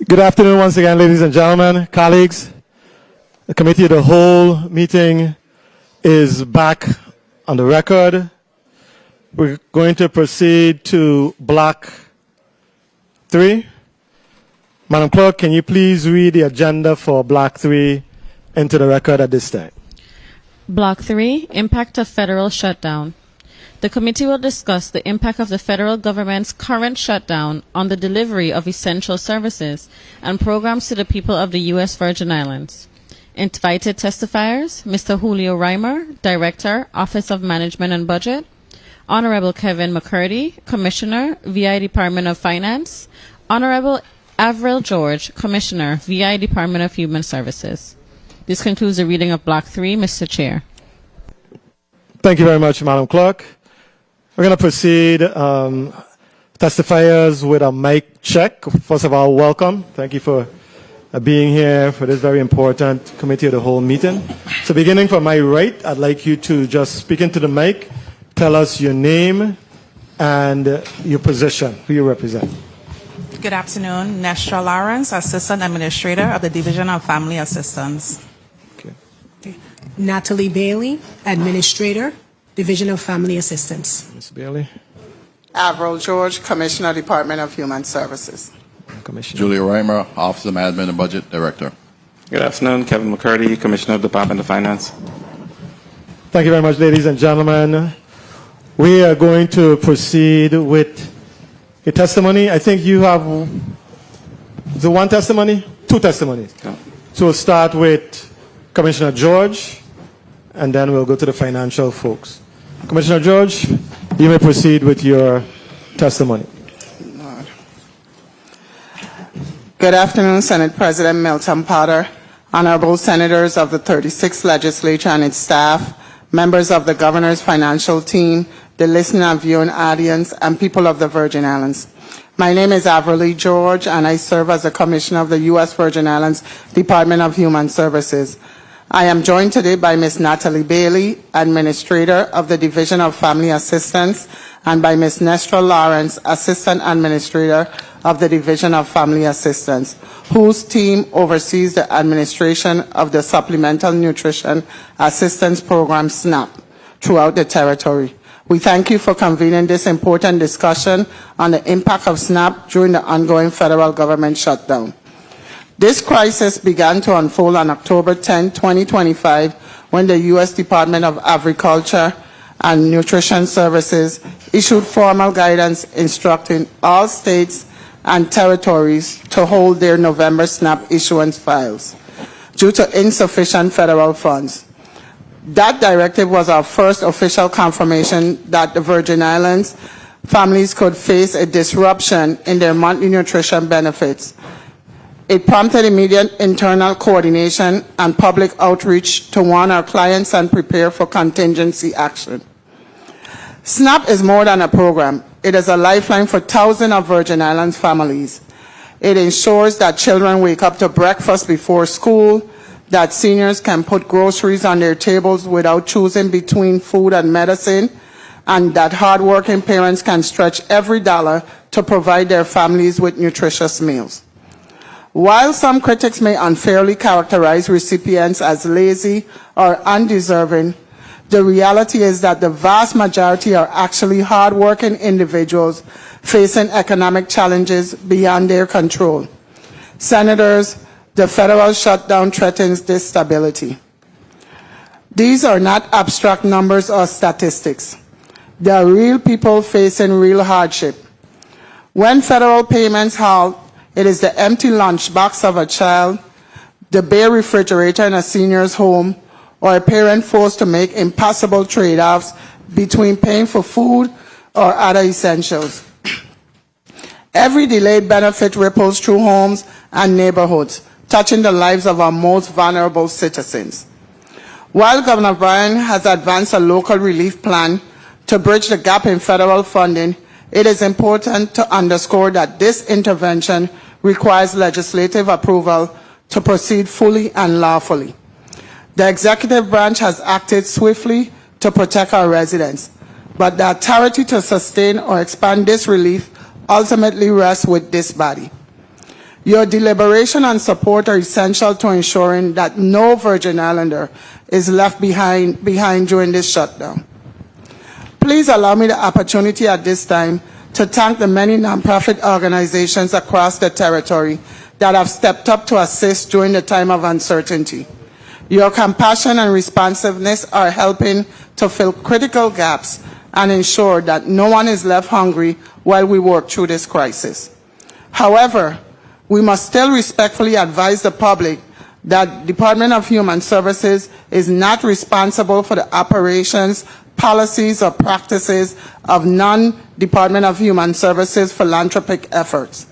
Good afternoon once again, ladies and gentlemen, colleagues. The Committee of the Whole meeting is back on the record. We're going to proceed to Block 3. Madam Clerk, can you please read the agenda for Block 3 into the record at this time? Block 3, Impact of Federal Shutdown. The committee will discuss the impact of the federal government's current shutdown on the delivery of essential services and programs to the people of the U.S. Virgin Islands. Invited testifiers, Mr. Julio Reimer, Director, Office of Management and Budget, Honorable Kevin McCurdy, Commissioner, VI Department of Finance, Honorable Avril George, Commissioner, VI Department of Human Services. This concludes the reading of Block 3, Mr. Chair. Thank you very much, Madam Clerk. We're going to proceed testifiers with a mic check. First of all, welcome. Thank you for being here for this very important Committee of the Whole meeting. So beginning from my right, I'd like you to just speak into the mic, tell us your name and your position, who you represent. Good afternoon. Nestra Lawrence, Assistant Administrator of the Division of Family Assistance. Okay. Natalie Bailey, Administrator, Division of Family Assistance. Ms. Bailey. Avril George, Commissioner, Department of Human Services. Commissioner. Julia Reimer, Office of Management and Budget Director. Good afternoon. Kevin McCurdy, Commissioner of the Department of Finance. Thank you very much, ladies and gentlemen. We are going to proceed with a testimony. I think you have the one testimony? Two testimonies. Yeah. So we'll start with Commissioner George, and then we'll go to the financial folks. Commissioner George, you may proceed with your testimony. Good afternoon, Senate President Milton Potter, honorable senators of the 36th Legislature and its staff, members of the Governor's financial team, the listening and viewing audience, and people of the Virgin Islands. My name is Avril George, and I serve as the Commissioner of the U.S. Virgin Islands Department of Human Services. I am joined today by Ms. Natalie Bailey, Administrator of the Division of Family Assistance, and by Ms. Nestra Lawrence, Assistant Administrator of the Division of Family Assistance, whose team oversees the administration of the Supplemental Nutrition Assistance Program, SNAP, throughout the territory. We thank you for convening this important discussion on the impact of SNAP during the ongoing federal government shutdown. This crisis began to unfold on October 10, 2025, when the U.S. Department of Agriculture and Nutrition Services issued formal guidance instructing all states and territories to hold their November SNAP issuance files due to insufficient federal funds. That directive was our first official confirmation that the Virgin Islands families could face a disruption in their monthly nutrition benefits. It prompted immediate internal coordination and public outreach to warn our clients and prepare for contingency action. SNAP is more than a program. It is a lifeline for thousands of Virgin Islands families. It ensures that children wake up to breakfast before school, that seniors can put groceries on their tables without choosing between food and medicine, and that hardworking parents can stretch every dollar to provide their families with nutritious meals. While some critics may unfairly characterize recipients as lazy or undeserving, the reality is that the vast majority are actually hardworking individuals facing economic challenges beyond their control. Senators, the federal shutdown threatens this stability. These are not abstract numbers or statistics. They are real people facing real hardship. When federal payments halt, it is the empty lunchbox of a child, the bare refrigerator in a senior's home, or a parent forced to make impossible trade-offs between paying for food or other essentials. Every delayed benefit ripples through homes and neighborhoods, touching the lives of our most vulnerable citizens. While Governor Bryan has advanced a local relief plan to bridge the gap in federal funding, it is important to underscore that this intervention requires legislative approval to proceed fully and lawfully. The executive branch has acted swiftly to protect our residents, but the authority to sustain or expand this relief ultimately rests with this body. Your deliberation and support are essential to ensuring that no Virgin Islander is left behind during this shutdown. Please allow me the opportunity at this time to thank the many nonprofit organizations across the territory that have stepped up to assist during the time of uncertainty. Your compassion and responsiveness are helping to fill critical gaps and ensure that no one is left hungry while we work through this crisis. However, we must still respectfully advise the public that Department of Human Services is not responsible for the operations, policies, or practices of non-Department of Human Services philanthropic efforts.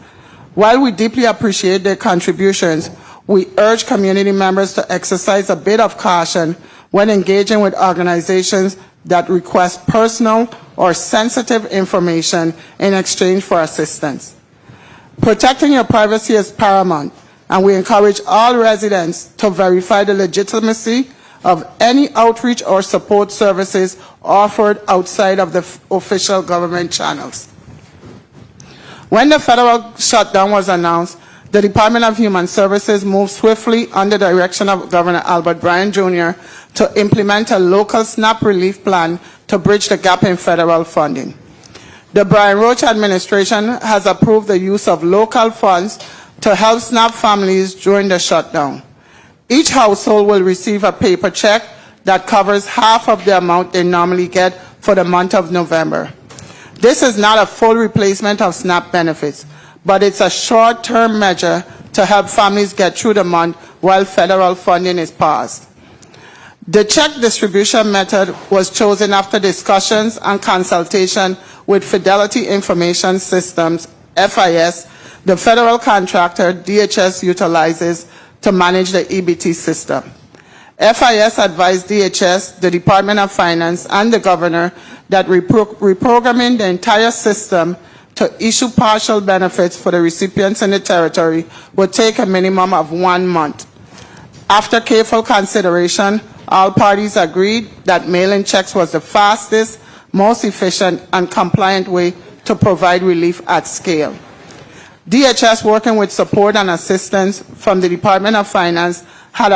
While we deeply appreciate their contributions, we urge community members to exercise a bit of caution when engaging with organizations that request personal or sensitive information in exchange for assistance. Protecting your privacy is paramount, and we encourage all residents to verify the legitimacy of any outreach or support services offered outside of the official government channels. When the federal shutdown was announced, the Department of Human Services moved swiftly under the direction of Governor Albert Bryan Jr. to implement a local SNAP relief plan to bridge the gap in federal funding. The Brian Roach administration has approved the use of local funds to help SNAP families during the shutdown. Each household will receive a paper check that covers half of the amount they normally get for the month of November. This is not a full replacement of SNAP benefits, but it's a short-term measure to help families get through the month while federal funding is paused. The check distribution method was chosen after discussions and consultation with Fidelity Information Systems, FIS, the federal contractor DHS utilizes to manage the EBT system. FIS advised DHS, the Department of Finance, and the governor that reprogramming the entire system to issue partial benefits for the recipients in the territory would take a minimum of 1 month. After careful consideration, all parties agreed that mailing checks was the fastest, most efficient, and compliant way to provide relief at scale. DHS, working with support and assistance from the Department of Finance, has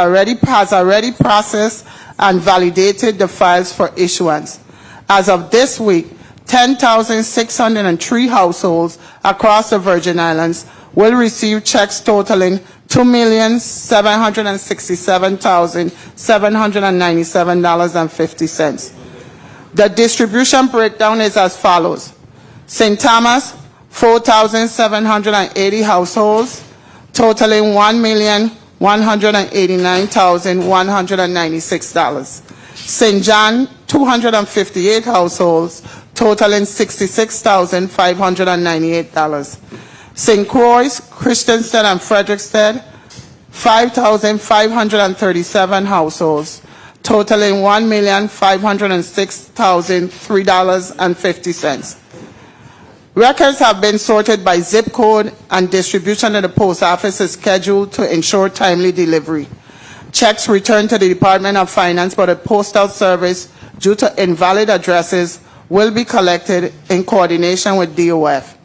already processed and validated the files for issuance. As of this week, 10,603 households across the Virgin Islands will receive checks totaling $2,767,797.50. The distribution breakdown is as follows. St. Thomas, 4,780 households, totaling $1,189,196. St. John, 258 households, totaling $66,598. St. Croix, Christiansted, and Frederiksted, 5,537 households, totaling $1,506,003.50. Records have been sorted by zip code, and distribution at the post office is scheduled to ensure timely delivery. Checks returned to the Department of Finance by the Postal Service due to invalid addresses will be collected in coordination with DOF.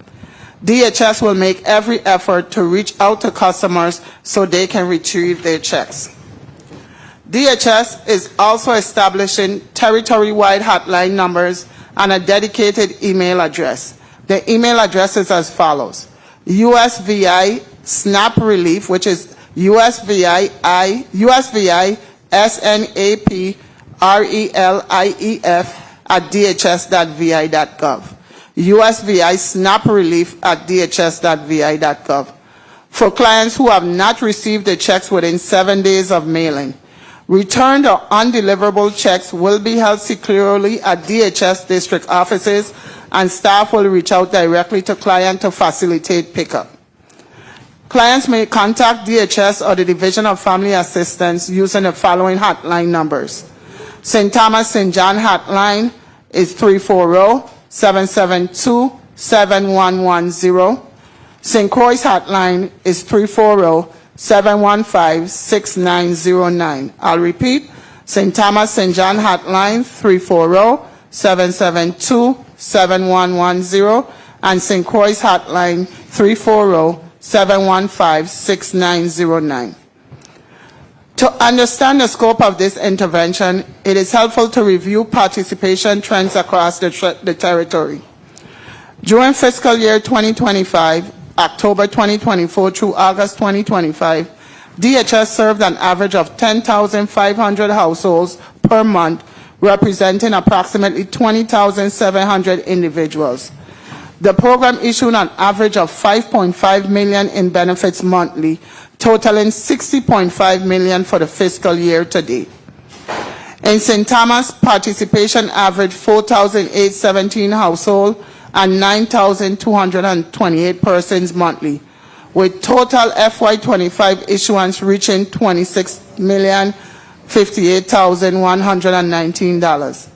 DHS will make every effort to reach out to customers so they can retrieve their checks. DHS is also establishing territory-wide hotline numbers and a dedicated email address. The email address is as follows: USVI SNAP Relief, which is USVI SNAP RELIEF @dhs.vi.gov. USVI SNAP Relief @dhs.vi.gov. For clients who have not received the checks within 7 days of mailing, returned or undeliverable checks will be held securely at DHS district offices, and staff will reach out directly to client to facilitate pickup. Clients may contact DHS or the Division of Family Assistance using the following hotline numbers. St. Thomas St. John hotline is 340-772-7110. St. Croix hotline is 340-715-6909. I'll repeat. St. Thomas St. John hotline 340-772-7110, and St. Croix hotline 715-6909. To understand the scope of this intervention, it is helpful to review participation trends across the territory. During fiscal year 2025, October 2024 through August 2025, DHS served an average of 10,500 households per month, representing approximately 20,700 individuals. The program issued an average of 5.5 million in benefits monthly, totaling 60.5 million for the fiscal year to date. In St. Thomas, participation averaged 4,817 households and 9,228 persons monthly, with total FY25 issuance reaching $26,058,119.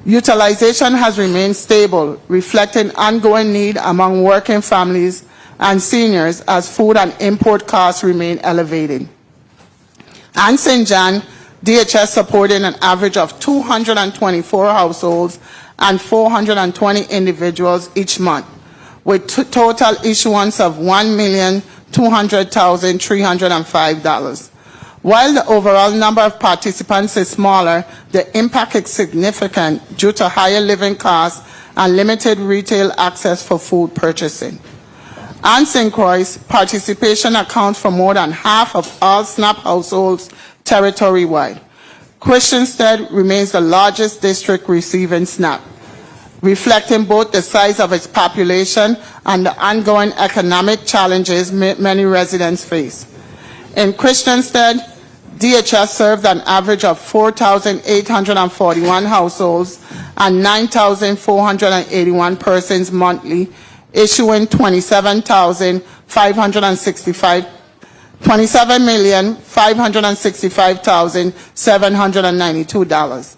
Utilization has remained stable, reflecting ongoing need among working families and seniors as food and import costs remain elevated. And St. John, DHS supported an average of 224 households and 420 individuals each month, with total issuance of $1,200,305. While the overall number of participants is smaller, the impact is significant due to higher living costs and limited retail access for food purchasing. On St. Croix, participation accounts for more than half of all SNAP households territory-wide. Christiansted remains the largest district receiving SNAP, reflecting both the size of its population and the ongoing economic challenges many residents face. In Christiansted, DHS served an average of 4,841 households and 9,481 persons monthly, issuing $27,565,792.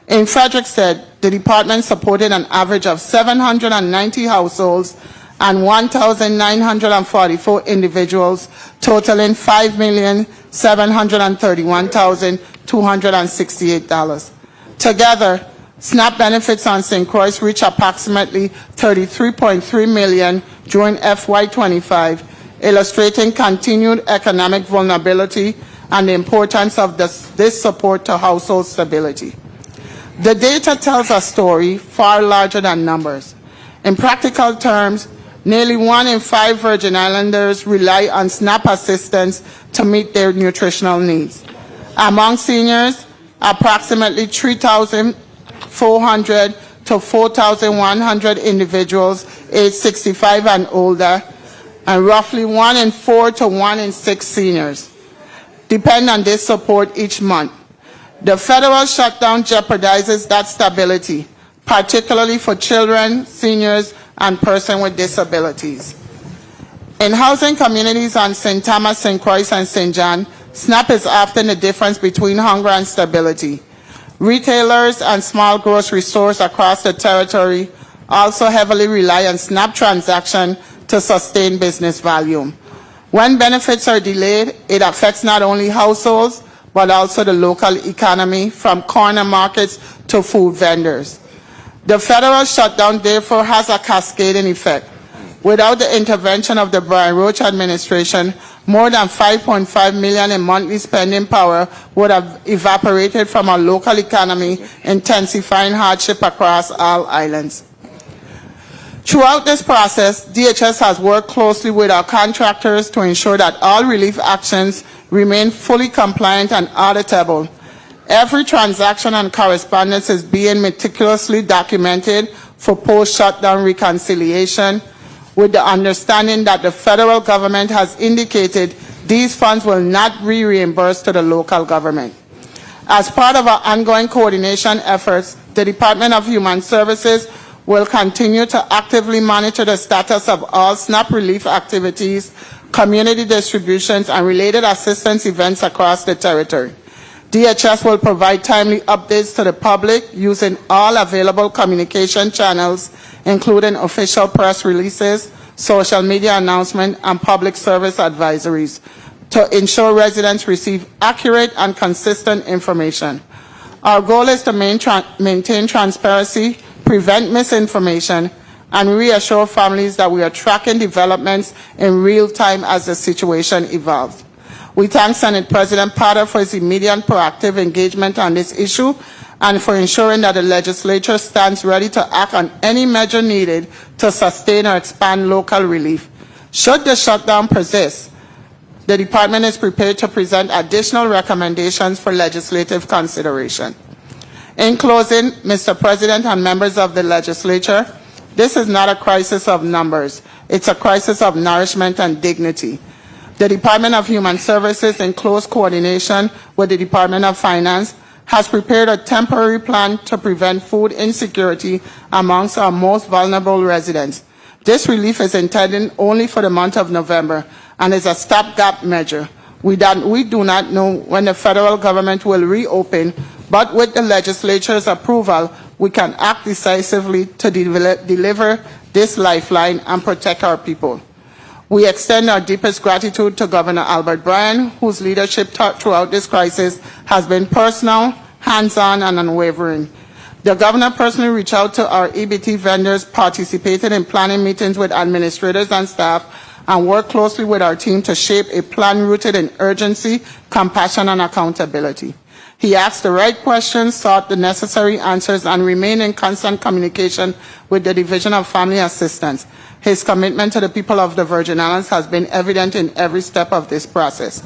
In Frederiksted, the department supported an average of 790 households and 1,944 individuals, totaling $5,731,268. Together, SNAP benefits on St. Croix reach approximately $33.3 million during FY25, illustrating continued economic vulnerability and the importance of this support to household stability. The data tells a story far larger than numbers. In practical terms, nearly 1 in 5 Virgin Islanders rely on SNAP assistance to meet their nutritional needs. Among seniors, approximately 3,400 to 4,100 individuals aged 65 and older, and roughly 1 in 4 to 1 in 6 seniors depend on this support each month. The federal shutdown jeopardizes that stability, particularly for children, seniors, and persons with disabilities. In housing communities on St. Thomas, St. Croix, and St. John, SNAP is often the difference between hunger and stability. Retailers and small grocery stores across the territory also heavily rely on SNAP transactions to sustain business volume. When benefits are delayed, it affects not only households, but also the local economy, from corner markets to food vendors. The federal shutdown, therefore, has a cascading effect. Without the intervention of the Brian Roach administration, more than $5.5 million in monthly spending power would have evaporated from our local economy, intensifying hardship across all islands. Throughout this process, DHS has worked closely with our contractors to ensure that all relief actions remain fully compliant and auditable. Every transaction and correspondence is being meticulously documented for post-shutdown reconciliation, with the understanding that the federal government has indicated these funds will not be reimbursed to the local government. As part of our ongoing coordination efforts, the Department of Human Services will continue to actively monitor the status of all SNAP relief activities, community distributions, and related assistance events across the territory. DHS will provide timely updates to the public using all available communication channels, including official press releases, social media announcements, and public service advisories, to ensure residents receive accurate and consistent information. Our goal is to maintain transparency, prevent misinformation, and reassure families that we are tracking developments in real time as the situation evolves. We thank Senate President Potter for his immediate proactive engagement on this issue and for ensuring that the legislature stands ready to act on any measure needed to sustain or expand local relief. Should the shutdown persist, the department is prepared to present additional recommendations for legislative consideration. In closing, Mr. President and members of the legislature, this is not a crisis of numbers. It's a crisis of nourishment and dignity. The Department of Human Services, in close coordination with the Department of Finance, has prepared a temporary plan to prevent food insecurity amongst our most vulnerable residents. This relief is intended only for the month of November and is a stopgap measure. We do not know when the federal government will reopen, but with the legislature's approval, we can act decisively to deliver this lifeline and protect our people. We extend our deepest gratitude to Governor Albert Bryan, whose leadership throughout this crisis has been personal, hands-on, and unwavering. The governor personally reached out to our EBT vendors, participated in planning meetings with administrators and staff, and worked closely with our team to shape a plan rooted in urgency, compassion, and accountability. He asked the right questions, sought the necessary answers, and remained in constant communication with the Division of Family Assistance. His commitment to the people of the Virgin Islands has been evident in every step of this process.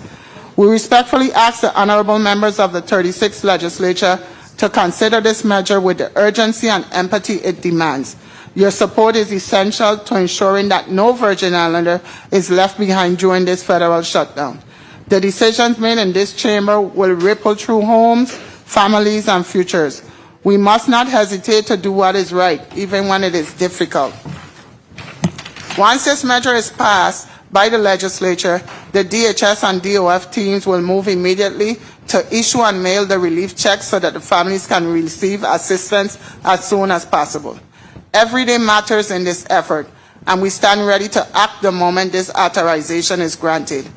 We respectfully ask the honorable members of the 36th Legislature to consider this measure with the urgency and empathy it demands. Your support is essential to ensuring that no Virgin Islander is left behind during this federal shutdown. The decisions made in this chamber will ripple through homes, families, and futures. We must not hesitate to do what is right, even when it is difficult. Once this measure is passed by the legislature, the DHS and DOF teams will move immediately to issue and mail the relief checks so that the families can receive assistance as soon as possible. Every day matters in this effort, and we stand ready to act the moment this authorization is granted.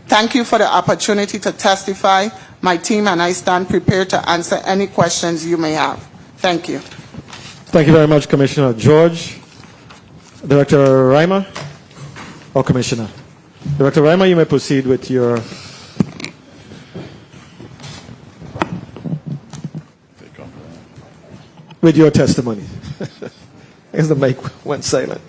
Thank you for the opportunity to testify. My team and I stand prepared to answer any questions you may have. Thank you. Thank you very much, Commissioner George. Director Reimer, or Commissioner? Director Reimer, you may proceed with your... with your testimony. I guess the mic went silent.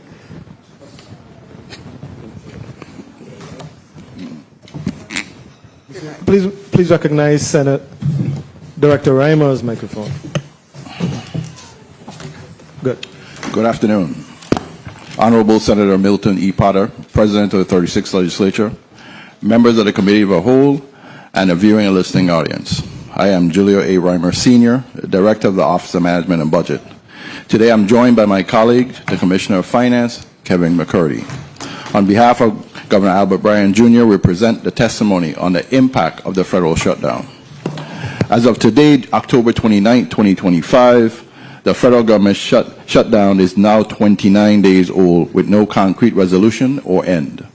Please recognize Senate Director Reimer's microphone. Good. Good afternoon. Honorable Senator Milton E. Potter, President of the 36th Legislature, members of the Committee of the Whole, and the viewing and listening audience. I am Julio A. Reimer, Sr., Director of the Office of Management and Budget. Today I'm joined by my colleague, the Commissioner of Finance, Kevin McCurdy. On behalf of Governor Albert Bryan, Jr., we present the testimony on the impact of the federal shutdown. As of today, October 29, 2025, the federal government shutdown is now 29 days old with no concrete resolution or end.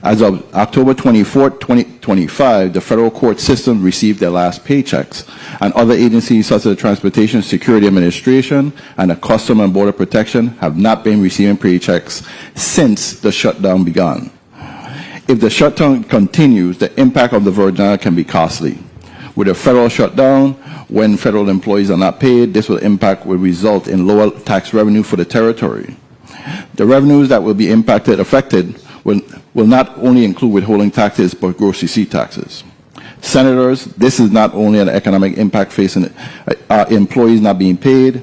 As of October 24, 2025, the federal court system received their last paychecks, and other agencies such as the Transportation Security Administration and the Customs and Border Protection have not been receiving paychecks since the shutdown began. If the shutdown continues, the impact of the Virgin Islands can be costly. With a federal shutdown, when federal employees are not paid, this will result in lower tax revenue for the territory. The revenues that will be affected will not only include withholding taxes, but gross receipt taxes. Senators, this is not only an economic impact facing employees not being paid,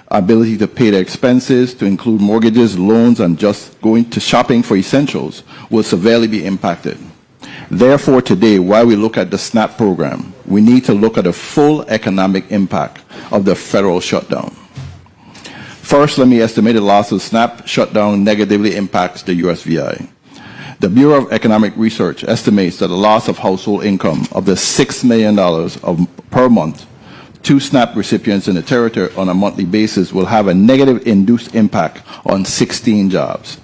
ability to pay their expenses, to include mortgages, loans, and just going to shopping for essentials will severely be impacted. Therefore, today, while we look at the SNAP program, we need to look at the full economic impact of the federal shutdown. First, let me estimate the loss of SNAP shutdown negatively impacts the USVI. The Bureau of Economic Research estimates that the loss of household income of the $6 million per month to SNAP recipients in the territory on a monthly basis will have a negative induced impact on 16 jobs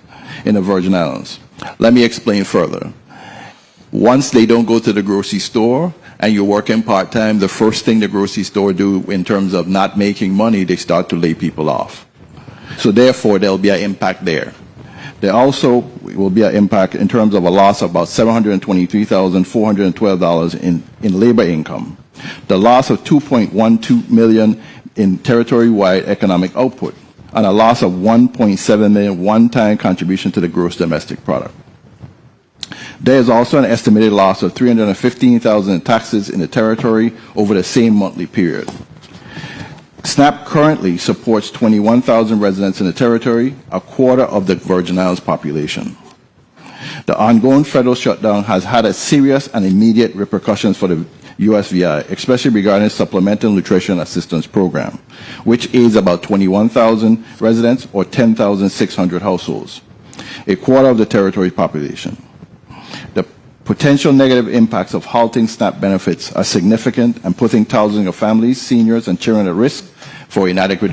in the Virgin Islands. Let me explain further. Once they don't go to the grocery store and you're working part-time, the first thing the grocery store do in terms of not making money, they start to lay people off. So therefore, there will be an impact there. There also will be an impact in terms of a loss of about $723,412 in labor income, the loss of $2.12 million in territory-wide economic output, and a loss of $1.7 million one-time contribution to the gross domestic product. There is also an estimated loss of $315,000 in taxes in the territory over the same monthly period. SNAP currently supports 21,000 residents in the territory, a quarter of the Virgin Islands population. The ongoing federal shutdown has had a serious and immediate repercussions for the USVI, especially regarding Supplemental Nutrition Assistance Program, which aids about 21,000 residents or 10,600 households, a quarter of the territory's population. The potential negative impacts of halting SNAP benefits are significant and putting thousands of families, seniors, and children at risk for inadequate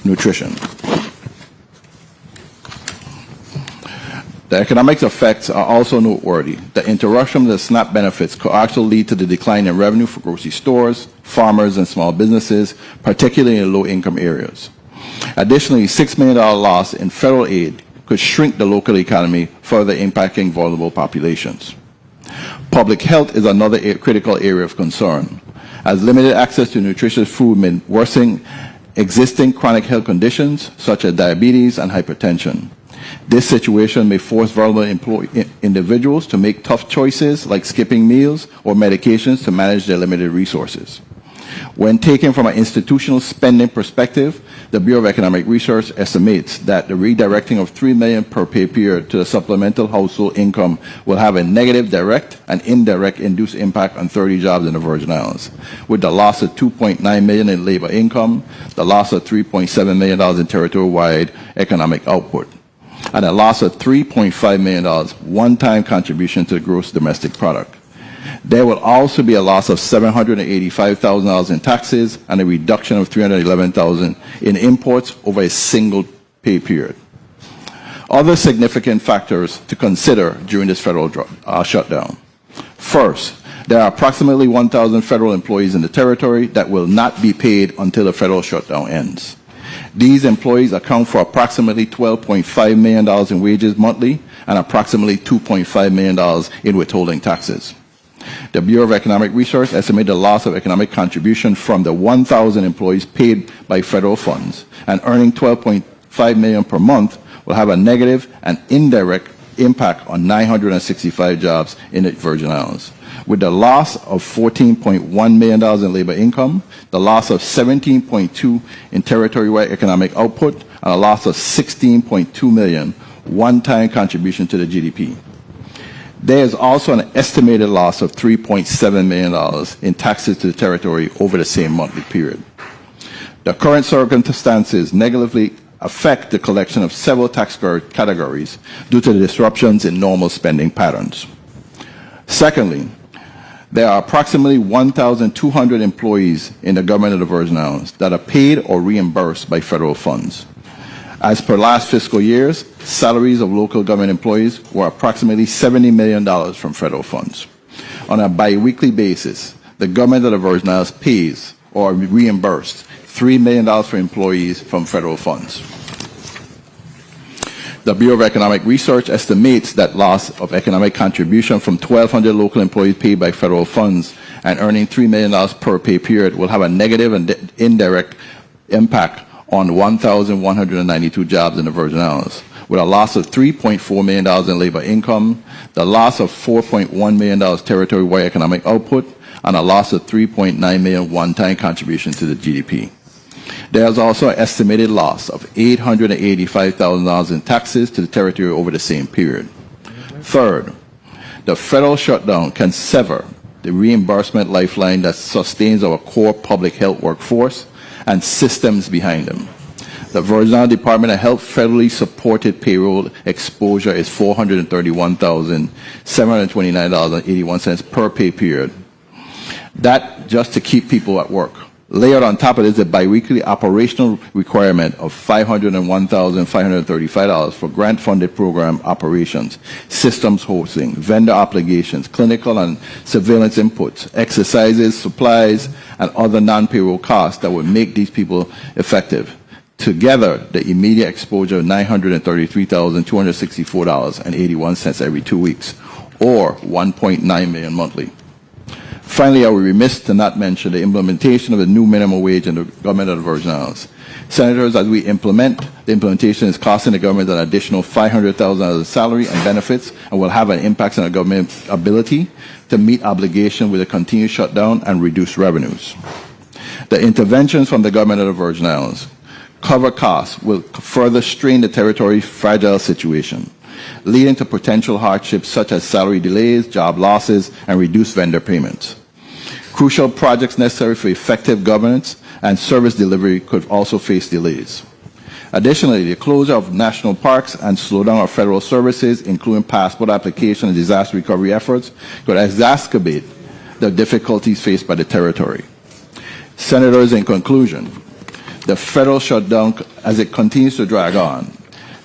nutrition. The economic effects are also noteworthy. The interruption of the SNAP benefits could also lead to the decline in revenue for grocery stores, farmers, and small businesses, particularly in low-income areas. Additionally, $6 million loss in federal aid could shrink the local economy, further impacting vulnerable populations. Public health is another critical area of concern, as limited access to nutritious food may worsen existing chronic health conditions such as diabetes and hypertension. This situation may force vulnerable individuals to make tough choices like skipping meals or medications to manage their limited resources. When taken from an institutional spending perspective, the Bureau of Economic Research estimates that the redirecting of $3 million per pay period to the supplemental household income will have a negative direct and indirect induced impact on 30 jobs in the Virgin Islands, with the loss of $2.9 million in labor income, the loss of $3.7 million in territory-wide economic output, and a loss of $3.5 million one-time contribution to the gross domestic product. There will also be a loss of $785,000 in taxes and a reduction of $311,000 in imports over a single pay period. Other significant factors to consider during this federal shutdown. First, there are approximately 1,000 federal employees in the territory that will not be paid until the federal shutdown ends. These employees account for approximately $12.5 million in wages monthly and approximately $2.5 million in withholding taxes. The Bureau of Economic Research estimates the loss of economic contribution from the 1,000 employees paid by federal funds and earning $12.5 million per month will have a negative and indirect impact on 965 jobs in the Virgin Islands, with the loss of $14.1 million in labor income, the loss of $17.2 in territory-wide economic output, and a loss of $16.2 million one-time contribution to the GDP. There is also an estimated loss of $3.7 million in taxes to the territory over the same monthly period. The current circumstances negatively affect the collection of several tax categories due to the disruptions in normal spending patterns. Secondly, there are approximately 1,200 employees in the government of the Virgin Islands that are paid or reimbursed by federal funds. As per last fiscal years, salaries of local government employees were approximately $70 million from federal funds. On a biweekly basis, the government of the Virgin Islands pays or reimbursed $3 million for employees from federal funds. The Bureau of Economic Research estimates that loss of economic contribution from 1,200 local employees paid by federal funds and earning $3 million per pay period will have a negative and indirect impact on 1,192 jobs in the Virgin Islands, with a loss of $3.4 million in labor income, the loss of $4.1 million territory-wide economic output, and a loss of $3.9 million one-time contribution to the GDP. There is also an estimated loss of $885,000 in taxes to the territory over the same period. Third, the federal shutdown can sever the reimbursement lifeline that sustains our core public health workforce and systems behind them. The Virgin Islands Department of Health federally supported payroll exposure is $431,729.81 per pay period. That just to keep people at work. Layered on top of this is a biweekly operational requirement of $501,535 for grant-funded program operations, systems hosting, vendor obligations, clinical and surveillance inputs, exercises, supplies, and other non-payroll costs that would make these people effective. Together, the immediate exposure of $933,264.81 every 2 weeks, or $1.9 million monthly. Finally, I would be remiss to not mention the implementation of the new minimum wage in the government of the Virgin Islands. Senators, as we implement, the implementation is costing the government an additional $500,000 of salary and benefits, and will have an impact on the government's ability to meet obligation with a continued shutdown and reduce revenues. The interventions from the government of the Virgin Islands cover costs will further strain the territory's fragile situation, leading to potential hardships such as salary delays, job losses, and reduced vendor payments. Crucial projects necessary for effective governance and service delivery could also face delays. Additionally, the closure of national parks and slowdown of federal services, including passport application and disaster recovery efforts, could exacerbate the difficulties faced by the territory. Senators, in conclusion, the federal shutdown, as it continues to drag on,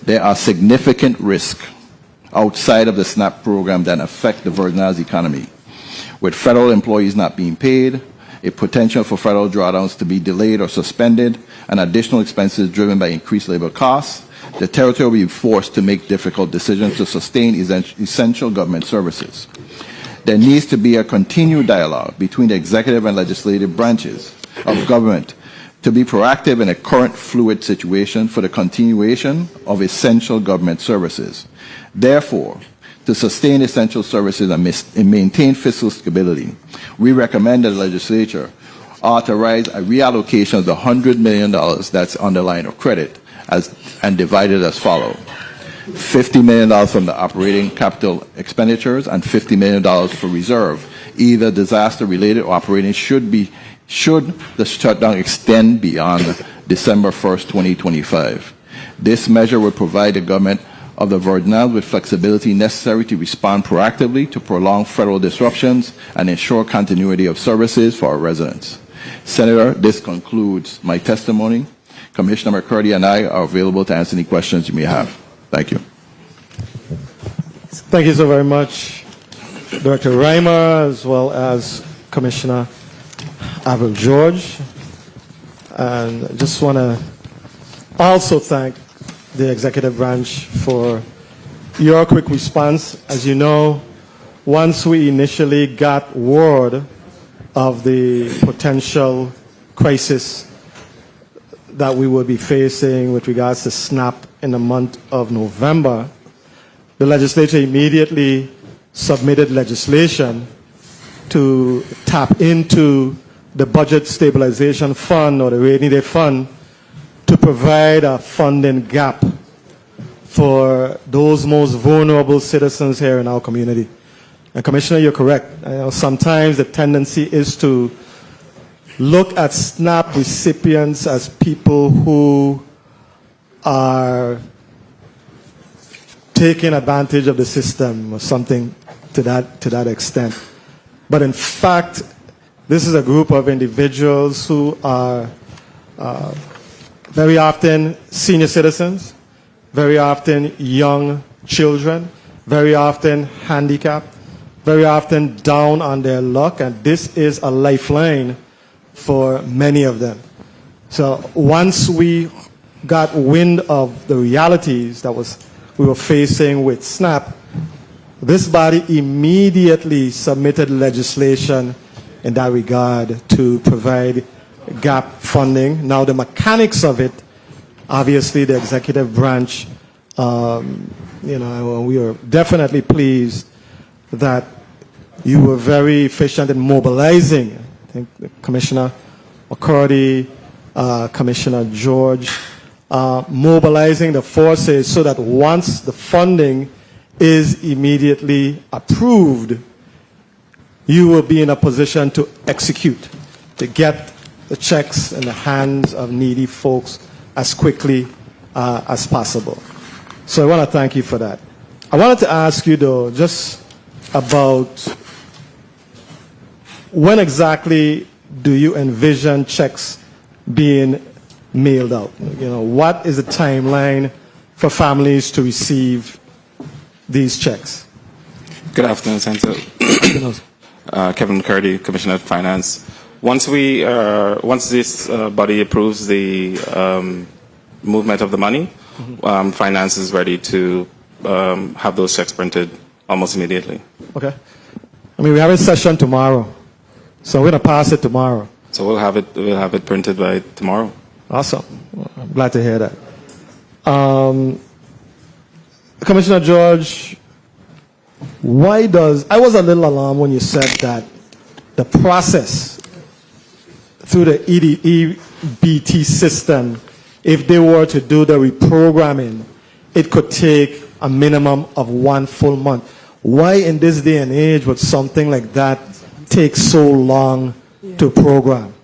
there are significant risks outside of the SNAP program that affect the Virgin Islands economy. With federal employees not being paid, a potential for federal drawdowns to be delayed or suspended, and additional expenses driven by increased labor costs, the territory will be forced to make difficult decisions to sustain essential government services. There needs to be a continued dialogue between the executive and legislative branches of government to be proactive in a current fluid situation for the continuation of essential government services. Therefore, to sustain essential services and maintain fiscal stability, we recommend that the legislature authorize a reallocation of the $100 million that's on the line of credit and divided as follows. $50 million from the operating capital expenditures and $50 million for reserve, either disaster-related or operating, should the shutdown extend beyond December 1st, 2025. This measure will provide the government of the Virgin Islands with flexibility necessary to respond proactively to prolonged federal disruptions and ensure continuity of services for our residents. Senator, this concludes my testimony. Commissioner McCurdy and I are available to answer any questions you may have. Thank you. Thank you so very much, Director Reimer, as well as Commissioner Avril George. And I just want to also thank the executive branch for your quick response. As you know, once we initially got word of the potential crisis that we would be facing with regards to SNAP in the month of November, the legislature immediately submitted legislation to tap into the Budget Stabilization Fund or the Rainy Day Fund to provide a funding gap for those most vulnerable citizens here in our community. And Commissioner, you're correct. Sometimes the tendency is to look at SNAP recipients as people who are taking advantage of the system or something to that extent. But in fact, this is a group of individuals who are very often senior citizens, very often young children, very often handicapped, very often down on their luck, and this is a lifeline for many of them. So once we got wind of the realities that we were facing with SNAP, this body immediately submitted legislation in that regard to provide gap funding. Now the mechanics of it, obviously the executive branch, we are definitely pleased that you were very efficient in mobilizing, I think Commissioner McCurdy, Commissioner George, mobilizing the forces so that once the funding is immediately approved, you will be in a position to execute, to get the checks in the hands of needy folks as quickly as possible. So I want to thank you for that. I wanted to ask you, though, just about when exactly do you envision checks being mailed out? What is the timeline for families to receive these checks? Good afternoon, Senator. Kevin McCurdy, Commissioner of Finance. Once this body approves the movement of the money, finance is ready to have those checks printed almost immediately. Okay. I mean, we have a session tomorrow, so we're going to pass it tomorrow. So we'll have it printed by tomorrow. Awesome. I'm glad to hear that. Commissioner George, I was a little alarmed when you said that the process through the EBT system, if they were to do the reprogramming, it could take a minimum of 1 full month. Why in this day and age would something like that take so long to program?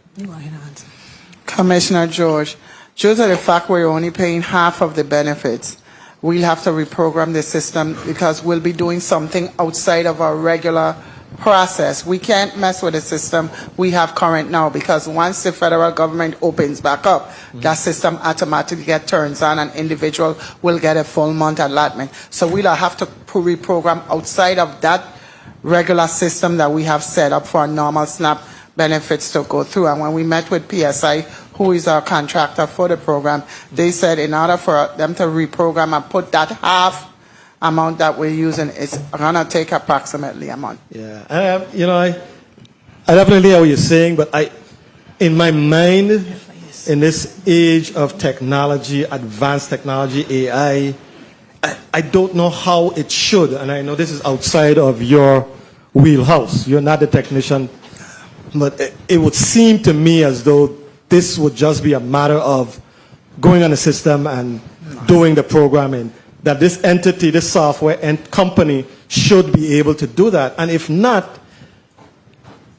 Commissioner George, due to the fact we're only paying half of the benefits, we'll have to reprogram the system because we'll be doing something outside of our regular process. We can't mess with the system we have current now because once the federal government opens back up, that system automatically gets turned on and individual will get a full month allotment. So we'll have to reprogram outside of that regular system that we have set up for normal SNAP benefits to go through. And when we met with PSI, who is our contractor for the program, they said in order for them to reprogram and put that half amount that we're using, it's going to take approximately a month. Yeah, I definitely hear what you're saying, but in my mind, in this age of technology, advanced technology, AI, I don't know how it should, and I know this is outside of your wheelhouse. You're not the technician, but it would seem to me as though this would just be a matter of going on the system and doing the programming, that this entity, this software and company should be able to do that. And if not,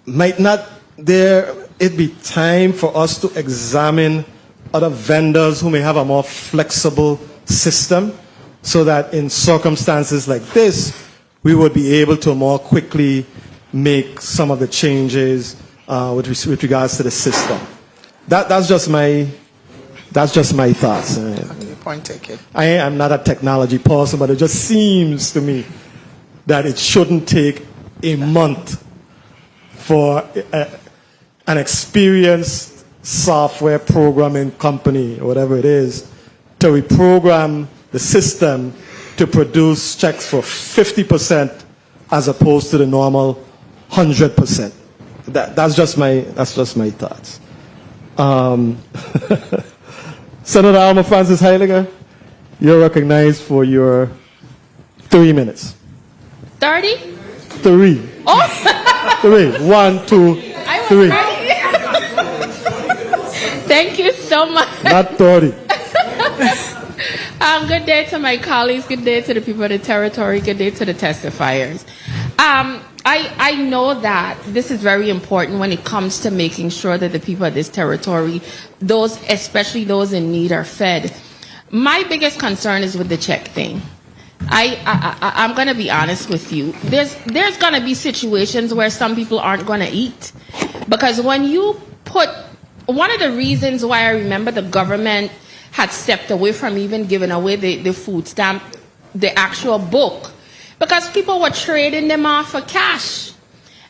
might not it be time for us to examine other vendors who may have a more flexible system so that in circumstances like this, we would be able to more quickly make some of the changes with regards to the system. That's just my thoughts. Okay, point taken. I am not a technology person, but it just seems to me that it shouldn't take a month for an experienced software programming company, or whatever it is, to reprogram the system to produce checks for 50% as opposed to the normal 100%. That's just my thoughts. Senator Alma Francis Heiliger, you're recognized for your 3 minutes. 30? 3. Oh! 3. 1, 2, 3. Thank you so much. Not 30. Good day to my colleagues. Good day to the people of the territory. Good day to the testifiers. I know that this is very important when it comes to making sure that the people of this territory, especially those in need, are fed. My biggest concern is with the check thing. I'm going to be honest with you. There's going to be situations where some people aren't going to eat. Because when you one of the reasons why I remember the government had stepped away from even giving away the food stamp, the actual book, because people were trading them off for cash.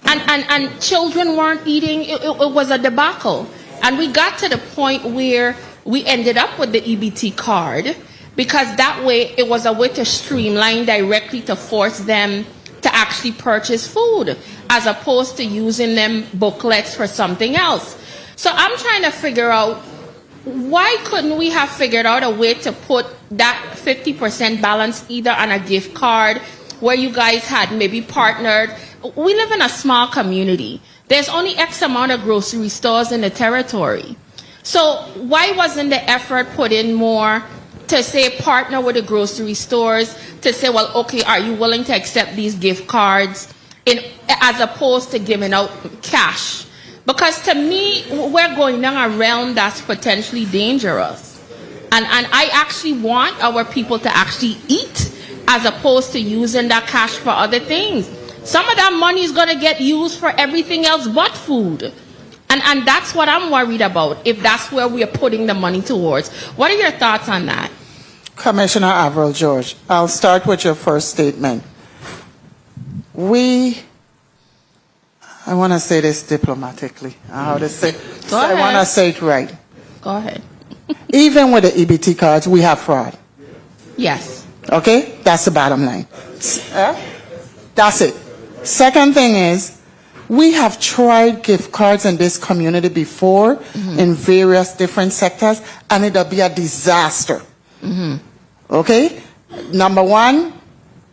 And children weren't eating. It was a debacle. And we got to the point where we ended up with the EBT card, because that way it was a way to streamline directly to force them to actually purchase food, as opposed to using them booklets for something else. So I'm trying to figure out, why couldn't we have figured out a way to put that 50% balance either on a gift card, where you guys had maybe partnered? We live in a small community. There's only X amount of grocery stores in the territory. So why wasn't the effort put in more to say partner with the grocery stores to say, well, okay, are you willing to accept these gift cards as opposed to giving out cash? Because to me, we're going down a realm that's potentially dangerous. And I actually want our people to actually eat as opposed to using that cash for other things. Some of that money is going to get used for everything else but food. And that's what I'm worried about, if that's where we're putting the money towards. What are your thoughts on that? Commissioner Avril George, I'll start with your first statement. I want to say this diplomatically. I want to say it right. Go ahead. Even with the EBT cards, we have fraud. Yes. Okay? That's the bottom line. That's it. Second thing is, we have tried gift cards in this community before in various different sectors, and it'll be a disaster. Okay? Number one,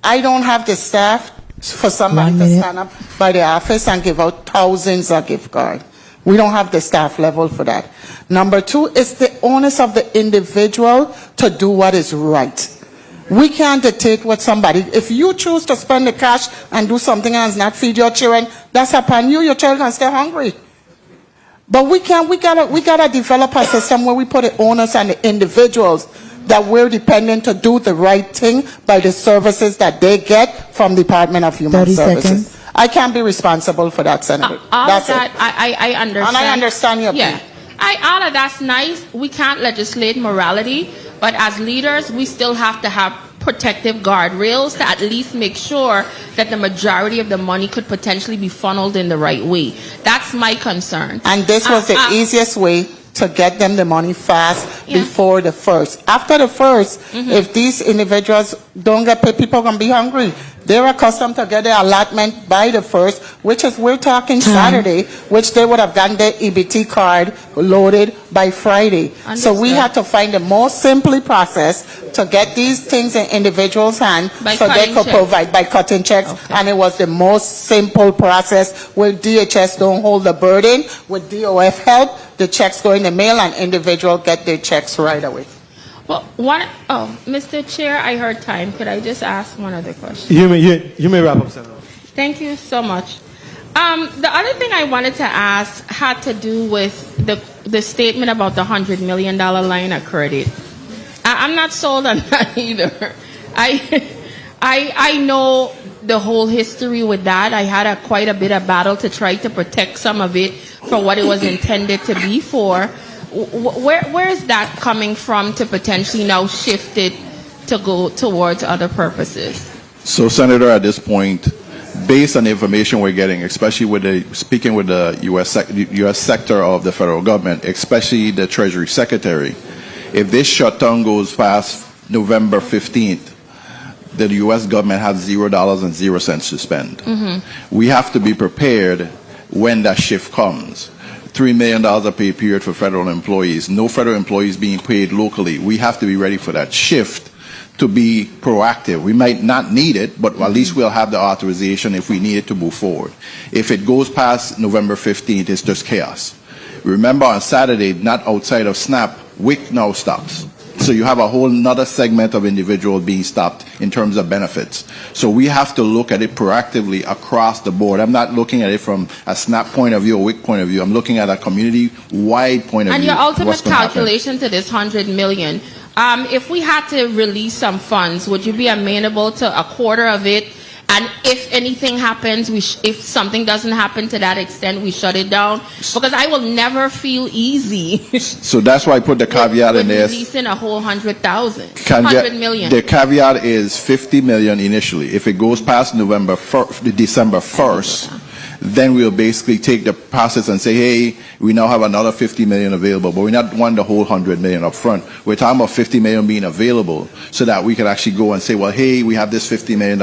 I don't have the staff for somebody to stand up by the office and give out thousands of gift cards. We don't have the staff level for that. Number two, it's the onus of the individual to do what is right. We can't dictate what somebody, if you choose to spend the cash and do something else, not feed your children, that's upon you. Your child can stay hungry. But we gotta develop a system where we put the onus on the individuals that we're dependent to do the right thing by the services that they get from Department of Human 30 Services. seconds. I can't be responsible for that, Senator. All That's of that, it. I understand. And I understand your Yeah. point. All of that's nice. We can't legislate morality, but as leaders, we still have to have protective guardrails to at least make sure that the majority of the money could potentially be funneled in the right way. That's my concern. And this was the easiest way to get them the money fast before the first. After the first, if these individuals don't get paid, people are going to be hungry. They're accustomed to get their allotment by the first, which is, we're talking Saturday, which they would have gotten their EBT card loaded by Friday. So we had to find the most simple process to get these things in individuals' hands so they could provide by cutting checks. Okay. And it was the most simple process where DHS don't hold the burden. With DOF help, the checks go in the mail and individuals get their checks right away. Well, Mr. Chair, I heard time. Could I just ask one other question? You may wrap up, Senator. Thank you so much. The other thing I wanted to ask had to do with the statement about the $100 million line of credit. I'm not sold on that either. I know the whole history with that. I had quite a bit of battle to try to protect some of it for what it was intended to be for. Where is that coming from to potentially now shift it to go towards other purposes? So, Senator, at this point, based on the information we're getting, especially speaking with the U.S. sector of the federal government, especially the Treasury Secretary, if this shutdown goes past November 15th, the U.S. government has $0 to spend. We have to be prepared when that shift comes. $3 million a pay period for federal employees, no federal employees being paid locally. We have to be ready for that shift to be proactive. We might not need it, but at least we'll have the authorization if we need it to move forward. If it goes past November 15th, it's just chaos. Remember, on Saturday, not outside of SNAP, WIC now stops. So you have a whole nother segment of individuals being stopped in terms of benefits. So we have to look at it proactively across the board. I'm not looking at it from a SNAP point of view or WIC point of view. I'm looking at a community-wide point of view. And your ultimate calculation to this $100 million, if we had to release some funds, would you be amenable to a quarter of it? And if anything happens, if something doesn't happen to that extent, we shut it down? Because I will never feel easy. So that's why I put the caveat in there. Releasing a whole 100 million. The caveat is $50 million initially. If it goes past December 1st, then we'll basically take the process and say, hey, we now have another $50 million available, but we not want the whole $100 million up front. We're talking about $50 million being available so that we can actually go and say, well, hey, we have this $50 million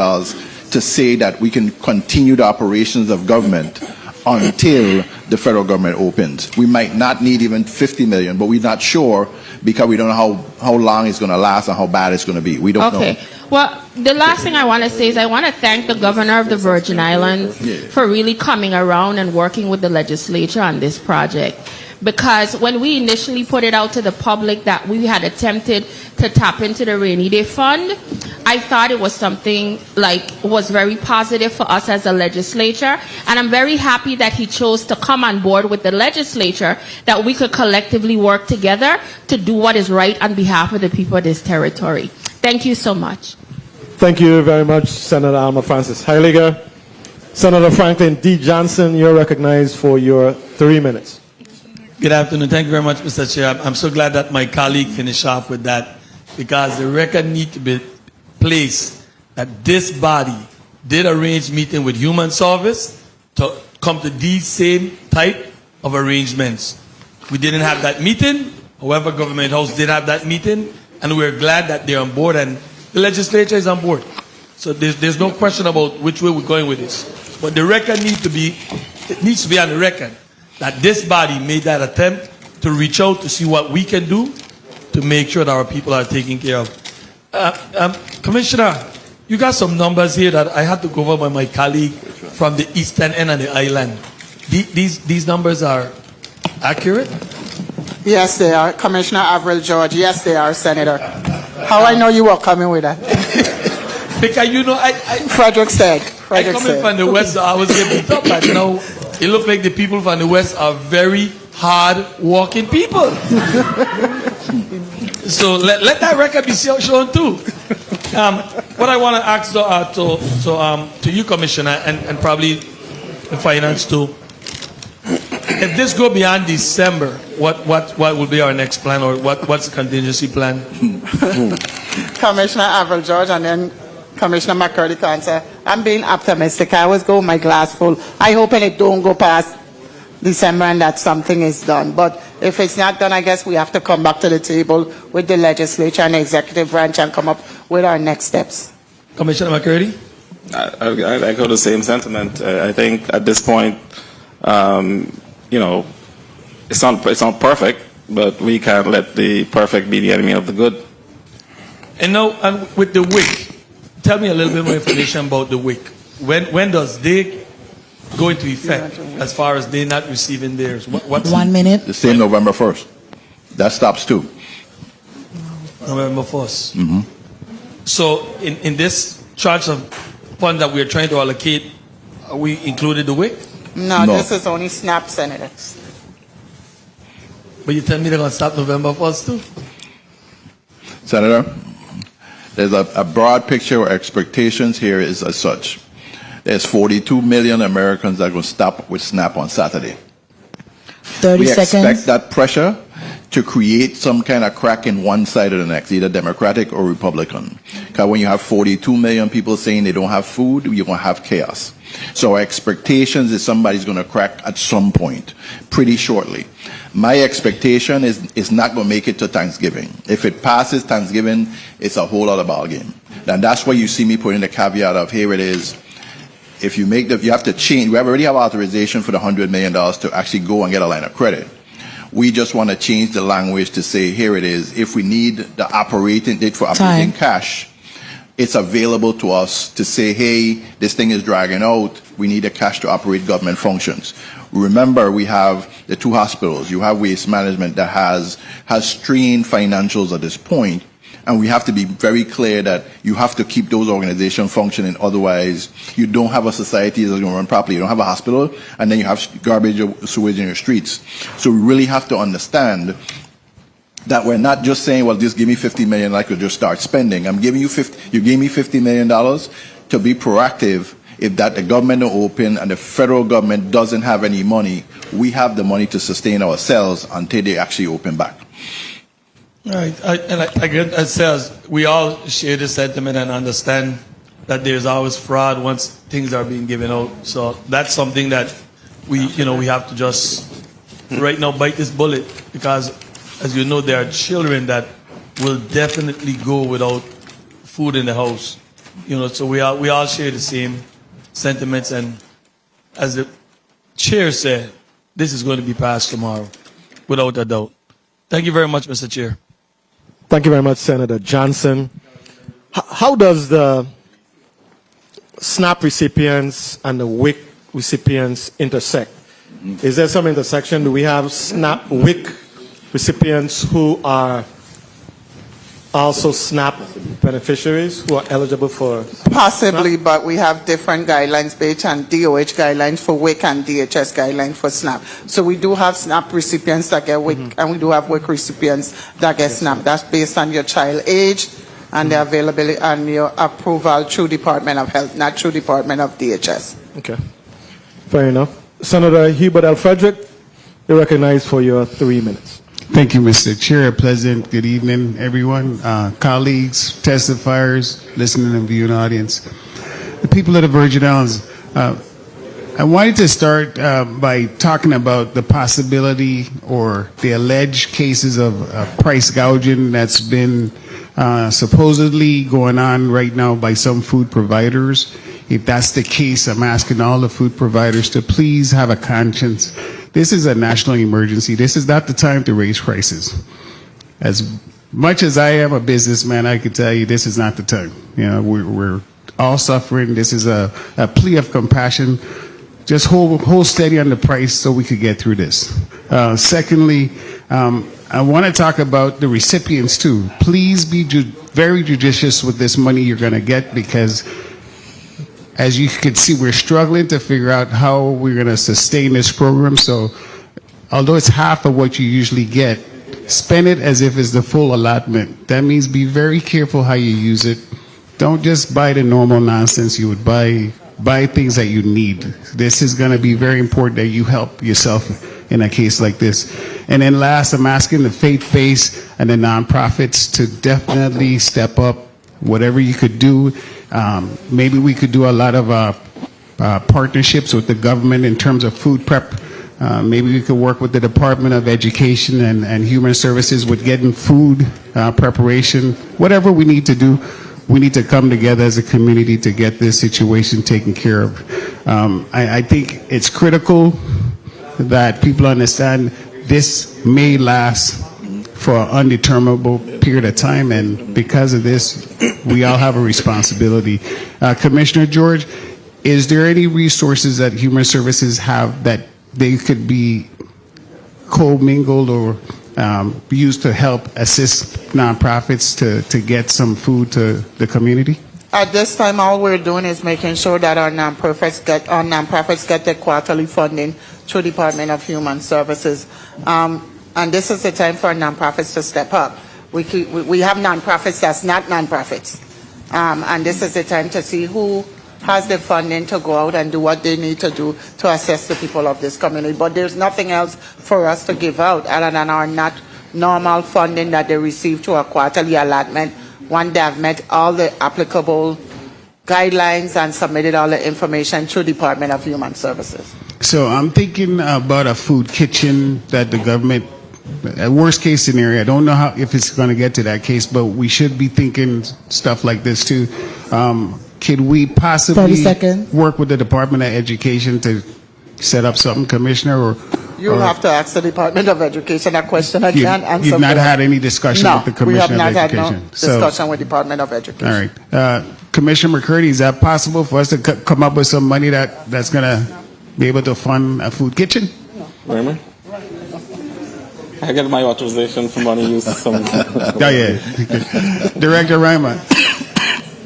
to say that we can continue the operations of government until the federal government opens. We might not need even $50 million, but we're not sure because we don't know how long it's going to last and how bad it's going to be. We don't know. Okay. Well, the last thing I want to say is I want to thank the governor of the Virgin Islands for really coming around and working with the legislature on this project. Because when we initially put it out to the public that we had attempted to tap into the rainy day fund, I thought it was something was very positive for us as a legislature. And I'm very happy that he chose to come on board with the legislature, that we could collectively work together to do what is right on behalf of the people of this territory. Thank you so much. Thank you very much, Senator Alma Francis Heiliger. Senator Franklin D. Johnson, you're recognized for your 3 minutes. Good afternoon. Thank you very much, Mr. Chair. I'm so glad that my colleague finished off with that, because the record needs to be placed that this body did arrange meeting with Human Service to come to these same type of arrangements. We didn't have that meeting. However, Government House did have that meeting, and we're glad that they're on board, and the legislature is on board. So there's no question about which way we're going with this. But the record needs to be on the record that this body made that attempt to reach out to see what we can do to make sure that our people are taken care of. Commissioner, you got some numbers here that I had to go over by my colleague from the eastern end of the island. These numbers are accurate? Yes, they are. Commissioner Avril George, yes, they are, Senator. How I know you were coming with that? Because, you know, Frederick said. I come in from the west, so I was getting beat up, but now it looks like the people from the west are very hard-working people. So let that record be shown too. What I want to ask to you, Commissioner, and probably the finance too. If this go beyond December, what will be our next plan, or what's the contingency plan? Commissioner Avril George, and then Commissioner McCurdy can answer. I'm being optimistic. I always go with my glass full. I hope it don't go past December and that something is done. But if it's not done, I guess we have to come back to the table with the legislature and the executive branch and come up with our next steps. Commissioner McCurdy? I echo the same sentiment. I think at this point, you know, it's not perfect, but we can't let the perfect be the enemy of the good. And now, with the WIC, tell me a little bit more information about the WIC. When does they go into effect as far as they not receiving theirs? What's 1 minute. The same November 1st. That stops too. November 1st. So in this charge of fund that we're trying to allocate, are we included the WIC? No, this is only SNAP, Senator. But you tell me they're going to stop November 1st too? Senator, there's a broad picture where expectations here is as such. There's 42 million Americans that are going to stop with SNAP on Saturday. 30 we seconds. expect that pressure to create some kind of crack in one side or the next, either Democratic or Republican. Because when you have 42 million people saying they don't have food, you're going to have chaos. So our expectations is somebody's going to crack at some point, pretty shortly. My expectation is it's not going to make it to Thanksgiving. If it passes Thanksgiving, it's a whole other ballgame. And that's why you see me putting the caveat of, here it is. If you make you have to change. We already have authorization for the $100 million to actually go and get a line of credit. We just want to change the language to say, here it is. If we need the operating date for operating cash, it's available to us to say, hey, this thing is dragging out. We need the cash to operate government functions. Remember, we have the two hospitals. You have waste management that has strained financials at this point. And we have to be very clear that you have to keep those organizations functioning. Otherwise, you don't have a society that's going to run properly. You don't have a hospital, and then you have garbage or sewage in your streets. So we really have to understand that we're not just saying, well, just give me $50 million, like we'll just start spending. I'm giving you you gave me $50 million to be proactive. If that the government don't open and the federal government doesn't have any money, we have the money to sustain ourselves until they actually open back. Right, I get that says we all share the sentiment and understand that there's always fraud once things are being given out. So that's something that we have to just right now bite this bullet, because, as you know, there are children that will definitely go without food in the house. So we all share the same sentiments, and as the chair said, this is going to be passed tomorrow, without a doubt. Thank you very much, Mr. Chair. Thank you very much, Senator Johnson. How does the SNAP recipients and the WIC recipients intersect? Is there some intersection? Do we have SNAP WIC recipients who are also SNAP beneficiaries who are eligible for Possibly, SNAP? but we have different guidelines based on DOH guidelines for WIC and DHS guidelines for SNAP. So we do have SNAP recipients that get WIC, and we do have WIC recipients that get SNAP. That's based on your child age and the availability and your approval through Department of Health, not through Department of DHS. Okay, fair enough. Senator Hubert L. Frederick, you're recognized for your 3 minutes. Thank you, Mr. Chair. Pleasant good evening, everyone, colleagues, testifiers, listening and viewing audience. The people of the Virgin Islands, I wanted to start by talking about the possibility or the alleged cases of price gouging that's been supposedly going on right now by some food providers. If that's the case, I'm asking all the food providers to please have a conscience. This is a national emergency. This is not the time to raise prices. As much as I am a businessman, I could tell you this is not the time. You know, we're all suffering. This is a plea of compassion. Just hold steady on the price so we could get through this. Secondly, I want to talk about the recipients too. Please be very judicious with this money you're going to get, because as you can see, we're struggling to figure out how we're going to sustain this program. So although it's half of what you usually get, spend it as if it's the full allotment. That means be very careful how you use it. Don't just buy the normal nonsense you would buy things that you need. This is going to be very important that you help yourself in a case like this. And then last, I'm asking the faith-based and the nonprofits to definitely step up. Whatever you could do, maybe we could do a lot of partnerships with the government in terms of food prep. Maybe we could work with the Department of Education and Human Services with getting food preparation. Whatever we need to do, we need to come together as a community to get this situation taken care of. I think it's critical that people understand this may last for an undeterminable period of time, and because of this, we all have a responsibility. Commissioner George, is there any resources that Human Services have that they could be co-mingled or used to help assist nonprofits to get some food to the community? At this time, all we're doing is making sure that our nonprofits get their quarterly funding through Department of Human Services. And this is the time for nonprofits to step up. We have nonprofits that's not nonprofits. And this is the time to see who has the funding to go out and do what they need to do to assist the people of this community. But there's nothing else for us to give out other than our not normal funding that they receive to a quarterly allotment when they have met all the applicable guidelines and submitted all the information through Department of Human Services. So I'm thinking about a food kitchen that the government, a worst case scenario, I don't know if it's going to get to that case, but we should be thinking stuff like this too. Could we possibly work with the Department of Education to set up something, Commissioner? Or you'll have to ask the Department of Education that question. I can't answer. You've not had any discussion with the Commissioner of Education? No, we have not had discussion with Department of Education. All right. Commissioner McCurdy, is that possible for us to come up with some money that's going to be able to fund a food kitchen? Raymond? I get my authorization for money use. Oh, yeah. Director Raymond,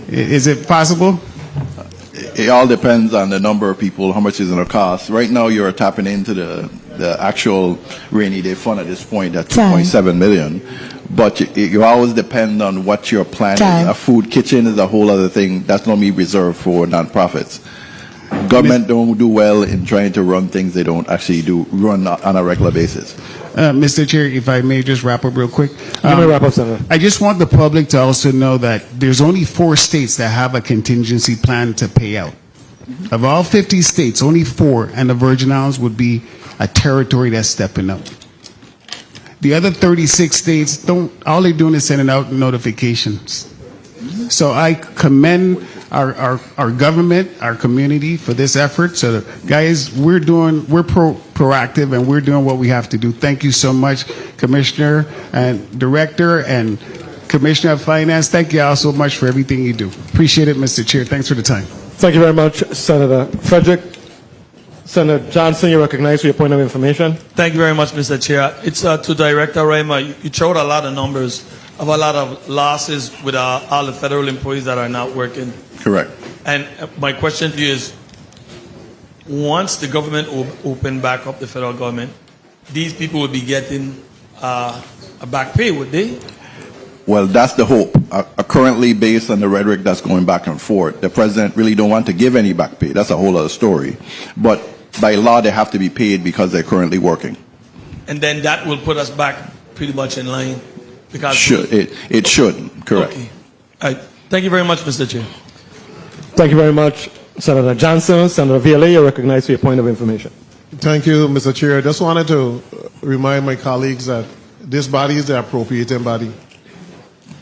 is it possible? It all depends on the number of people, how much it's going to cost. Right now, you're tapping into the actual rainy day fund at this point at $2.7 million. But you always depend on what you're planning. A food kitchen is a whole other thing. That's normally reserved for nonprofits. Government don't do well in trying to run things they don't actually run on a regular basis. Mr. Chair, if I may just wrap up real quick. You may wrap up, Senator. I just want the public to also know that there's only 4 states that have a contingency plan to pay out. Of all 50 states, only 4, and the Virgin Islands would be a territory that's stepping up. The other 36 states all they're doing is sending out notifications. So I commend our government, our community for this effort. So guys, we're proactive and we're doing what we have to do. Thank you so much, Commissioner and Director and Commissioner of Finance. Thank you all so much for everything you do. Appreciate it, Mr. Chair. Thanks for the time. Thank you very much, Senator Frederick. Senator Johnson, you're recognized for your point of information. Thank you very much, Mr. Chair. It's to Director Rayma. You showed a lot of numbers of a lot of losses with all the federal employees that are not working. Correct. And my question to you is, once the government open back up the federal government, these people will be getting a back pay, would they? Well, that's the hope. Currently, based on the rhetoric that's going back and forth, the president really don't want to give any back pay. That's a whole other story. But by law, they have to be paid because they're currently working. And then that will put us back pretty much in line. Because it should, correct. Okay. All right. Thank you very much, Mr. Chair. Thank you very much, Senator Johnson, Senator VLA, you're recognized for your point of information. Thank you, Mr. Chair. I just wanted to remind my colleagues that this body is the appropriating body.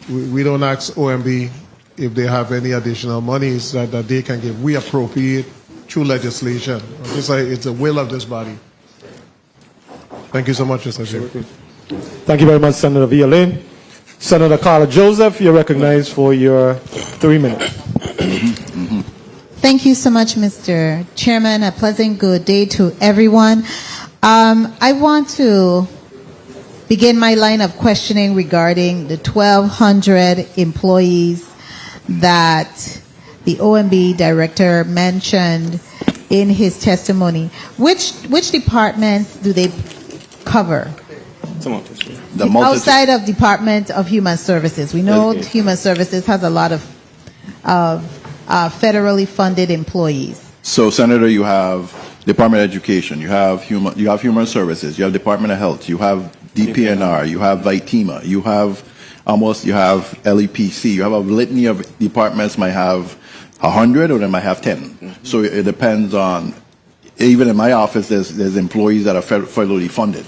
We don't ask OMB if they have any additional monies that they can give. We appropriate through legislation. It's the will of this body. Thank you so much, Mr. Chair. Thank you very much, Senator VLA. Senator Carla Joseph, you're recognized for your 3 minutes. Thank you so much, Mr. Chairman. A pleasant good day to everyone. I want to begin my line of questioning regarding the 1,200 employees that the OMB director mentioned in his testimony. Which departments do they cover? Outside of Department of Human Services. We know Human Services has a lot of federally funded employees. So, Senator, you have Department of Education, you have Human Services, you have Department of Health, you have DPNR, you have VITEMA, you have LEPC, you have a litany of departments might have 100 or they might have 10. So it depends on, even in my office, there's employees that are federally funded.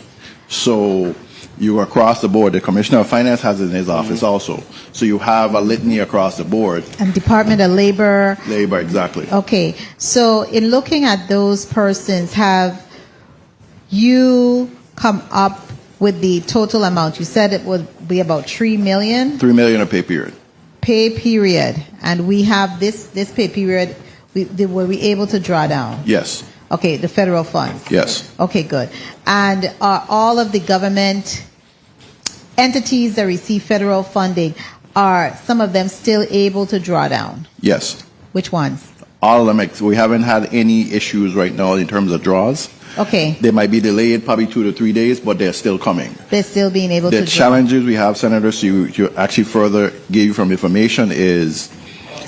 So you across the board, the Commissioner of Finance has it in his office also. So you have a litany across the board. And Department of Labor. Labor, exactly. Okay. So in looking at those persons, have you come up with the total amount? You said it would be about $3 million? $3 million a pay period. Pay period. And we have this pay period, were we able to draw down? Yes. Okay, the federal funds. Yes. Okay, good. And are all of the government entities that receive federal funding, are some of them still able to draw down? Yes. Which ones? All of them. We haven't had any issues right now in terms of draws. Okay. They might be delayed probably 2 to 3 days, but they're still coming. They're still being able to draw. The challenges we have, Senator, to actually further give you from information is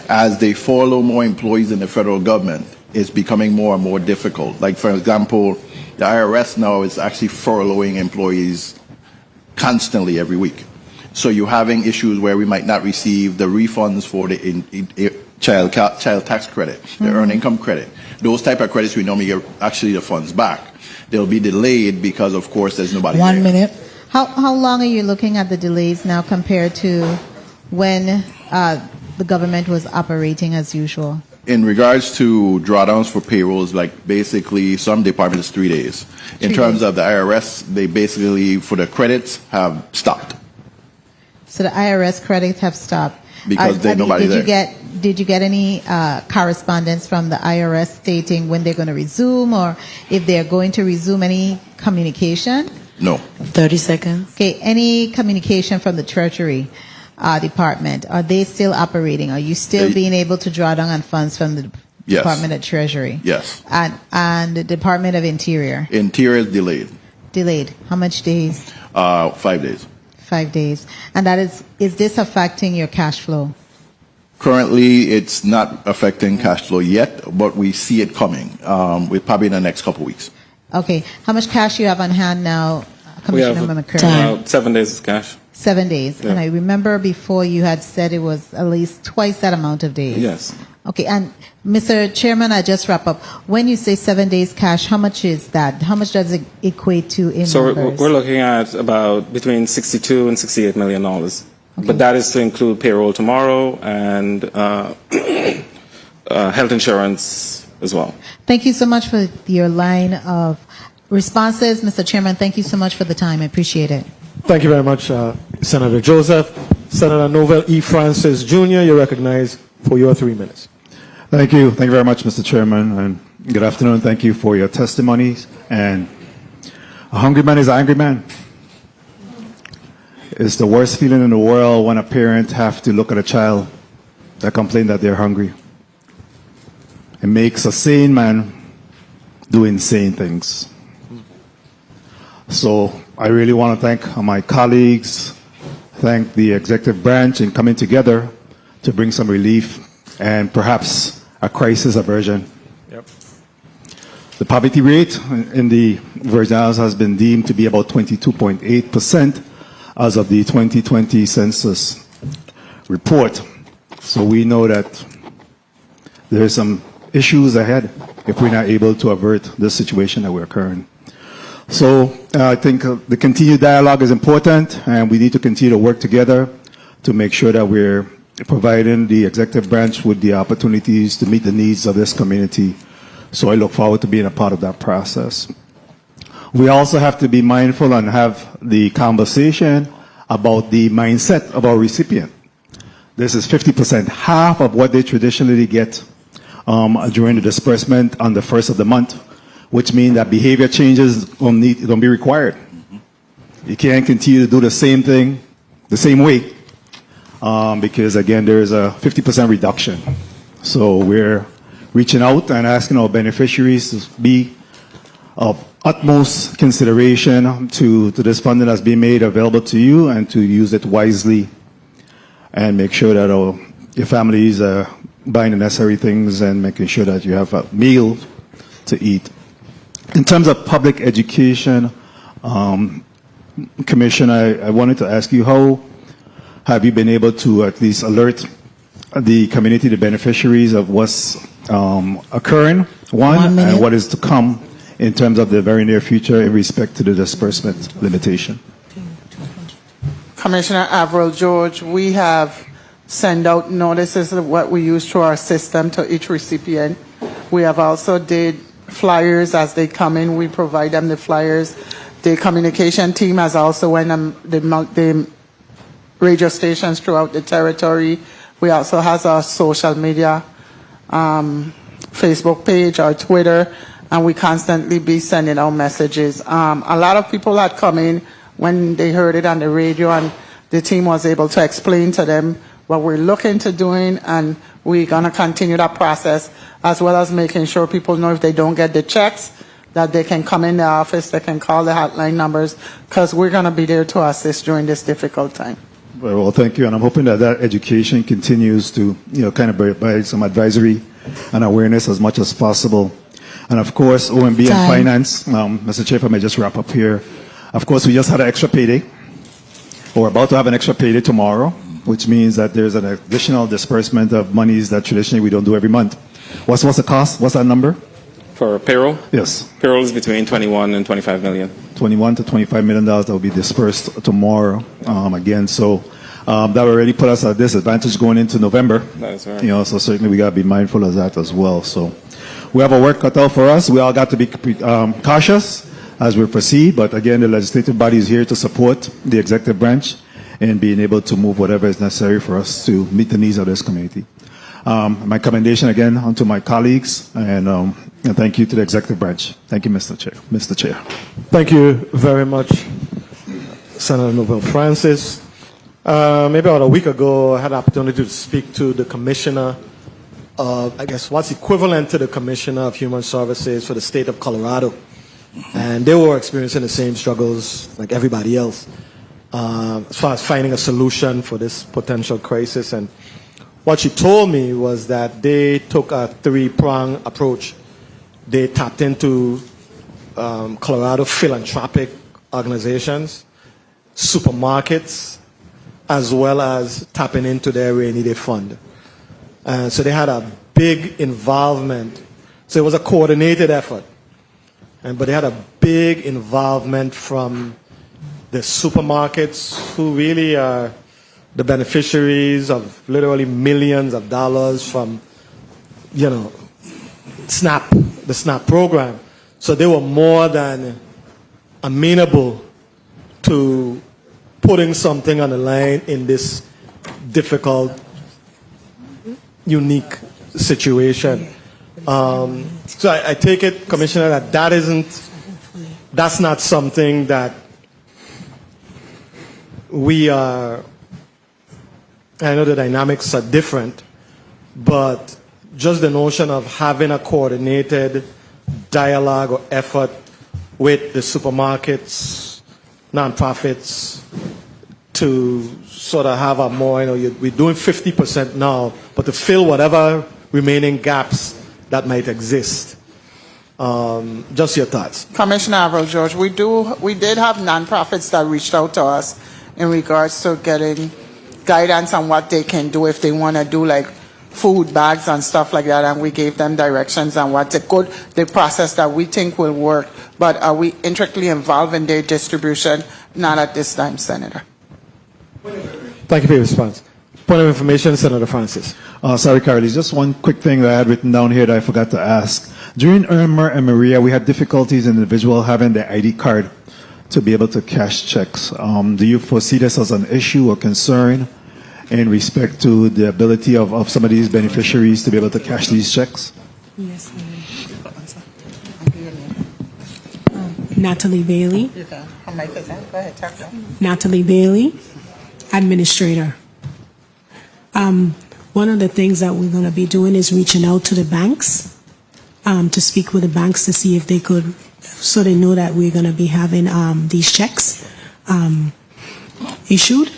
as they follow more employees in the federal government, it's becoming more and more difficult. Like, for example, the IRS now is actually furloughing employees constantly every week. So you're having issues where we might not receive the refunds for the child tax credit, the earned income credit. Those type of credits we normally get actually the funds back. They'll be delayed because, of course, there's nobody there. 1 minute. How long are you looking at the delays now compared to when the government was operating as usual? In regards to drawdowns for payrolls, like basically some departments 3 days. In terms of the IRS, they basically, for the credits, have stopped. So the IRS credits have stopped. Because there's nobody there. Did you get any correspondence from the IRS stating when they're going to resume or if they're going to resume any communication? No. 30 seconds. Okay, any communication from the Treasury Department? Are they still operating? Are you still being able to draw down on funds from the Department of Treasury? Yes. And the Department of Interior? Interior is delayed. Delayed. How much days? 5 days. 5 days. And that is this affecting your cash flow? Currently, it's not affecting cash flow yet, but we see it coming with probably in the next couple of weeks. Okay. How much cash you have on hand now, Commissioner McCurry? We have 7 days of cash. 7 days. Yeah. And I remember before you had said it was at least twice that amount of days. Yes. Okay. And Mr. Chairman, I just wrap up. When you say 7 days cash, how much is that? How much does it equate to in So numbers? we're looking at about between $62 and $68 million. Okay. But that is to include payroll tomorrow and health insurance as well. Thank you so much for your line of responses. Mr. Chairman, thank you so much for the time. I appreciate it. Thank you very much, Senator Joseph. Senator Novel E. Francis Jr., you're recognized for your 3 minutes. Thank you. Thank you very much, Mr. Chairman, and good afternoon. Thank you for your testimonies. And a hungry man is an angry man. It's the worst feeling in the world when a parent have to look at a child that complain that they're hungry. It makes a sane man do insane things. So I really want to thank my colleagues, thank the executive branch in coming together to bring some relief and perhaps a crisis aversion. Yep. The poverty rate in the Virgin Islands has been deemed to be about 22.8% as of the 2020 census report. So we know that there is some issues ahead if we're not able to avert this situation that we're occurring. So I think the continued dialogue is important, and we need to continue to work together to make sure that we're providing the executive branch with the opportunities to meet the needs of this community. So I look forward to being a part of that process. We also have to be mindful and have the conversation about the mindset of our recipient. This is 50%, half of what they traditionally get during the disbursement on the first of the month, which means that behavior changes don't be required. You can't continue to do the same thing the same way because, again, there is a 50% reduction. So we're reaching out and asking our beneficiaries to be of utmost consideration to this funding that's being made available to you and to use it wisely and make sure that your families are buying the necessary things and making sure that you have a meal to eat. In terms of public education, Commissioner, I wanted to ask you, how have you been able to at least alert the community, the beneficiaries of what's occurring, and what is to come in terms of the very near future in respect to the disbursement limitation? Commissioner Avril George, we have sent out notices of what we use through our system to each recipient. We have also did flyers as they come in. We provide them the flyers. The communication team has also went on the radio stations throughout the territory. We also have our social media, Facebook page, our Twitter, and we constantly be sending out messages. A lot of people had come in when they heard it on the radio, and the team was able to explain to them what we're looking to doing, and we're going to continue that process, as well as making sure people know if they don't get the checks, that they can come in the office, they can call the hotline numbers, because we're going to be there to assist during this difficult time. Very well, thank you. And I'm hoping that that education continues to, kind of provide some advisory and awareness as much as possible. And of course, OMB and Finance, Mr. Chair, if I may just wrap up here. Of course, we just had an extra payday, or about to have an extra payday tomorrow, which means that there's an additional disbursement of monies that traditionally we don't do every month. What's the cost? What's that number? For payroll? Yes. Payroll is between 21 and 25 million. 21 to 25 million dollars that will be dispersed tomorrow. Again, so that already put us at disadvantage going into November. That's right. So certainly we got to be mindful of that as well. So we have a work cut out for us. We all got to be cautious as we proceed. But again, the legislative body is here to support the executive branch in being able to move whatever is necessary for us to meet the needs of this community. My commendation again onto my colleagues, and thank you to the executive branch. Thank you, Mr. Chair. Mr. Chair. Thank you very much, Senator Nobel Francis. Maybe about a week ago, I had the opportunity to speak to the commissioner of, I guess, what's equivalent to the commissioner of human services for the state of Colorado. And they were experiencing the same struggles like everybody else as far as finding a solution for this potential crisis. And what she told me was that they took a three-pronged approach. They tapped into Colorado philanthropic organizations, supermarkets, as well as tapping into their rainy day fund. So they had a big involvement. So it was a coordinated effort. But they had a big involvement from the supermarkets, who really are the beneficiaries of literally millions of dollars from, SNAP, the SNAP program. So they were more than amenable to putting something on the line in this difficult, unique situation. So I take it, Commissioner, that that's not something that we are. I know the dynamics are different, but just the notion of having a coordinated dialogue or effort with the supermarkets, nonprofits, to sort of have a more, we're doing 50% now, but to fill whatever remaining gaps that might exist. Just your thoughts. Commissioner Avril George, we did have nonprofits that reached out to us in regards to getting guidance on what they can do if they want to do like food bags and stuff like that, and we gave them directions on what the process that we think will work. But are we intricately involved in their distribution? Not at this time, Senator. Thank you for your response. Point of information, Senator Francis. Sorry, Carly, just one quick thing that I had written down here that I forgot to ask. During Irma and Maria, we had difficulties in individual having their ID card to be able to cash checks. Do you foresee this as an issue or concern in respect to the ability of some of these beneficiaries to be able to cash these checks? Yes. Natalie Bailey. Natalie Bailey, Administrator. One of the things that we're going to be doing is reaching out to the banks to speak with the banks to see if they could, so they know that we're going to be having these checks issued.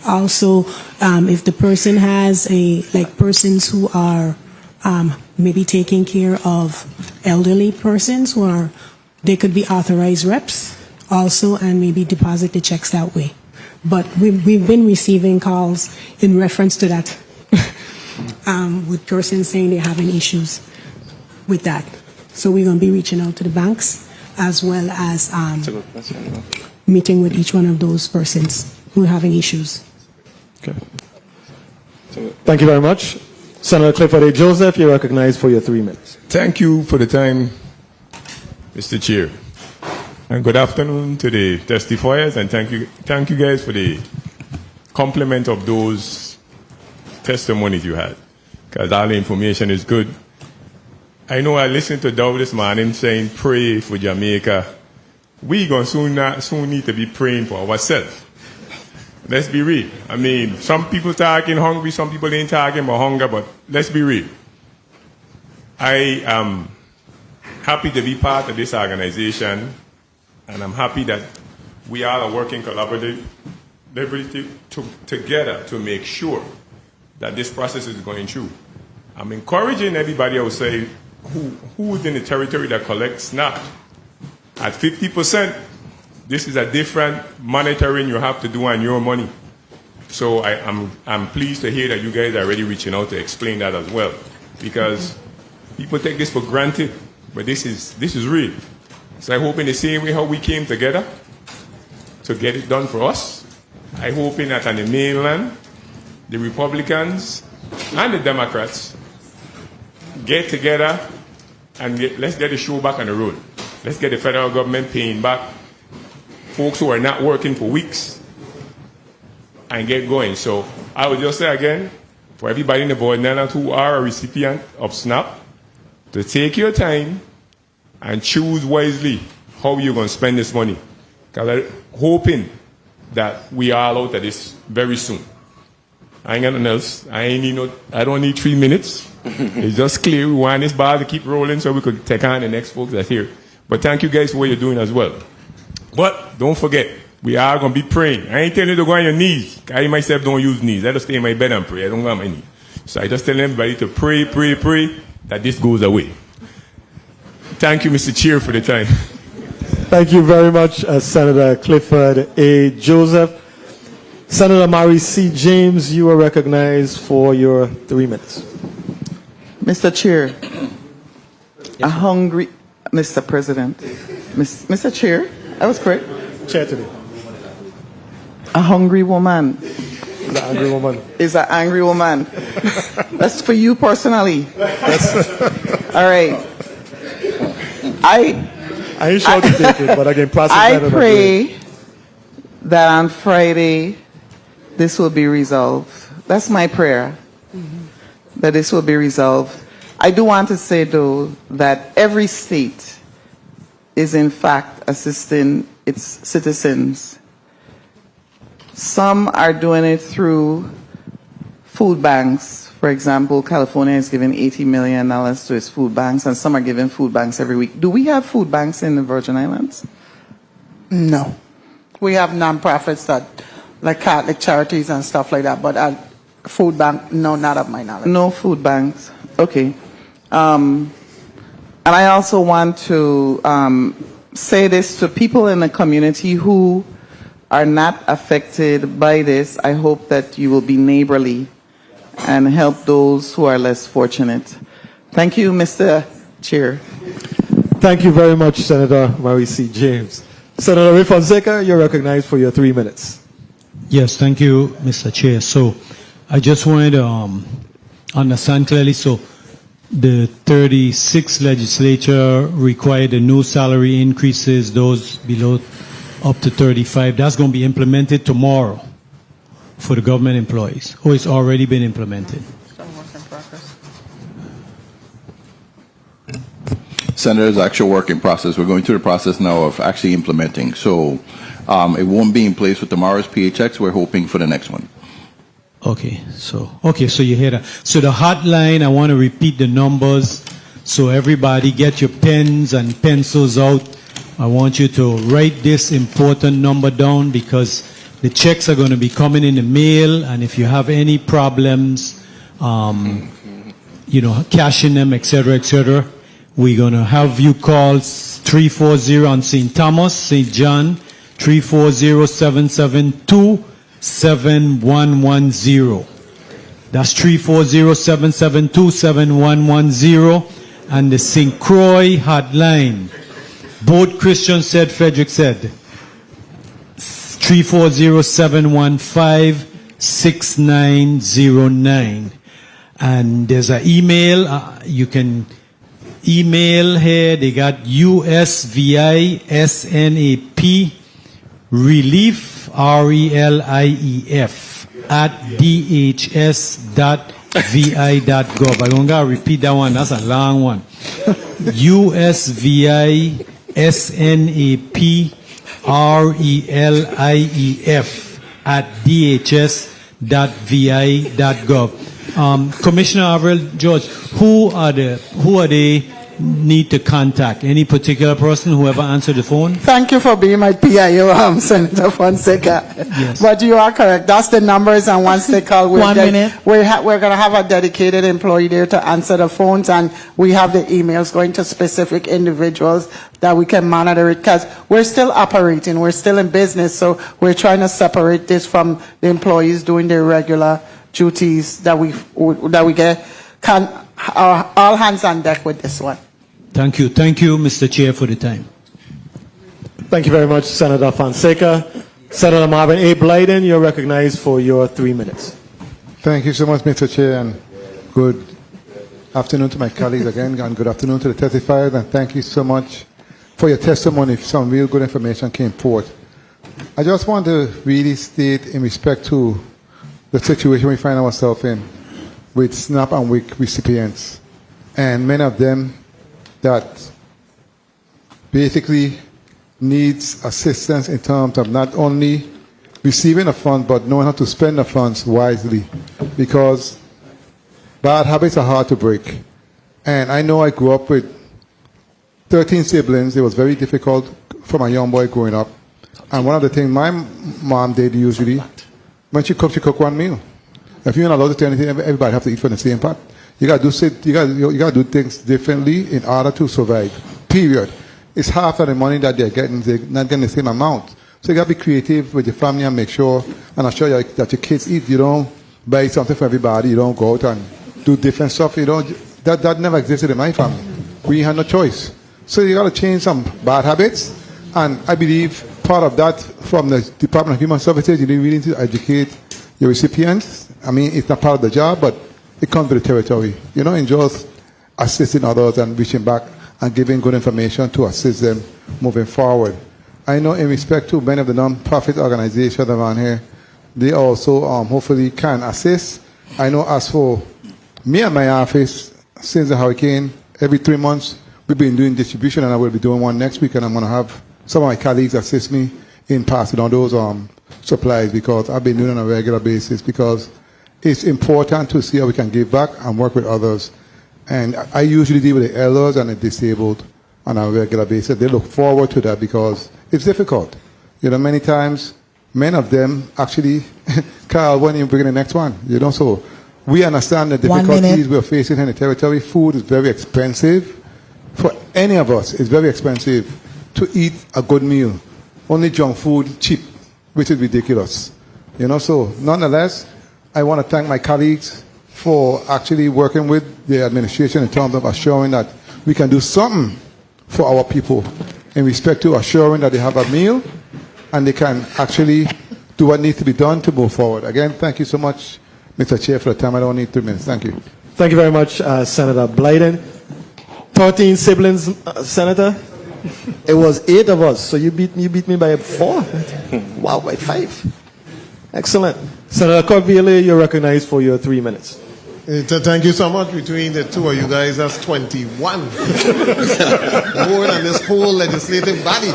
Also, if the person has persons who are maybe taking care of elderly persons they could be authorized reps also, and maybe deposit the checks that way. But we've been receiving calls in reference to that with persons saying they're having issues with that. So we're going to be reaching out to the banks as well as meeting with each one of those persons who are having issues. Okay. Thank you very much. Senator Clifford A. Joseph, you're recognized for your 3 minutes. Thank you for the time, Mr. Chair. And good afternoon to the testifiers, and thank you guys for the compliment of those testimonies you had, because all the information is good. I know I listened to Dow this morning saying pray for Jamaica. We gonna soon need to be praying for ourselves. Let's be real. I mean, some people talking hungry, some people ain't talking about hunger, but let's be real. I am happy to be part of this organization, and I'm happy that we all are working collaboratively together to make sure that this process is going through. I'm encouraging everybody outside who's in the territory that collects SNAP. At 50%, this is a different monitoring you have to do on your money. So I'm pleased to hear that you guys are already reaching out to explain that as well, because people take this for granted, but this is real. So I hope in the same way how we came together to get it done for us, I hope in that on the mainland, the Republicans and the Democrats get together and let's get the show back on the road. Let's get the federal government paying back folks who are not working for weeks and get going. So I would just say again, for everybody in the Virgin Islands who are a recipient of SNAP, to take your time and choose wisely how you're going to spend this money. Because I'm hoping that we are all out of this very soon. I ain't got nothing else. I don't need 3 minutes. It's just clear we want this bar to keep rolling so we could take on the next folks that's here. But thank you guys for what you're doing as well. But don't forget, we are going to be praying. I ain't telling you to go on your knees. I myself don't use knees. I just stay in my bed and pray. I don't go on my knees. So I just tell everybody to pray, that this goes away. Thank you, Mr. Chair, for the time. Thank you very much, Senator Clifford A. Joseph. Senator Mary C. James, you are recognized for your 3 minutes. Mr. Chair, a hungry, Mr. President, Mr. Chair, I was correct. Chair today. A hungry woman. Is an angry woman. Is an angry woman. That's for you personally. All right. I ain't sure to take it, but I can pass it. I pray that on Friday this will be resolved. That's my prayer. That this will be resolved. I do want to say though that every state is in fact assisting its citizens. Some are doing it through food banks. For example, California is giving $80 million to its food banks, and some are giving food banks every week. Do we have food banks in the Virgin Islands? No. We have nonprofits that, like Catholic charities and stuff like that, but food bank, no, not of my knowledge. No food banks. Okay. And I also want to say this to people in the community who are not affected by this. I hope that you will be neighborly and help those who are less fortunate. Thank you, Mr. Chair. Thank you very much, Senator Mary C. James. Senator Ray Fonseca, you're recognized for your 3 minutes. Yes, thank you, Mr. Chair. So I just wanted to understand clearly. So the 36th legislature required the no salary increases, those below up to 35. That's going to be implemented tomorrow for the government employees. Or it's already been implemented. Senator's actual work in process. We're going through the process now of actually implementing. So it won't be in place with tomorrow's PHX. We're hoping for the next one. Okay, so you hear that. So the hotline, I want to repeat the numbers. So everybody get your pens and pencils out. I want you to write this important number down because the checks are going to be coming in the mail, and if you have any problems, cashing them, etc., we're going to have you call 340 on St. Thomas, St. John, 340-772-7110. That's 340-772-7110. And the St. Croix hotline. Both Christian said, Frederick said. 340-715-6909. And there's an email. You can email here. They got USVISNAP relief, RELIEF, at dhs.vi.gov. I'm going to repeat that one. That's a long one. USVISNAP RELIEF at dhs.vi.gov. Commissioner Avril George, who are they need to contact? Any particular person, whoever answered the phone? Thank you for being my PIO, Senator Fonseca. Yes. But you are correct. That's the numbers, and once they call, we're going to have a dedicated employee there to answer the phones, and we have the emails going to specific individuals that we can monitor it, because we're still operating, we're still in business, so we're trying to separate this from the employees doing their regular duties that we get. All hands on deck with this one. Thank you, Mr. Chair, for the time. Thank you very much, Senator Fonseca. Senator Marvin A. Blyden, you're recognized for your 3 minutes. Thank you so much, Mr. Chair, and good afternoon to my colleagues again, and good afternoon to the testifiers, and thank you so much for your testimony. Some real good information came forth. I just want to really state in respect to the situation we find ourselves in with SNAP and WIC recipients, and many of them that basically needs assistance in terms of not only receiving a fund but knowing how to spend the funds wisely, because bad habits are hard to break. And I know I grew up with 13 siblings. It was very difficult for my young boy growing up. And one of the things my mom did usually, when she cooked one meal. If you're not allowed to do anything, everybody have to eat from the same pot. You got to do things differently in order to survive. Period. It's half of the money that they're getting. They're not getting the same amount. So you got to be creative with your family and make sure and assure you that your kids eat. You don't buy something for everybody. You don't go out and do different stuff. That never existed in my family. We had no choice. So you got to change some bad habits. And I believe part of that from the Department of Human Services, you really need to educate your recipients. I mean, it's not part of the job, but it comes with the territory. And just assisting others and reaching back and giving good information to assist them moving forward. I know in respect to many of the non-profit organizations around here, they also hopefully can assist. I know as for me and my office, since the hurricane, every 3 months, we've been doing distribution, and I will be doing one next week, and I'm going to have some of my colleagues assist me in passing on those supplies, because I've been doing it on a regular basis, because it's important to see how we can give back and work with others. And I usually deal with the elders and the disabled on a regular basis. They look forward to that because it's difficult. Many times, many of them actually, Carl, when you bring the next one, so we understand the difficulties we're facing in the territory. Food is very expensive. For any of us, it's very expensive to eat a good meal. Only junk food, cheap, which is ridiculous. So nonetheless, I want to thank my colleagues for actually working with the administration in terms of assuring that we can do something for our people in respect to assuring that they have a meal and they can actually do what needs to be done to move forward. Again, thank you so much, Mr. Chair, for the time. I don't need 3 minutes. Thank you. Thank you very much, Senator Blyden. 13 siblings, Senator. It was 8 of us, so you beat me by 4. Wow, by 5. Excellent. Senator Corville, you're recognized for your 3 minutes. Thank you so much. Between the two of you guys, that's 21. More than this whole legislative body.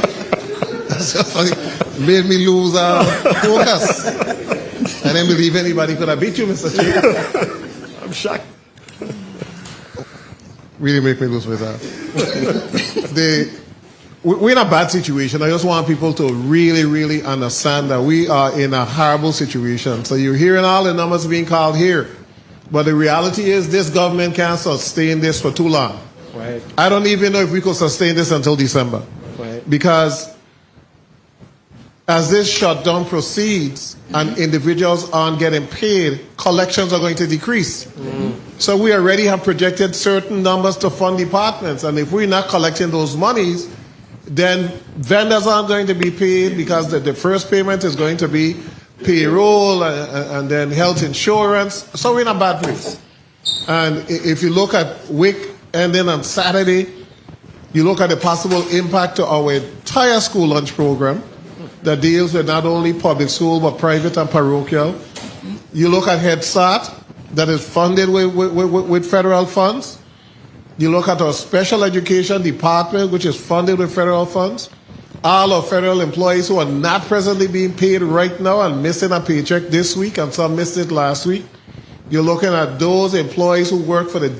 That's just like, made me lose focus. I didn't believe anybody could have beat you, Mr. Chair. I'm shocked. Really make me lose focus. We're in a bad situation. I just want people to really, really understand that we are in a horrible situation. So you're hearing all the numbers being called here. But the reality is this government can't sustain this for too long. Right. I don't even know if we could sustain this until December. Right. Because as this shutdown proceeds and individuals aren't getting paid, collections are going to decrease. So we already have projected certain numbers to fund departments. And if we're not collecting those monies, then vendors aren't going to be paid because the first payment is going to be payroll and then health insurance. So we're in a bad place. And if you look at WIC ending on Saturday, you look at the possible impact to our entire school lunch program that deals with not only public school but private and parochial. You look at Head Start that is funded with federal funds. You look at our special education department, which is funded with federal funds. All our federal employees who are not presently being paid right now and missing a paycheck this week, and some missed it last week. You're looking at those employees who work for the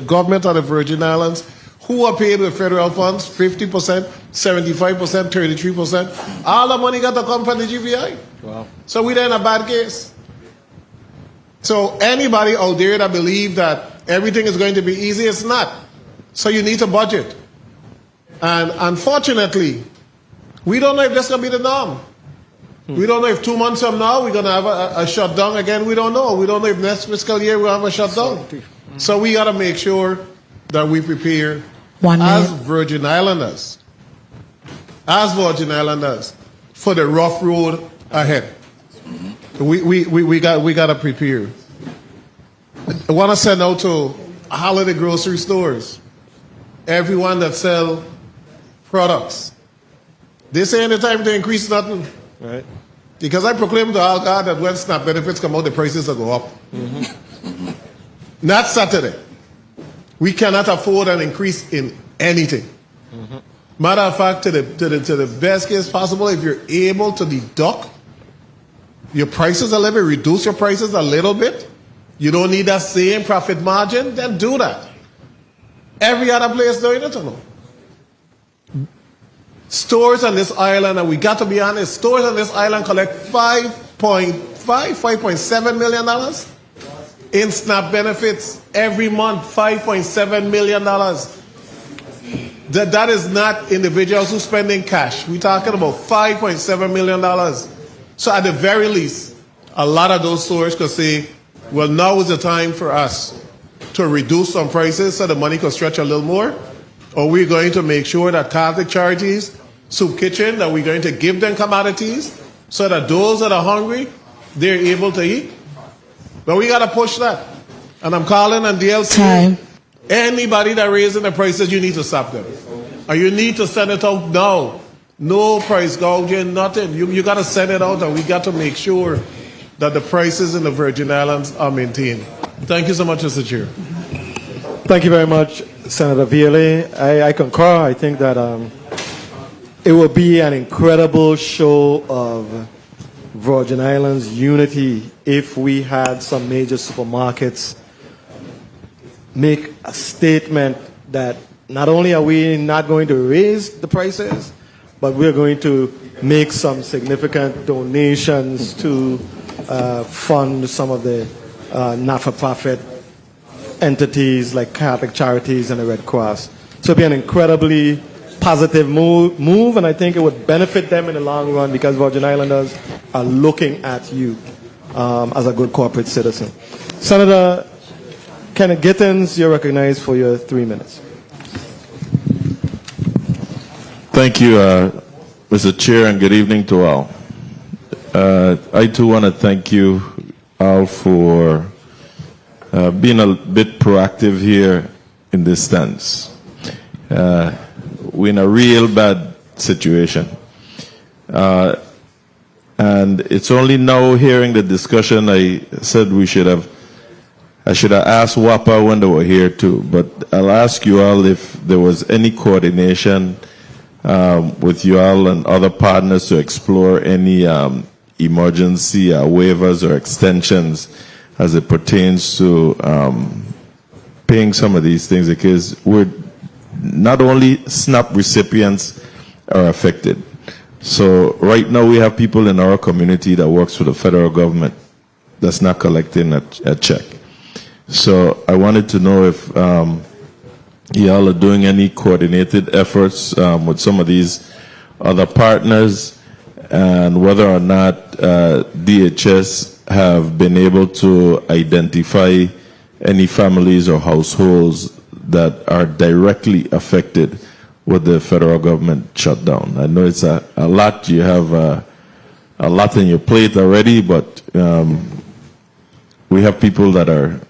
government of the Virgin Islands who are paid with federal funds, 50%, 75%, 33%. All the money got to come from the GVI. Wow. So we're in a bad case. So anybody out there that believes that everything is going to be easy, it's not. So you need to budget. And unfortunately, we don't know if that's going to be the norm. We don't know if 2 months from now we're going to have a shutdown again. We don't know. We don't know if next fiscal year we'll have a shutdown. So we got to make sure that we prepare as Virgin Islanders for the rough road ahead. We got to prepare. I want to send out to holiday grocery stores, everyone that sell products. This ain't the time to increase nothing. Right. Because I proclaim to all God that when SNAP benefits come out, the prices will go up. Not Saturday. We cannot afford an increase in anything. Matter of fact, to the best case possible, if you're able to deduct your prices a little bit, reduce your prices a little bit, you don't need that same profit margin, then do that. Every other place doing it or no? Stores on this island, and we got to be honest, stores on this island collect $5.7 million in SNAP benefits every month. $5.7 million. That is not individuals who spending cash. We're talking about $5.7 million. So at the very least, a lot of those stores could say, well, now is the time for us to reduce some prices so the money could stretch a little more. Or we're going to make sure that Catholic Charities, Soup Kitchen, that we're going to give them commodities so that those that are hungry, they're able to eat. But we got to push that. And I'm calling on DLC. Time. Anybody that raising the prices, you need to stop them. Or you need to send it out now. No price gouging, nothing. You got to send it out, and we got to make sure that the prices in the Virgin Islands are maintained. Thank you so much, Mr. Chair. Thank you very much, Senator Vielle. I concur. I think that it will be an incredible show of Virgin Islands unity if we had some major supermarkets make a statement that not only are we not going to raise the prices, but we're going to make some significant donations to fund some of the not-for-profit entities like Catholic Charities and the Red Cross. So it'd be an incredibly positive move, and I think it would benefit them in the long run because Virgin Islanders are looking at you as a good corporate citizen. Senator Kenneth Gittins, you're recognized for your 3 minutes. Thank you, Mr. Chair, and good evening to all. I too want to thank you all for being a bit proactive here in this stance. We're in a real bad situation. And it's only now hearing the discussion I said I should have asked WAPA when they were here too, but I'll ask you all if there was any coordination with you all and other partners to explore any emergency waivers or extensions as it pertains to paying some of these things, because we're not only SNAP recipients are affected. So right now we have people in our community that works for the federal government that's not collecting a check. So I wanted to know if y'all are doing any coordinated efforts with some of these other partners, and whether or not DHS have been able to identify any families or households that are directly affected with the federal government shutdown. I know it's a lot. You have a lot on your plate already, but we have people that are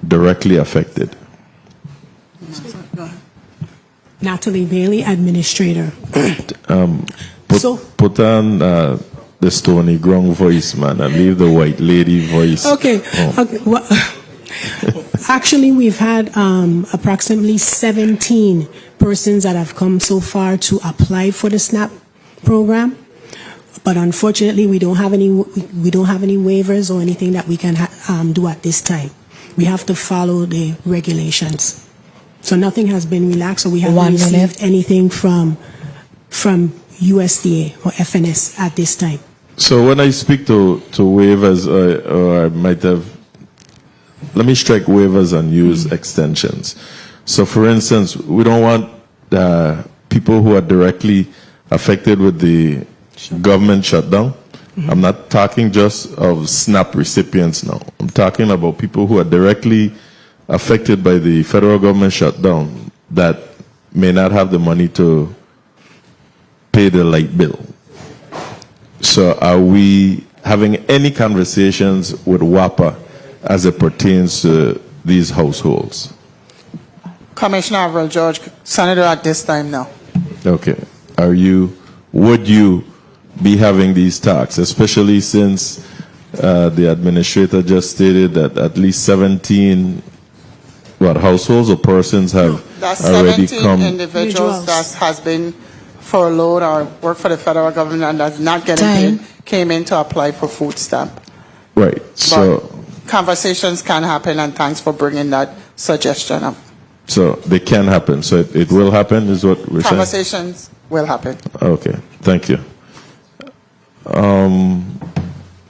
directly affected. Natalie Bailey, Administrator. Put on the Stony Ground voice, man, and leave the white lady voice. Okay. Well, actually, we've had approximately 17 persons that have come so far to apply for the SNAP program, but unfortunately, we don't have any waivers or anything that we can do at this time. We have to follow the regulations. So nothing has been relaxed, or we haven't received anything from USDA or FNS at this time. So when I speak to waivers, or I might have, let me strike waivers and use extensions. So for instance, we don't want people who are directly affected with the government shutdown. I'm not talking just of SNAP recipients now. I'm talking about people who are directly affected by the federal government shutdown that may not have the money to pay the light bill. So are we having any conversations with WAPA as it pertains to these households? Commissioner Avril George, Senator, at this time, no. Okay. Would you be having these talks, especially since the administrator just stated that at least 17 households or persons have That's already 17 come? individuals that has been furloughed or work for the federal government and that's not getting paid, came in to apply for food stamp. Right. So Conversations can happen, and thanks for bringing that suggestion up. So they can happen. So it will happen, is what we're saying? Conversations will happen. Okay. Thank you.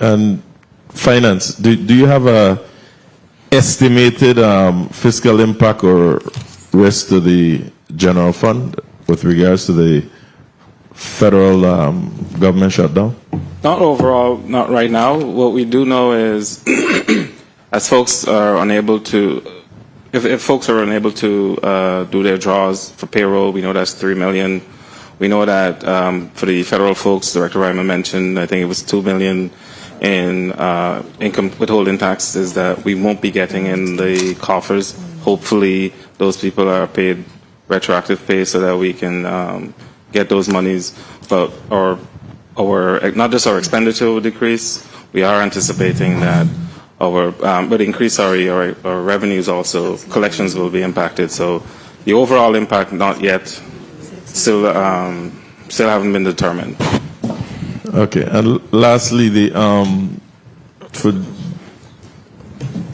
And finance, do you have a estimated fiscal impact or risk to the general fund with regards to the federal government shutdown? Not overall, not right now. What we do know is, as folks are unable to, if folks are unable to do their draws for payroll, we know that's $3 million. We know that for the federal folks, Director Ryman mentioned, I think it was $2 million in income withholding taxes that we won't be getting in the coffers. Hopefully, those people are paid retroactive pay so that we can get those monies. But our not just our expenditure will decrease. We are anticipating that but increase our revenues also. Collections will be impacted. So the overall impact not yet. Still haven't been determined. Okay, and lastly, the for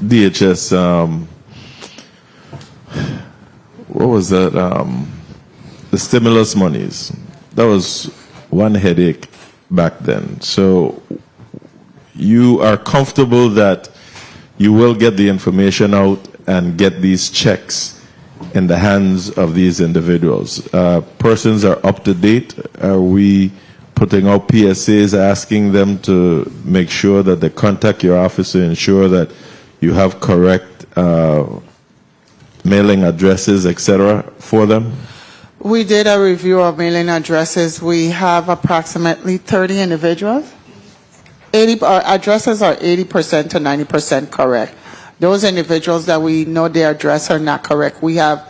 DHS, what was that? The stimulus monies. That was one headache back then. So you are comfortable that you will get the information out and get these checks in the hands of these individuals. Persons are up to date. Are we putting out PSAs asking them to make sure that they contact your office to ensure that you have correct mailing addresses, etc., for them? We did a review of mailing addresses. We have approximately 30 individuals. Our addresses are 80% to 90% correct. Those individuals that we know their address are not correct, we have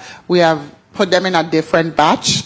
put them in a different batch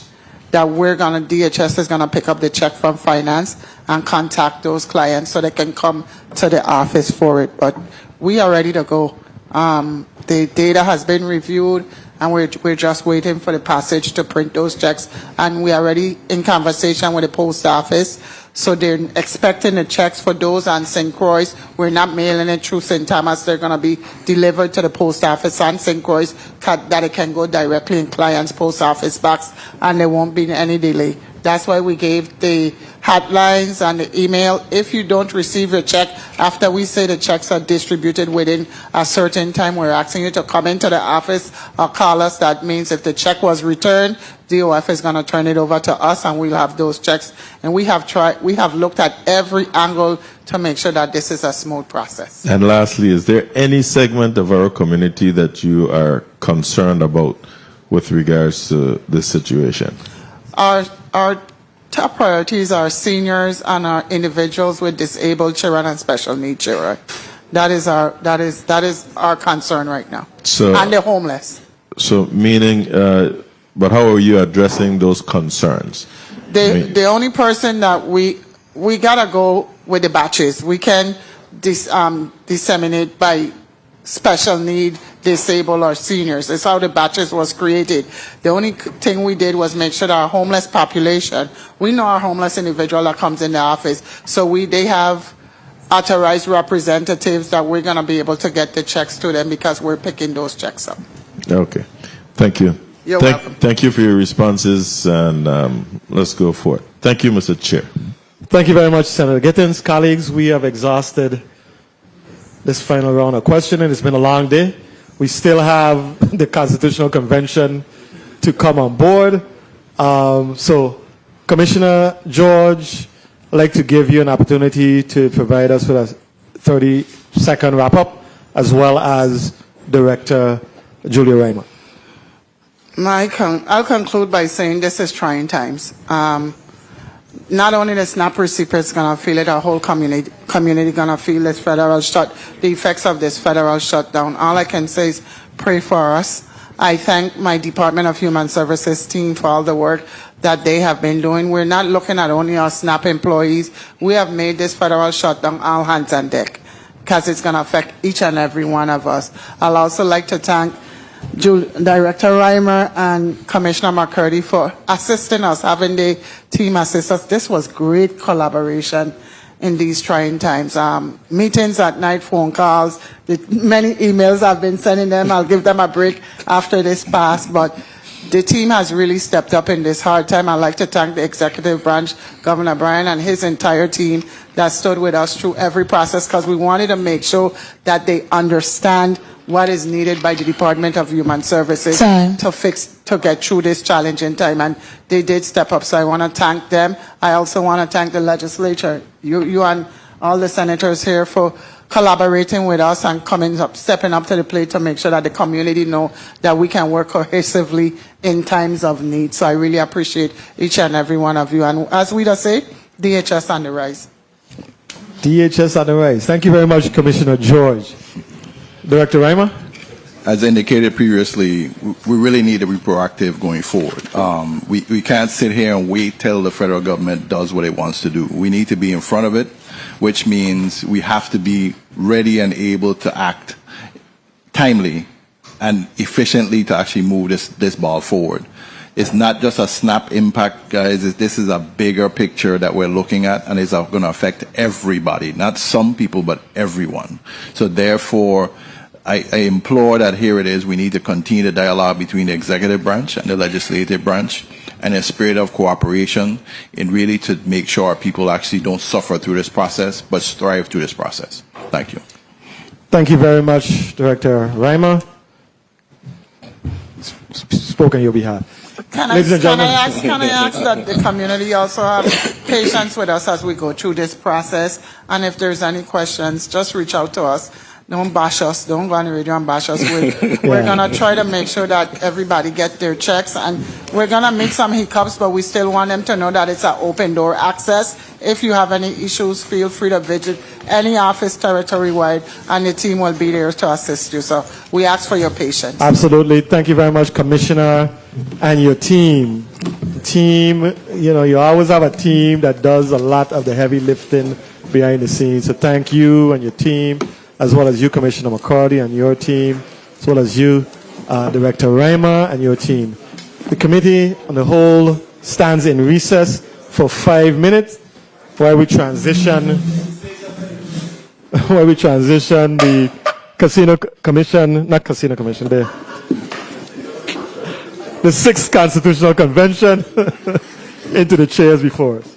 that DHS is gonna pick up the check from finance and contact those clients so they can come to the office for it. But we are ready to go. The data has been reviewed, and we're just waiting for the passage to print those checks. And we are already in conversation with the post office, so they're expecting the checks for those on St. Croix. We're not mailing it through St. Thomas. They're going to be delivered to the post office on St. Croix, that it can go directly in clients' post office box, and there won't be any delay. That's why we gave the hotlines and the email. If you don't receive your check after we say the checks are distributed within a certain time, we're asking you to come into the office or call us. That means if the check was returned, DOF is going to turn it over to us, and we'll have those checks. And we have looked at every angle to make sure that this is a smooth process. And lastly, is there any segment of our community that you are concerned about with regards to this situation? Our top priorities are seniors and our individuals with disabled children and special needs children. That is our concern right now. And the homeless. So meaning, but how are you addressing those concerns? The only person that we gotta go with the batches. We can disseminate by special need, disabled, or seniors. It's how the batches was created. The only thing we did was make sure that our homeless population, we know our homeless individual that comes in the office, so they have authorized representatives that we're going to be able to get the checks to them because we're picking those checks up. Okay. Thank you. You're welcome. Thank you for your responses, and let's go for it. Thank you, Mr. Chair. Thank you very much, Senator Gittins. Colleagues, we have exhausted this final round of questioning. It's been a long day. We still have the Constitutional Convention to come on board. So, Commissioner George, I'd like to give you an opportunity to provide us with a 30-second wrap-up, as well as Director Julia Reimer. I'll conclude by saying this is trying times. Not only the SNAP recipients going to feel it, our whole community going to feel this the effects of this federal shutdown. All I can say is pray for us. I thank my Department of Human Services team for all the work that they have been doing. We're not looking at only our SNAP employees. We have made this federal shutdown all hands on deck because it's going to affect each and every one of us. I'll also like to thank Director Reimer and Commissioner McCurdy for assisting us, having the team assist us. This was great collaboration in these trying times. Meetings at night, phone calls, the many emails I've been sending them. I'll give them a break after this pass, but the team has really stepped up in this hard time. I'd like to thank the executive branch, Governor Bryan and his entire team that stood with us through every process, because we wanted to make sure that they understand what is needed by the Department of Human Services to get through this challenging time, and they did step up. So I want to thank them. I also want to thank the legislature, you and all the senators here, for collaborating with us and stepping up to the plate to make sure that the community know that we can work cohesively in times of need. So I really appreciate each and every one of you. And as we just say, DHS on the rise. DHS on the rise. Thank you very much, Commissioner George. Director Reimer? As indicated previously, we really need to be proactive going forward. We can't sit here and wait till the federal government does what it wants to do. We need to be in front of it, which means we have to be ready and able to act timely and efficiently to actually move this ball forward. It's not just a SNAP impact, guys. This is a bigger picture that we're looking at, and it's going to affect everybody, not some people, but everyone. So therefore, I implore that here it is, we need to continue the dialogue between the executive branch and the legislative branch, and a spirit of cooperation, and really to make sure our people actually don't suffer through this process, but strive through this process. Thank you. Thank you very much, Director Reimer. Spoke on your behalf. Ladies and gentlemen. Can I ask that the community also have patience with us as we go through this process? And if there's any questions, just reach out to us. Don't bash us. Don't go on the radio and bash us. We're going to try to make sure that everybody get their checks. And we're going to meet some hiccups, but we still want them to know that it's an open door access. If you have any issues, feel free to visit any office territory-wide, and the team will be there to assist you. So we ask for your patience. Absolutely. Thank you very much, Commissioner, and your team. Team, you always have a team that does a lot of the heavy lifting behind the scenes. So thank you and your team, as well as you, Commissioner McCarty, and your team, as well as you, Director Reimer, and your team. The committee on the whole stands in recess for 5 minutes while we transition the Casino Commission, not Casino Commission, the 6th Constitutional Convention into the chairs before us.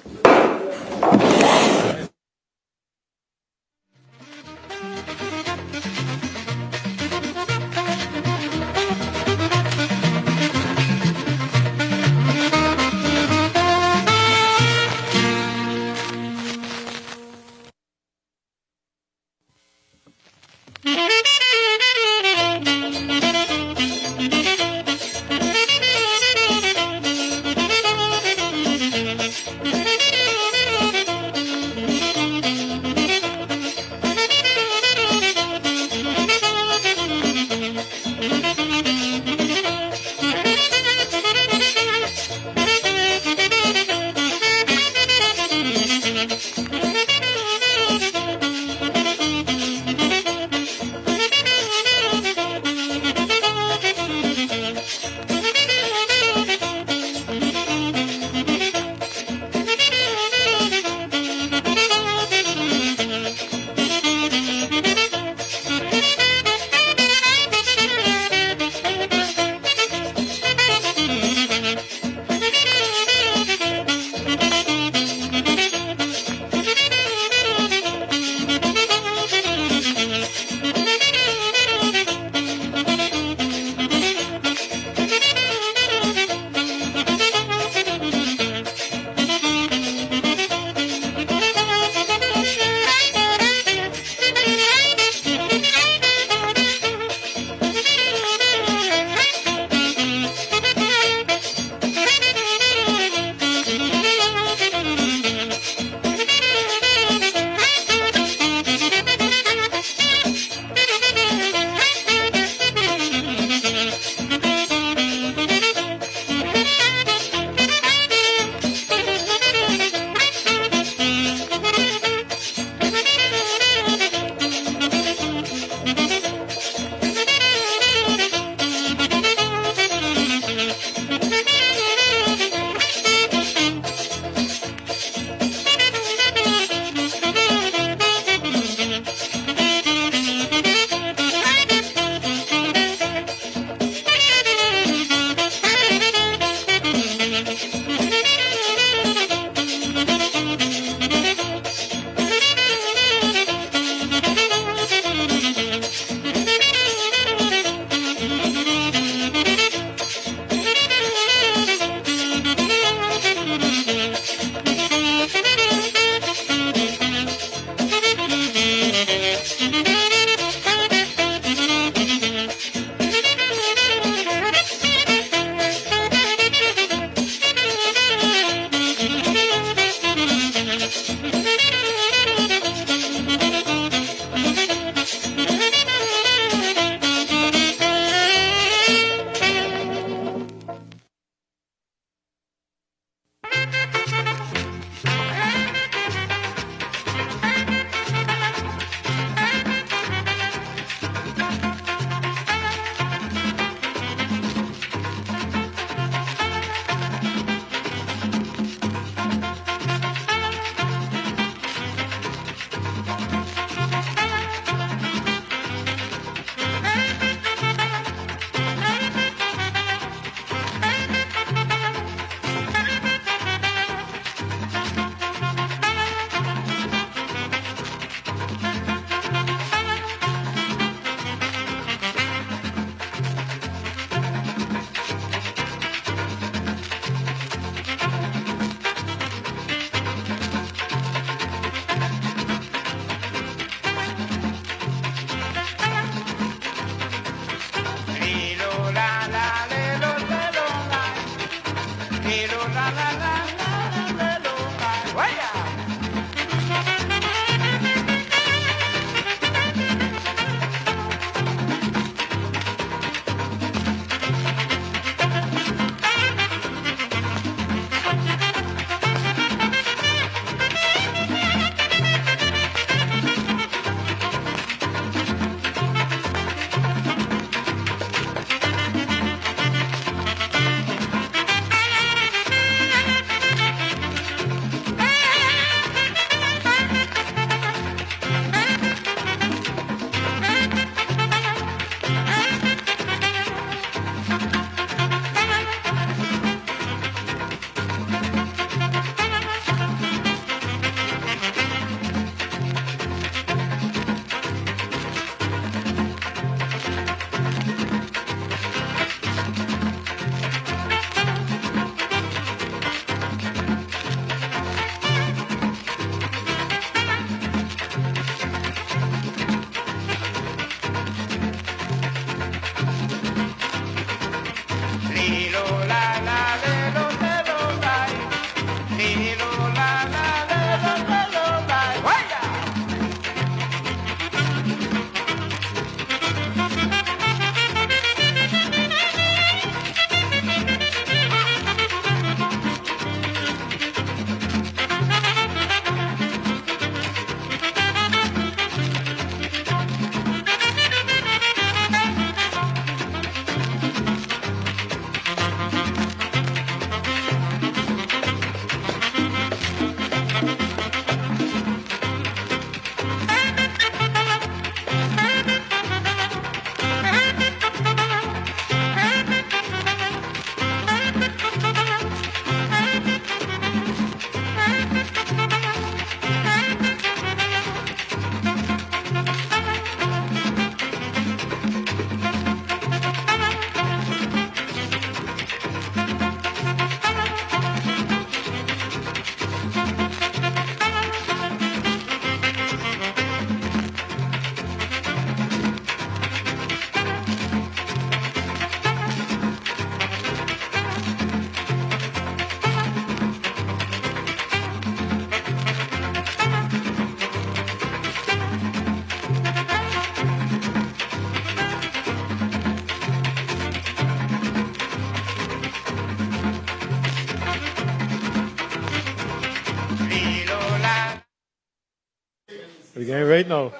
We're getting right now.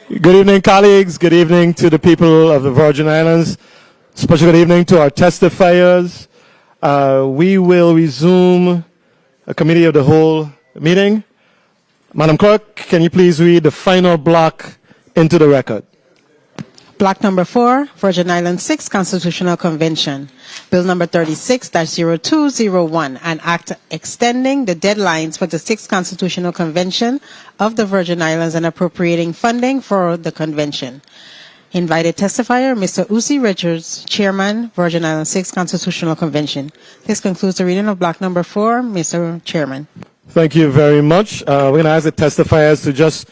Good evening, colleagues. Good evening to the people of the Virgin Islands. Special good evening to our testifiers. We will resume a committee of the whole meeting. Madam Clerk, can you please read the final block into the record? Block number 4, Virgin Islands 6 Constitutional Convention. Bill number 36-0201, an act extending the deadlines for the 6th Constitutional Convention of the Virgin Islands and appropriating funding for the convention. Invited testifier, Mr. Uzi Richards, Chairman, Virgin Islands 6th Constitutional Convention. This concludes the reading of block number 4, Mr. Chairman. Thank you very much. We're going to ask the testifiers to just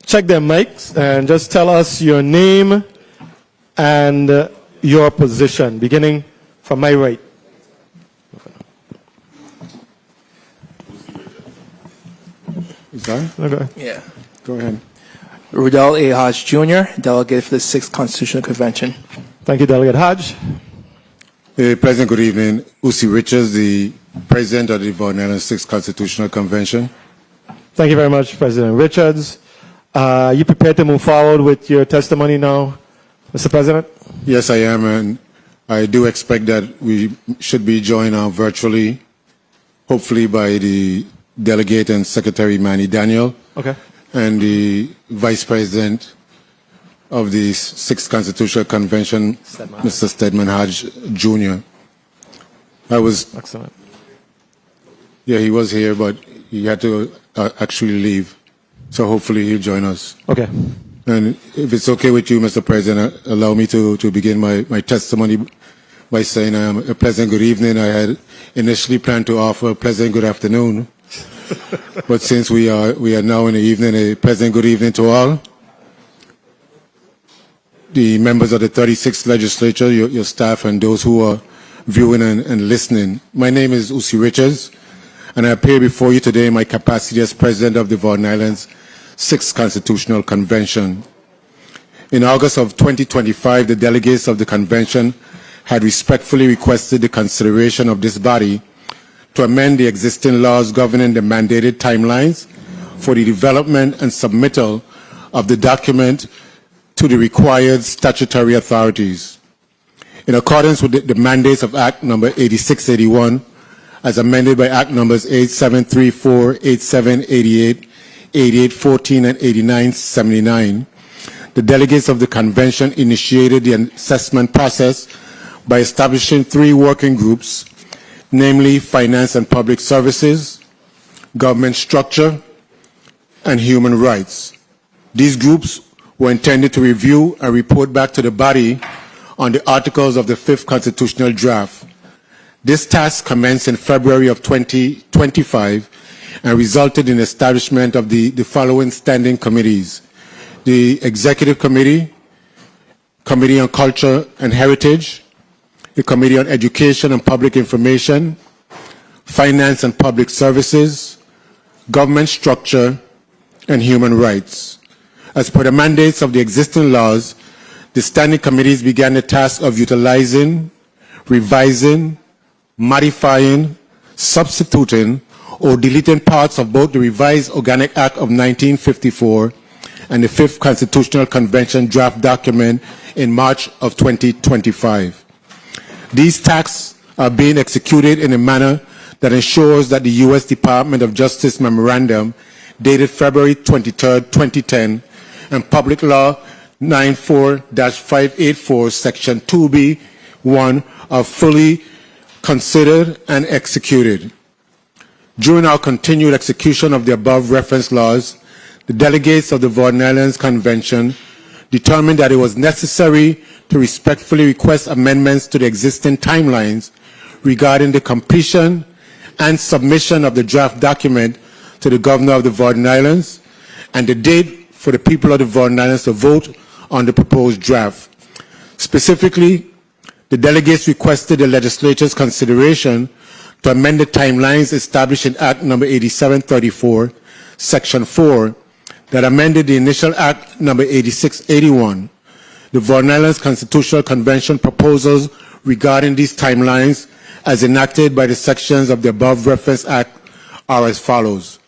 check their mics and just tell us your name and your position, beginning from my right. Sorry? Okay. Yeah. Go ahead. Rudell A. Hodge Jr., Delegate for the 6th Constitutional Convention. Thank you, Delegate Hodge. President, good evening. Uzi Richards, the President of the Virgin Islands 6th Constitutional Convention. Thank you very much, President Richards. Are you prepared to move forward with your testimony now, Mr. President? Yes, I am, and I do expect that we should be joined virtually, hopefully by the Delegate and Secretary Manny Daniel, okay, and the Vice President of the 6th Constitutional Convention, Mr. Stedman Hodge Jr. Excellent. Yeah, he was here, but he had to actually leave, so hopefully he'll join us. Okay. And if it's okay with you, Mr. President, allow me to begin my testimony by saying a pleasant good evening. I had initially planned to offer a pleasant good afternoon, but since we are now in the evening, a pleasant good evening to all. the members of the 36th legislature, your staff, and those who are viewing and listening. My name is Usi Richards, and I appear before you today in my capacity as President of the Virgin Islands 6th Constitutional Convention. In August of 2025, the delegates of the convention had respectfully requested the consideration of this body to amend the existing laws governing the mandated timelines for the development and submittal of the document to the required statutory authorities. In accordance with the mandates of Act number 8681, as amended by Act numbers 8734, 8788, 8814, and 8979, the delegates of the convention initiated the assessment process by establishing 3 working groups, namely Finance and Public Services, Government Structure, and Human Rights. These groups were intended to review and report back to the body on the articles of the 5th constitutional draft. This task commenced in February of 2025 and resulted in the establishment of the following standing committees: the Executive Committee, Committee on Culture and Heritage, the Committee on Education and Public Information, Finance and Public Services, Government Structure, and Human Rights. As per the mandates of the existing laws, the standing committees began the task of utilizing, revising, modifying, substituting, or deleting parts of both the revised Organic Act of 1954 and the 5th Constitutional Convention draft document in March of 2025. These tasks are being executed in a manner that ensures that the U.S. Department of Justice memorandum dated February 23, 2010, and Public Law 94-584, Section 2B1 are fully considered and executed. During our continued execution of the above referenced laws, the delegates of the Virgin Islands Convention determined that it was necessary to respectfully request amendments to the existing timelines regarding the completion and submission of the draft document to the Governor of the Virgin Islands and the date for the people of the Virgin Islands to vote on the proposed draft. Specifically, the delegates requested the legislature's consideration to amend the timelines established in Act number 8734, Section 4, that amended the initial Act number 8681. The Virgin Islands Constitutional Convention proposals regarding these timelines as enacted by the sections of the above referenced Act are as follows.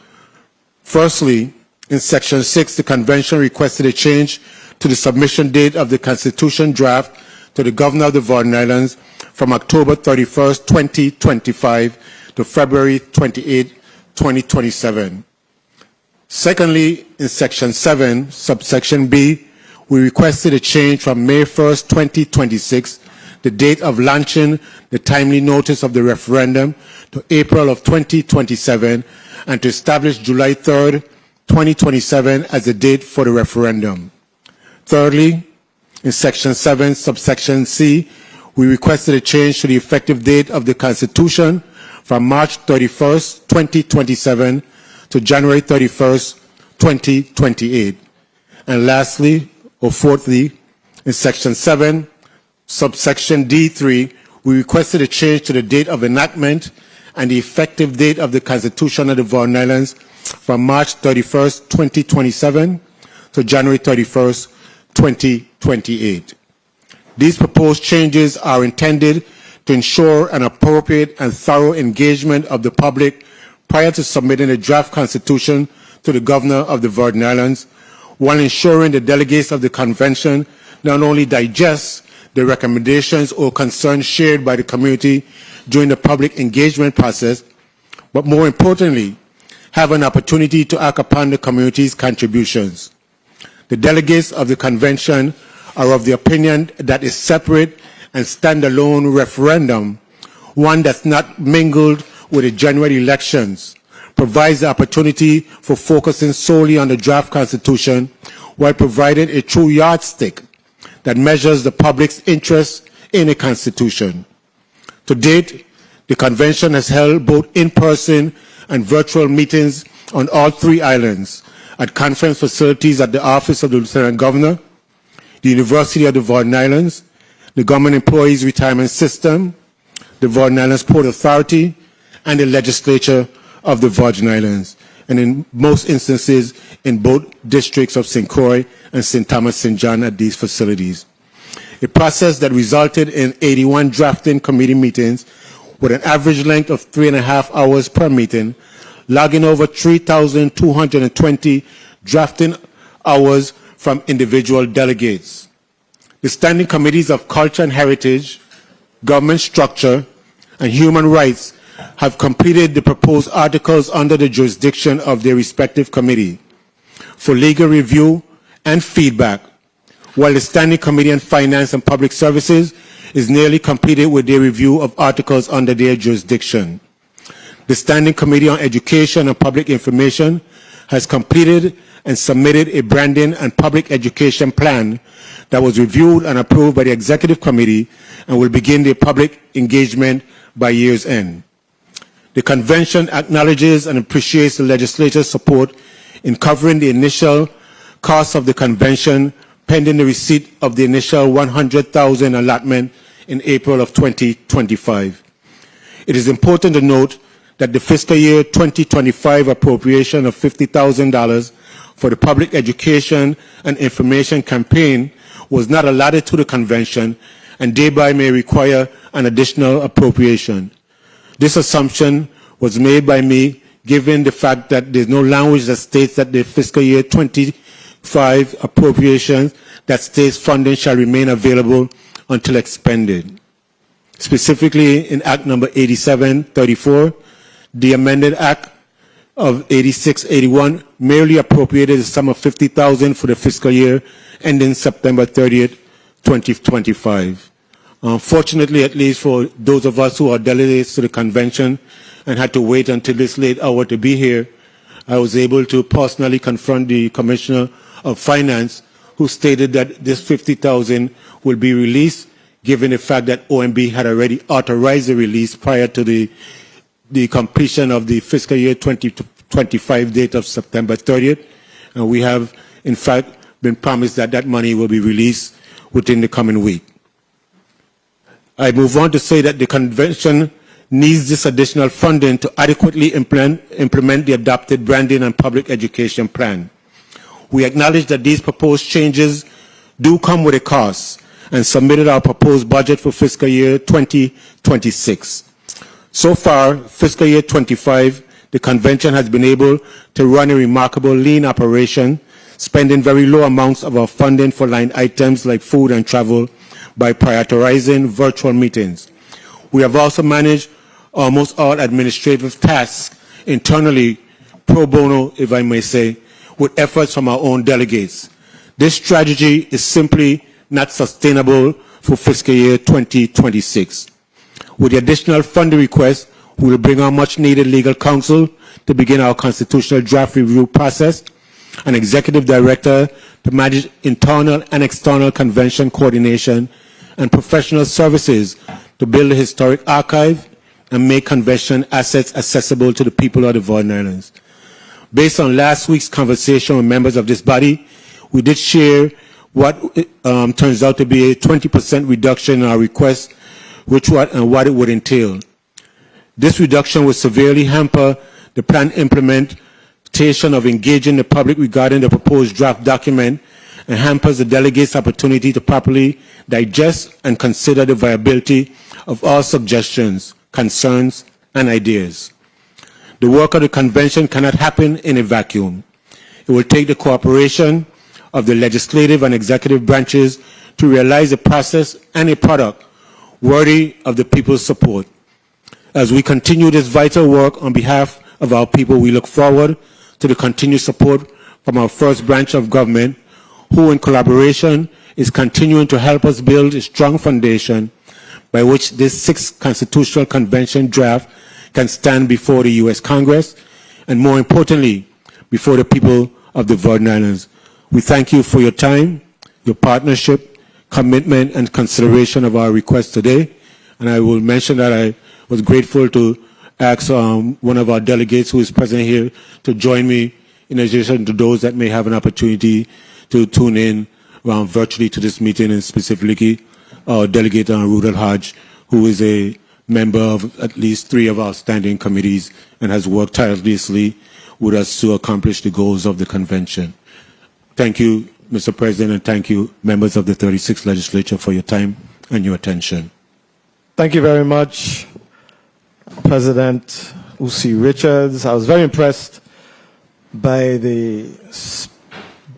Firstly, in Section 6, the Convention requested a change to the submission date of the Constitution draft to the Governor of the Virgin Islands from October 31, 2025 to February 28, 2027. Secondly, in Section 7, subsection B, we requested a change from May 1, 2026, the date of launching the timely notice of the referendum, to April of 2027, and to establish July 3, 2027 as the date for the referendum. Thirdly, in Section 7, subsection C, we requested a change to the effective date of the Constitution from March 31, 2027 to January 31, 2028. And lastly, or fourthly, in Section 7, subsection D3, we requested a change to the date of enactment and the effective date of the Constitution of the Virgin Islands from March 31, 2027 to January 31, 2028. These proposed changes are intended to ensure an appropriate and thorough engagement of the public prior to submitting a draft constitution to the Governor of the Virgin Islands, while ensuring the delegates of the convention not only digest the recommendations or concerns shared by the community during the public engagement process, but more importantly, have an opportunity to act upon the community's contributions. The delegates of the convention are of the opinion that a separate and standalone referendum, one that's not mingled with the general elections, provides the opportunity for focusing solely on the draft constitution while providing a true yardstick that measures the public's interest in a constitution. To date, the convention has held both in-person and virtual meetings on all 3 islands, at conference facilities at the Office of the Lieutenant Governor, the University of the Virgin Islands, the Government Employees Retirement System, the Virgin Islands Port Authority, and the Legislature of the Virgin Islands, and in most instances in both districts of St. Croix and St. Thomas St. John at these facilities. A process that resulted in 81 drafting committee meetings with an average length of 3.5 hours per meeting, logging over 3,220 drafting hours from individual delegates. The standing committees of Culture and Heritage, Government Structure, and Human Rights have completed the proposed articles under the jurisdiction of their respective committee for legal review and feedback, while the Standing Committee on Finance and Public Services is nearly completed with their review of articles under their jurisdiction. The Standing Committee on Education and Public Information has completed and submitted a branding and public education plan that was reviewed and approved by the Executive Committee and will begin their public engagement by year's end. The Convention acknowledges and appreciates the legislature's support in covering the initial costs of the Convention pending the receipt of the initial $100,000 allotment in April of 2025. It is important to note that the fiscal year 2025 appropriation of $50,000 for the public education and information campaign was not allotted to the Convention and thereby may require an additional appropriation. This assumption was made by me given the fact that there is no language that states that the fiscal year 25 appropriations that states funding shall remain available until expended. Specifically in Act number 8734, the amended Act of 8681 merely appropriated a sum of $50,000 for the fiscal year ending September 30th, 2025. Fortunately, at least for those of us who are delegates to the convention and had to wait until this late hour to be here, I was able to personally confront the Commissioner of Finance, who stated that this $50,000 will be released, given the fact that OMB had already authorized the release prior to the completion of the fiscal year 2025 date of September 30th. And we have, in fact, been promised that that money will be released within the coming week. I move on to say that the convention needs this additional funding to adequately implement the adopted branding and public education plan. We acknowledge that these proposed changes do come with a cost and submitted our proposed budget for fiscal year 2026. So far, fiscal year 25, the convention has been able to run a remarkable lean operation, spending very low amounts of our funding for line items like food and travel by prioritizing virtual meetings. We have also managed almost all administrative tasks internally, pro bono, if I may say, with efforts from our own delegates. This strategy is simply not sustainable for fiscal year 2026. With the additional funding request, we will bring on much needed legal counsel to begin our constitutional draft review process, an executive director to manage internal and external convention coordination, and professional services to build a historic archive and make convention assets accessible to the people of the Virgin Islands. Based on last week's conversation with members of this body, we did share what turns out to be a 20% reduction in our request, what it would entail. This reduction would severely hamper the planned implementation of engaging the public regarding the proposed draft document and hampers the delegates' opportunity to properly digest and consider the viability of all suggestions, concerns, and ideas. The work of the convention cannot happen in a vacuum. It will take the cooperation of the legislative and executive branches to realize a process and a product worthy of the people's support. As we continue this vital work on behalf of our people, we look forward to the continued support from our first branch of government, who in collaboration is continuing to help us build a strong foundation by which this sixth constitutional convention draft can stand before the U.S. Congress and, more importantly, before the people of the Virgin Islands. We thank you for your time, your partnership, commitment, and consideration of our request today. And I will mention that I was grateful to ask one of our delegates who is present here to join me in addition to those that may have an opportunity to tune in virtually to this meeting, and specifically our delegate Rudal Hodge, who is a member of at least 3 of our standing committees and has worked tirelessly with us to accomplish the goals of the convention. Thank you, Mr. President, and thank you, members of the 36th Legislature, for your time and your attention. Thank you very much, President Usi Richards. I was very impressed by the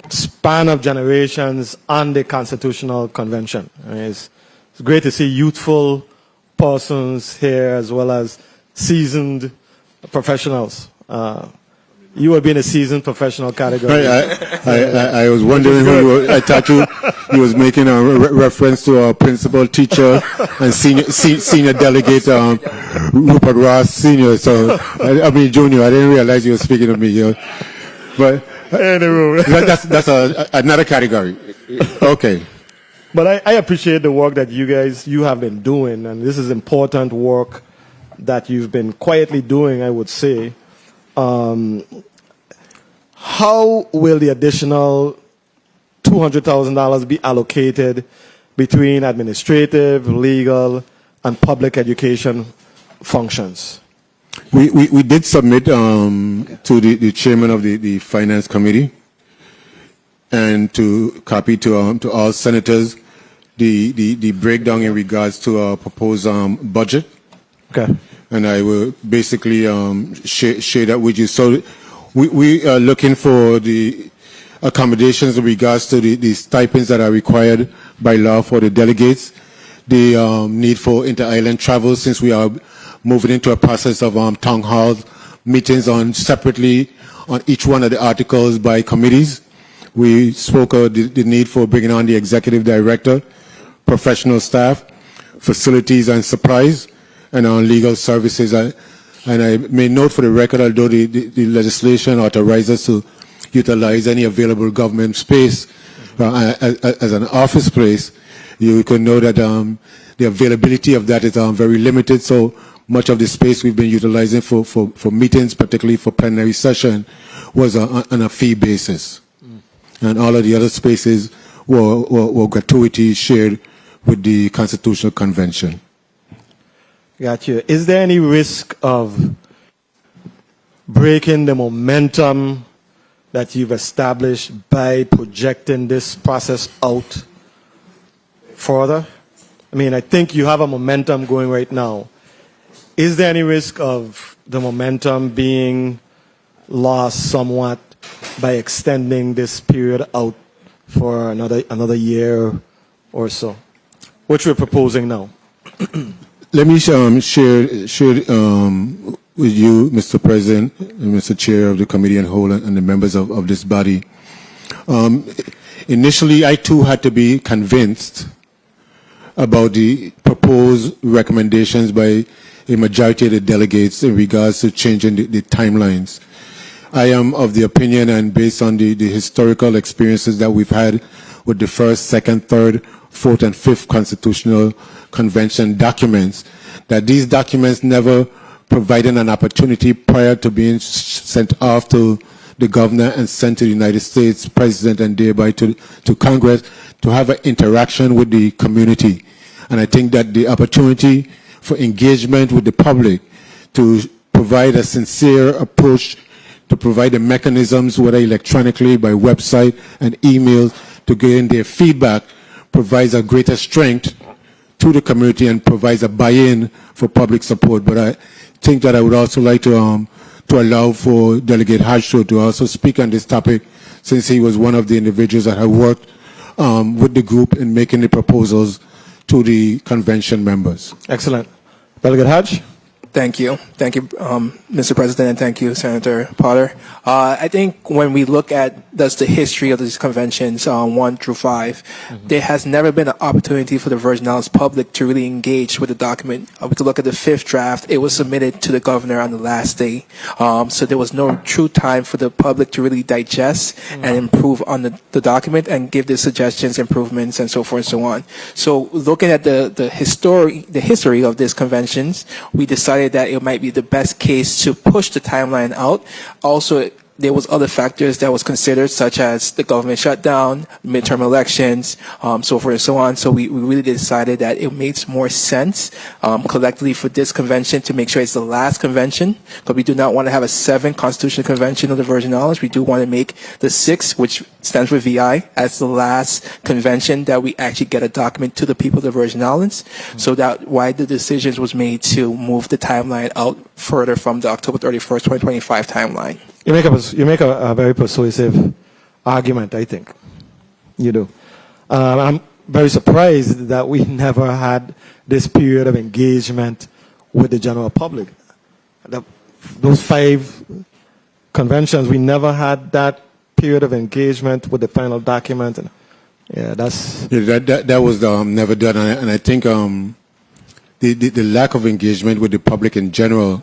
span of generations on the Constitutional Convention. I mean, it's great to see youthful persons here as well as seasoned professionals. You were being a seasoned professional category. I was wondering who I thought you was making a reference to our principal teacher and senior delegate Rupert Ross Senior. So I mean Junior. I didn't realize you were speaking of me. You know. But that's another category. Okay. But I appreciate the work that you have been doing, and this is important work that you've been quietly doing, I would say. How will the additional $200,000 be allocated between administrative, legal, and public education functions? We did submit to the chairman of the finance committee and to copy to all senators the breakdown in regards to our proposed budget. Okay. And I will basically share that with you. So we are looking for the accommodations in regards to the stipends that are required by law for the delegates, the need for inter-island travel, since we are moving into a process of town hall meetings separately on each one of the articles by committees. We spoke of the need for bringing on the executive director, professional staff, facilities and supplies, and on legal services. And I may note for the record, although the legislation authorizes us to utilize any available government space as an office place, you can know that the availability of that is very limited. So much of the space we've been utilizing for meetings, particularly for plenary session, was on a fee basis. And all of the other spaces were gratuities shared with the Constitutional Convention. Gotcha. Is there any risk of breaking the momentum that you've established by projecting this process out further? I mean, I think you have a momentum going right now. Is there any risk of the momentum being lost somewhat by extending this period out for another year or so, which we're proposing now? Let me share with you, Mr. President, and Mr. Chair of the Committee and whole, and the members of this body. Initially, I too had to be convinced about the proposed recommendations by a majority of the delegates in regards to changing the timelines. I am of the opinion, and based on the historical experiences that we've had with the first, second, third, fourth, and fifth Constitutional Convention documents, that these documents never provided an opportunity prior to being sent off to the governor and sent to the United States President and thereby to Congress to have an interaction with the community. And I think that the opportunity for engagement with the public to provide a sincere approach, to provide the mechanisms, whether electronically, by website and email, to gain their feedback, provides a greater strength to the community and provides a buy-in for public support. But I think that I would also like to allow for Delegate Hodge to also speak on this topic, since he was one of the individuals that have worked with the group in making the proposals to the convention members. Excellent. Delegate Hodge? Thank you. Thank you, Mr. President, and thank you, Senator Potter. I think when we look at the history of these conventions, 1 through 5, there has never been an opportunity for the Virgin Islands public to really engage with the document. We could look at the 5th draft. It was submitted to the governor on the last day. So there was no true time for the public to really digest and improve on the document and give their suggestions, improvements, and so forth and so on. So looking at the history of these conventions, we decided that it might be the best case to push the timeline out. Also, there was other factors that was considered, such as the government shutdown, midterm elections, so forth and so on. So we really decided that it makes more sense collectively for this convention to make sure it's the last convention, because we do not want to have a 7th constitutional convention of the Virgin Islands. We do want to make the 6th, which stands for VI, as the last convention that we actually get a document to the people of the Virgin Islands. So that why the decisions was made to move the timeline out further from the October 31st, 2025 timeline. You make a very persuasive argument, I think. You do. I'm very surprised that we never had this period of engagement with the general public. Those 5 conventions, we never had that period of engagement with the final document. And that was never done, and I think the lack of engagement with the public in general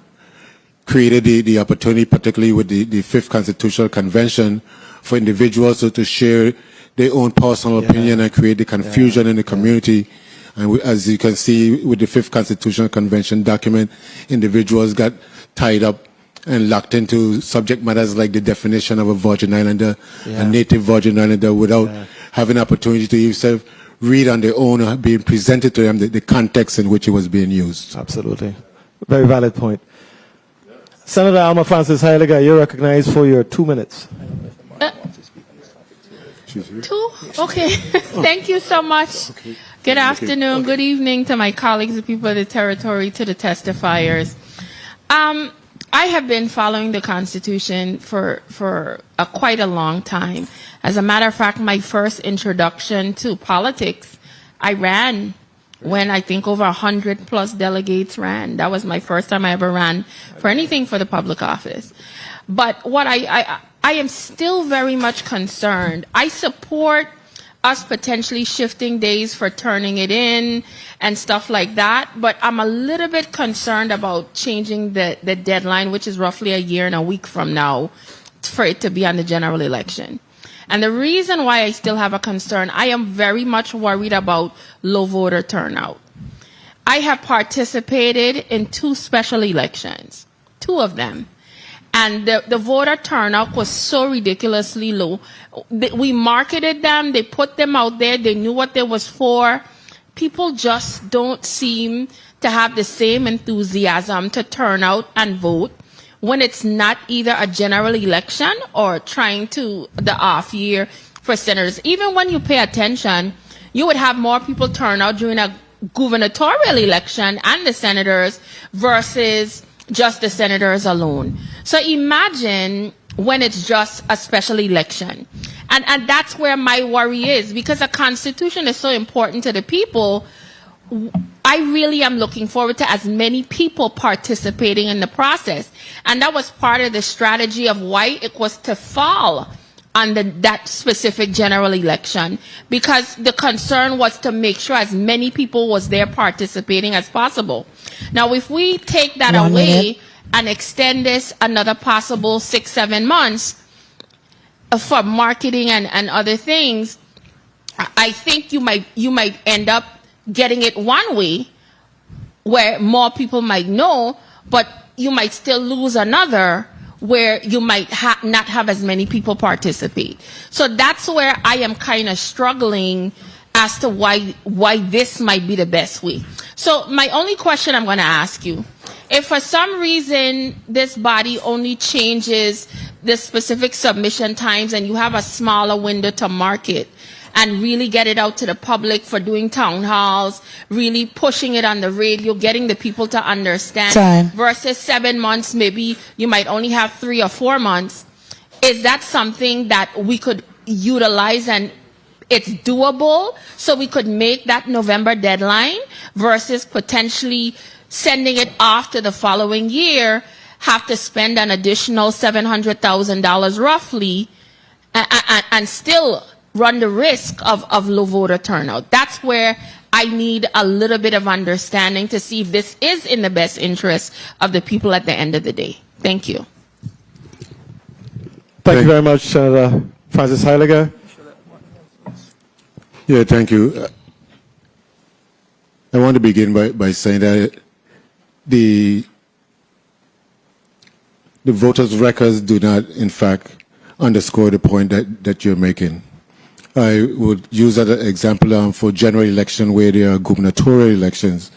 created the opportunity, particularly with the 5th Constitutional Convention, for individuals to share their own personal opinion and create the confusion in the community. And as you can see with the 5th Constitutional Convention document, individuals got tied up and locked into subject matters like the definition of a Virgin Islander, a native Virgin Islander, without having opportunity to yourself read on their own or being presented to them the context in which it was being used. Absolutely. Very valid point. Senator Alma Francis Heiliger, you're recognized for your 2 minutes. 2? Okay. Thank you so much. Good afternoon, good evening to my colleagues, the people of the territory, to the testifiers. I have been following the Constitution for quite a long time. As a matter of fact, my first introduction to politics, I ran when I think over 100 plus delegates ran. That was my first time I ever ran for anything for the public office. But what I am still very much concerned. I support us potentially shifting days for turning it in and stuff like that, but I'm a little bit concerned about changing the deadline, which is roughly a year and a week from now, for it to be on the general election. And the reason why I still have a concern, I am very much worried about low voter turnout. I have participated in 2 special elections, 2 of them. And the voter turnout was so ridiculously low. We marketed them, they put them out there, they knew what they was for. People just don't seem to have the same enthusiasm to turn out and vote when it's not either a general election or trying to the off year for senators. Even when you pay attention, you would have more people turn out during a gubernatorial election and the senators versus just the senators alone. So imagine when it's just a special election. And that's where my worry is, because the Constitution is so important to the people. I really am looking forward to as many people participating in the process. And that was part of the strategy of why it was to fall on that specific general election, because the concern was to make sure as many people was there participating as possible. Now, if we take that away and extend this another possible 6-7 months for marketing and other things, I think you might end up getting it one way where more people might know, but you might still lose another where you might not have as many people participate. So that's where I am kind of struggling as to why this might be the best way. So my only question I'm going to ask you, if for some reason this body only changes the specific submission times and you have a smaller window to market and really get it out to the public for doing town halls, really pushing it on the radio, getting the people to understand, versus 7 months, maybe you might only have 3 or 4 months, is that something that we could utilize and it's doable so we could make that November deadline versus potentially sending it off to the following year, have to spend an additional $700,000 roughly and still run the risk of low voter turnout? That's where I need a little bit of understanding to see if this is in the best interest of the people at the end of the day. Thank you. Thank you very much, Senator Francis Heiliger. Yeah, thank you. I want to begin by saying that the the voters' records do not, in fact, underscore the point that you're making. I would use that example for general election where there are gubernatorial elections.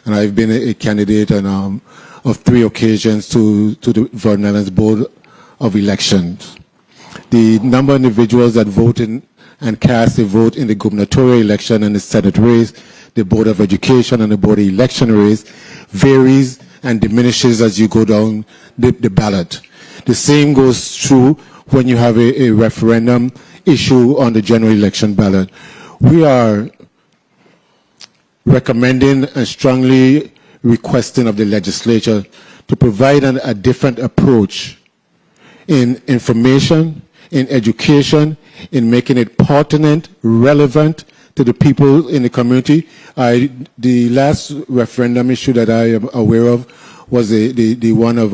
And I've been a candidate on, of 3 occasions to the Virgin Islands Board of Elections. The number of individuals that vote in and cast a vote in the gubernatorial election and the Senate race, the Board of Education and the Board of Election race varies and diminishes as you go down the ballot. The same goes true when you have a referendum issue on the general election ballot. We are recommending and strongly requesting of the legislature to provide a different approach in information, in education, in making it pertinent, relevant to the people in the community. The last referendum issue that I am aware of was the one of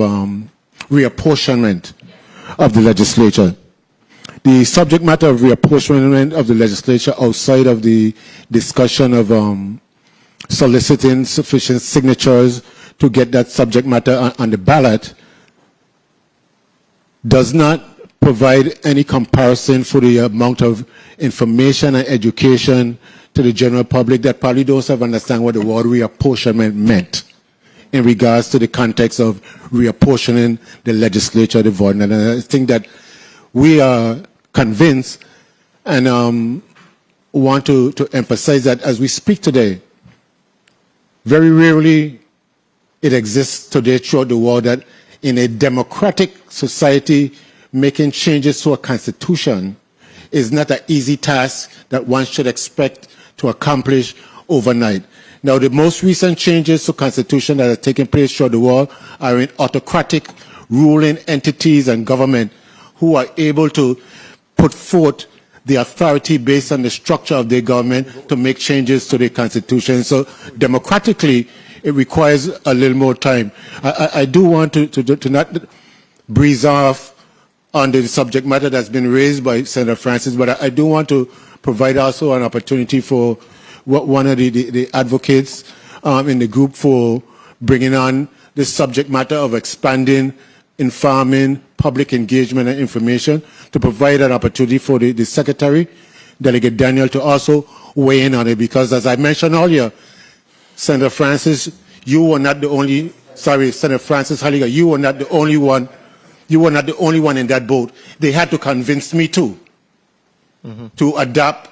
reapportionment of the legislature. The subject matter of reapportionment of the legislature outside of the discussion of soliciting sufficient signatures to get that subject matter on the ballot does not provide any comparison for the amount of information and education to the general public that probably don't have understand what the word reapportionment meant in regards to the context of reapportioning the legislature of the Virgin Islands. And I think that we are convinced and want to emphasize that as we speak today, very rarely it exists today throughout the world that in a democratic society, making changes to a constitution is not an easy task that one should expect to accomplish overnight. Now, the most recent changes to constitution that are taking place throughout the world are in autocratic ruling entities and government who are able to put forth the authority based on the structure of their government to make changes to the constitution. So democratically, it requires a little more time. I do want to not breeze off on the subject matter that's been raised by Senator Francis, but I do want to provide also an opportunity for one of the advocates in the group for bringing on this subject matter of expanding, informing, public engagement and information, to provide an opportunity for the Secretary, Delegate Daniel, to also weigh in on it, because as I mentioned earlier, Senator Francis, you were not the only, Senator Francis Halligan, you were not the only one. You were not the only one in that boat. They had to convince me too, to adapt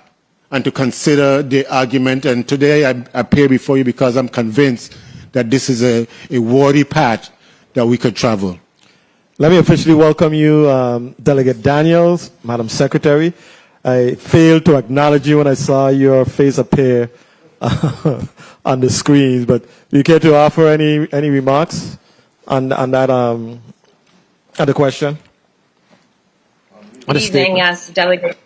and to consider the argument. And today I appear before you because I'm convinced that this is a worthy path that we could travel. Let me officially welcome you, Delegate Daniels, Madam Secretary. I failed to acknowledge you when I saw your face appear on the screens, but do you care to offer any remarks on that on the question? Good evening, yes, Delegate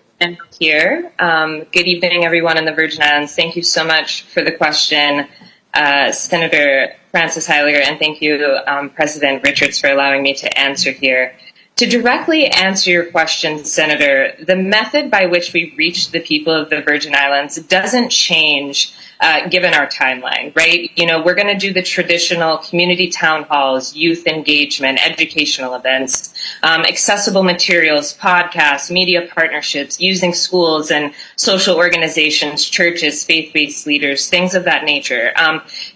here. Good evening, everyone in the Virgin Islands. Thank you so much for the question, Senator Francis Heiliger, and thank you, President Richards, for allowing me to answer here. To directly answer your question, Senator, the method by which we reach the people of the Virgin Islands doesn't change given our timeline, right? You know, we're going to do the traditional community town halls, youth engagement, educational events, accessible materials, podcasts, media partnerships, using schools and social organizations, churches, faith-based leaders, things of that nature.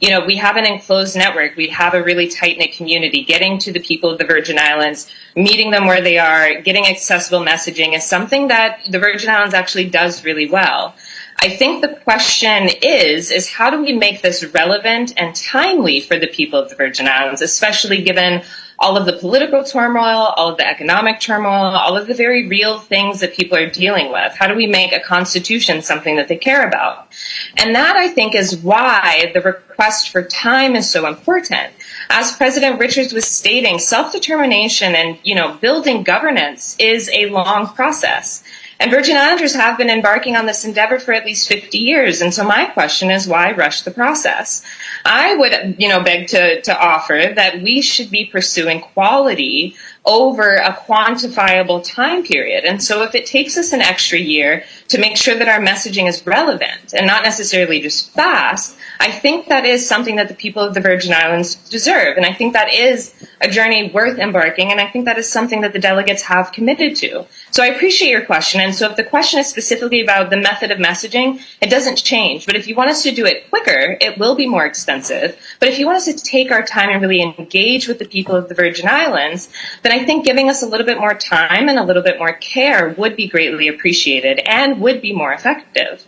You know, we have an enclosed network. We have a really tight-knit community. Getting to the people of the Virgin Islands, meeting them where they are, getting accessible messaging is something that the Virgin Islands actually does really well. I think the question is how do we make this relevant and timely for the people of the Virgin Islands, especially given all of the political turmoil, all of the economic turmoil, all of the very real things that people are dealing with? How do we make a constitution something that they care about? And that, I think, is why the request for time is so important. As President Richards was stating, self-determination and, you know, building governance is a long process. And Virgin Islanders have been embarking on this endeavor for at least 50 years. And so my question is, why rush the process? I would, you know, beg to offer that we should be pursuing quality over a quantifiable time period. And so if it takes us an extra year to make sure that our messaging is relevant and not necessarily just fast, I think that is something that the people of the Virgin Islands deserve. And I think that is a journey worth embarking. And I think that is something that the delegates have committed to. So I appreciate your question. And so if the question is specifically about the method of messaging, it doesn't change. But if you want us to do it quicker, it will be more expensive. But if you want us to take our time and really engage with the people of the Virgin Islands, then I think giving us a little bit more time and a little bit more care would be greatly appreciated and would be more effective.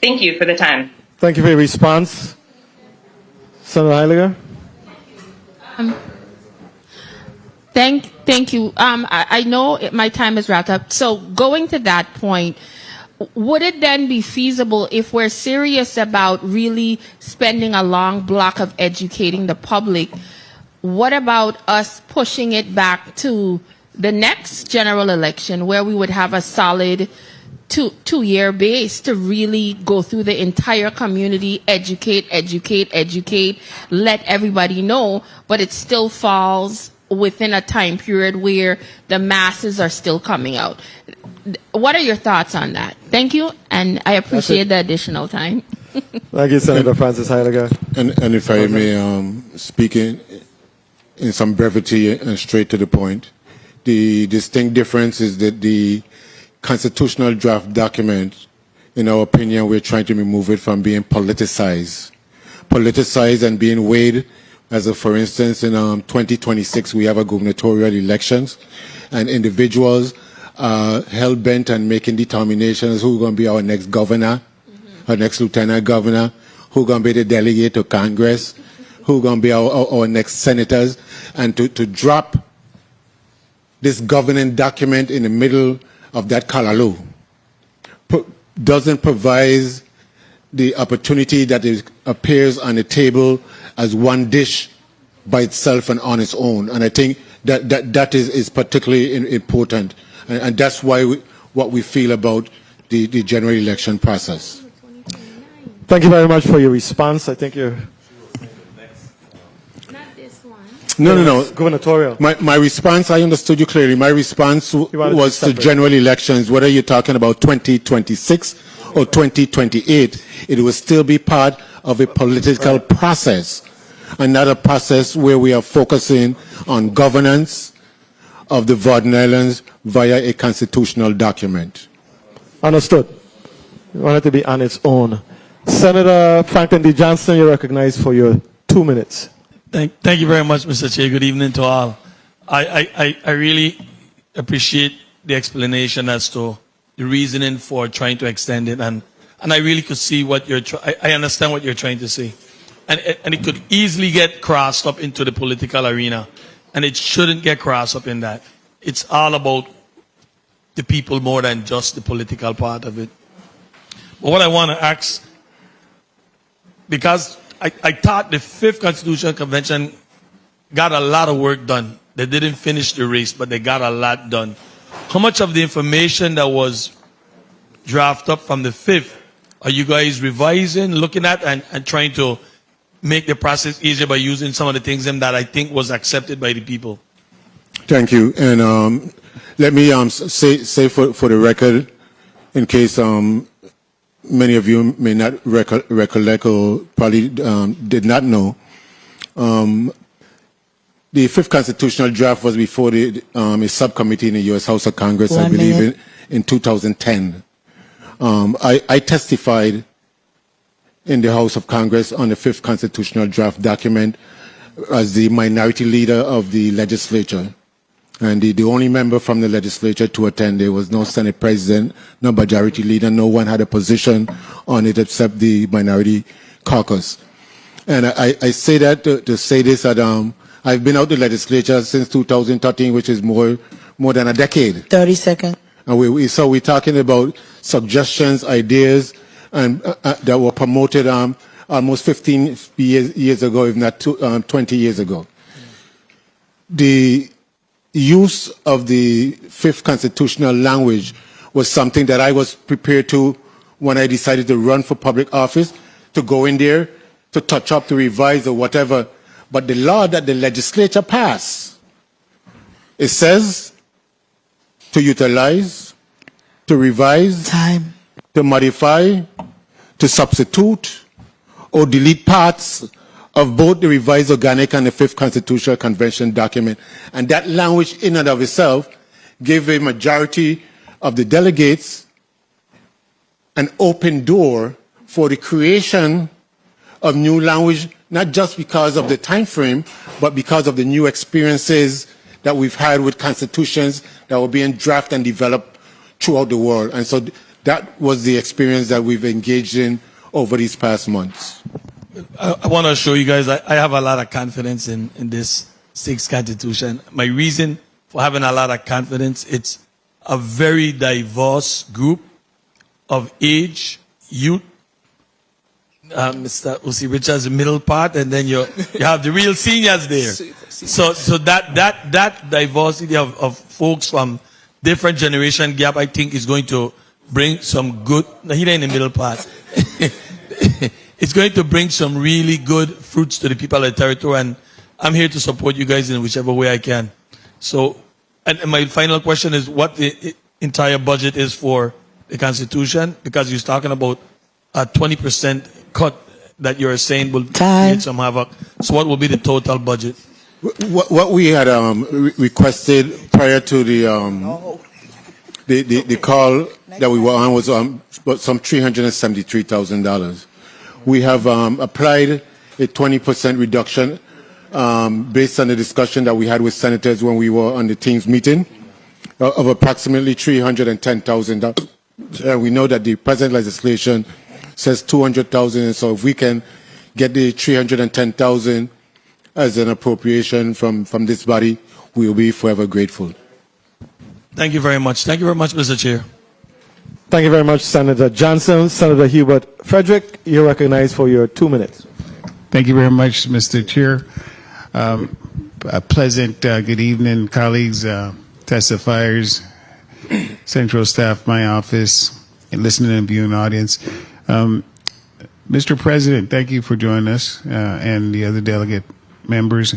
Thank you for the time. Thank you for your response. Senator Heiliger? Thank you. I know my time is wrapped up. So going to that point, would it then be feasible if we're serious about really spending a long block of educating the public? What about us pushing it back to the next general election where we would have a solid two-year base to really go through the entire community, educate, let everybody know, but it still falls within a time period where the masses are still coming out. What are your thoughts on that? Thank you, and I appreciate the additional time. Thank you, Senator Francis Heiliger. And if I may speak in some brevity and straight to the point, the distinct difference is that the constitutional draft document, in our opinion, we're trying to remove it from being politicized and being weighed. As for instance, in 2026, we have a gubernatorial elections, and individuals are hell-bent on making determinations who's going to be our next governor, our next lieutenant governor, who's going to be the delegate to Congress, who's going to be our next senators, and to drop this governing document in the middle of that kalalu doesn't provide the opportunity that appears on the table as one dish by itself and on its own. And I think that is particularly important. And that's why what we feel about the general election process. Thank you very much for your response. I think you're... No. Gubernatorial. My response, I understood you clearly. My response was to general elections. Whether you're talking about 2026 or 2028, it will still be part of a political process, and not a process where we are focusing on governance of the Virgin Islands via a constitutional document. Understood. We want it to be on its own. Senator Franklin D. Johnson, you're recognized for your 2 minutes. Thank you very much, Mr. Chair. Good evening to all. I really appreciate the explanation as to the reasoning for trying to extend it, and I really could see what you're. I understand what you're trying to say, and it could easily get crossed up into the political arena, and it shouldn't get crossed up in that. It's all about the people more than just the political part of it. But what I want to ask, because I thought the 5th Constitutional Convention got a lot of work done. They didn't finish the race, but they got a lot done. How much of the information that was drafted up from the 5th are you guys revising, looking at, and trying to make the process easier by using some of the things that I think was accepted by the people? Thank you. And let me say for the record, in case many of you may not recollect or probably did not know, the 5th Constitutional Draft was before a subcommittee in the U.S. House of Congress, I believe, in 2010. I testified in the House of Congress on the 5th Constitutional Draft document as the minority leader of the legislature. And the only member from the legislature to attend. There was no Senate President, no majority leader, no one had a position on it except the minority caucus. And I say that to say this, that I've been out the legislature since 2013, which is more than a decade. 30 seconds. And so we're talking about suggestions, ideas, and that were promoted almost 15 years ago, if not 20 years ago. The use of the 5th constitutional language was something that I was prepared to, when I decided to run for public office, to go in there, to touch up, to revise or whatever. But the law that the legislature passed It says to utilize, to revise, to modify, to substitute, or delete parts of both the revised organic and the Fifth Constitutional Convention document. And that language in and of itself gave a majority of the delegates an open door for the creation of new language, not just because of the time frame, but because of the new experiences that we've had with constitutions that were being drafted and developed throughout the world. And so that was the experience that we've engaged in over these past months. I want to show you guys, I have a lot of confidence in this sixth constitution. My reason for having a lot of confidence, it's a very diverse group of age, youth. Mr. Usi Richards, the middle part, and then you have the real seniors there. So that diversity of folks from different generation gap, I think, is going to bring some good. No, he ain't in the middle part. It's going to bring some really good fruits to the people of the territory, and I'm here to support you guys in whichever way I can. So, and my final question is what the entire budget is for the Constitution, because you're talking about a 20% cut that you're saying will create some havoc. So what will be the total budget? What we had requested prior to the call that we were on was some $373,000. We have applied a 20% reduction based on the discussion that we had with senators when we were on the team's meeting of approximately $310,000. We know that the present legislation says $200,000, and so if we can get the $310,000 as an appropriation from this body, we will be forever grateful. Thank you very much. Thank you very much, Mr. Chair. Thank you very much, Senator Johnson. Senator Hubert Frederick, you're recognized for your 2 minutes. Thank you very much, Mr. Chair. A pleasant good evening, colleagues, testifiers, central staff, my office, and listening and viewing audience. Mr. President, thank you for joining us and the other delegate members.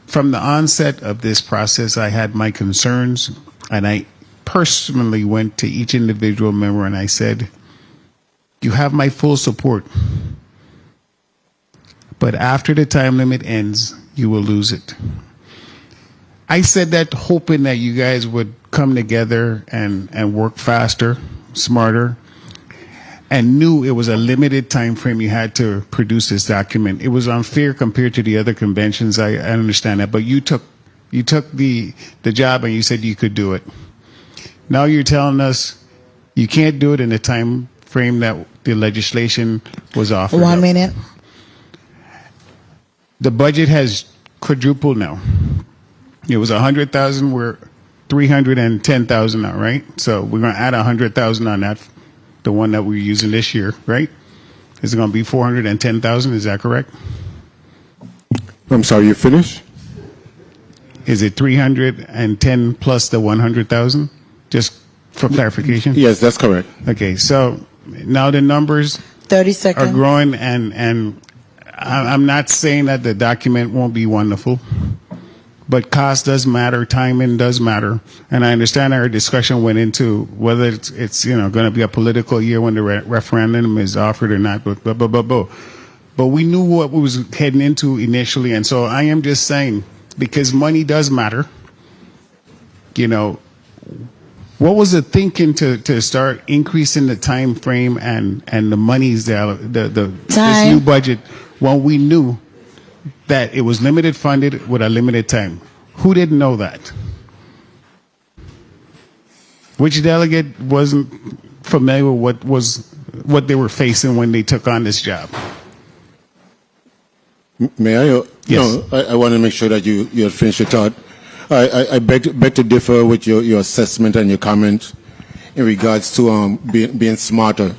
From the onset of this process, I had my concerns, and I personally went to each individual member and I said, you have my full support, but after the time limit ends, you will lose it. I said that hoping that you guys would come together and work faster, smarter, and knew it was a limited time frame you had to produce this document. It was unfair compared to the other conventions. I understand that, but you took the job and you said you could do it. Now you're telling us you can't do it in the time frame that the legislation was offered. 1 minute. The budget has quadrupled now. It was 100,000. We're 310,000 now, right? So we're going to add 100,000 on that, the one that we're using this year, right? Is it going to be 410,000? Is that correct? I'm sorry, you finished? Is it 310 plus the 100,000? Just for clarification. Yes, that's correct. Okay, so now the numbers 30 seconds. are growing, and I'm not saying that the document won't be wonderful, but cost does matter, timing does matter, and I understand our discussion went into whether it's going to be a political year when the referendum is offered or not, but we knew what we was heading into initially, and so I am just saying, because money does matter, what was the thinking to start increasing the time frame and the monies this new budget when we knew that it was limited funded with a limited time? Who didn't know that? Which delegate wasn't familiar with what they were facing when they took on this job? May I? Yes. No, I want to make sure that you finish your thought. I beg to differ with your assessment and your comment in regards to being smarter.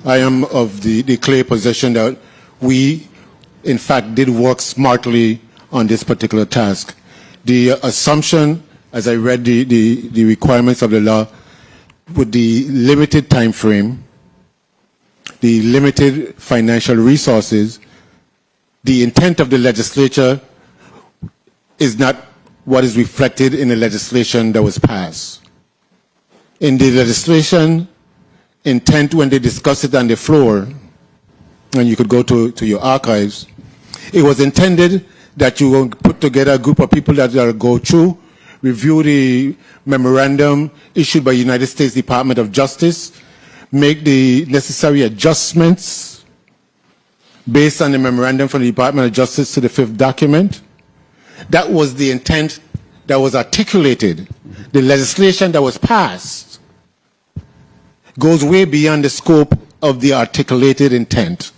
I am of the clear position that we, in fact, did work smartly on this particular task. The assumption, as I read the requirements of the law, with the limited time frame, the limited financial resources, the intent of the legislature is not what is reflected in the legislation that was passed. In the legislation intent, when they discussed it on the floor, and you could go to your archives, it was intended that you will put together a group of people that will go through, review the memorandum issued by United States Department of Justice, make the necessary adjustments based on the memorandum from the Department of Justice to the fifth document. That was the intent that was articulated. The legislation that was passed goes way beyond the scope of the articulated intent.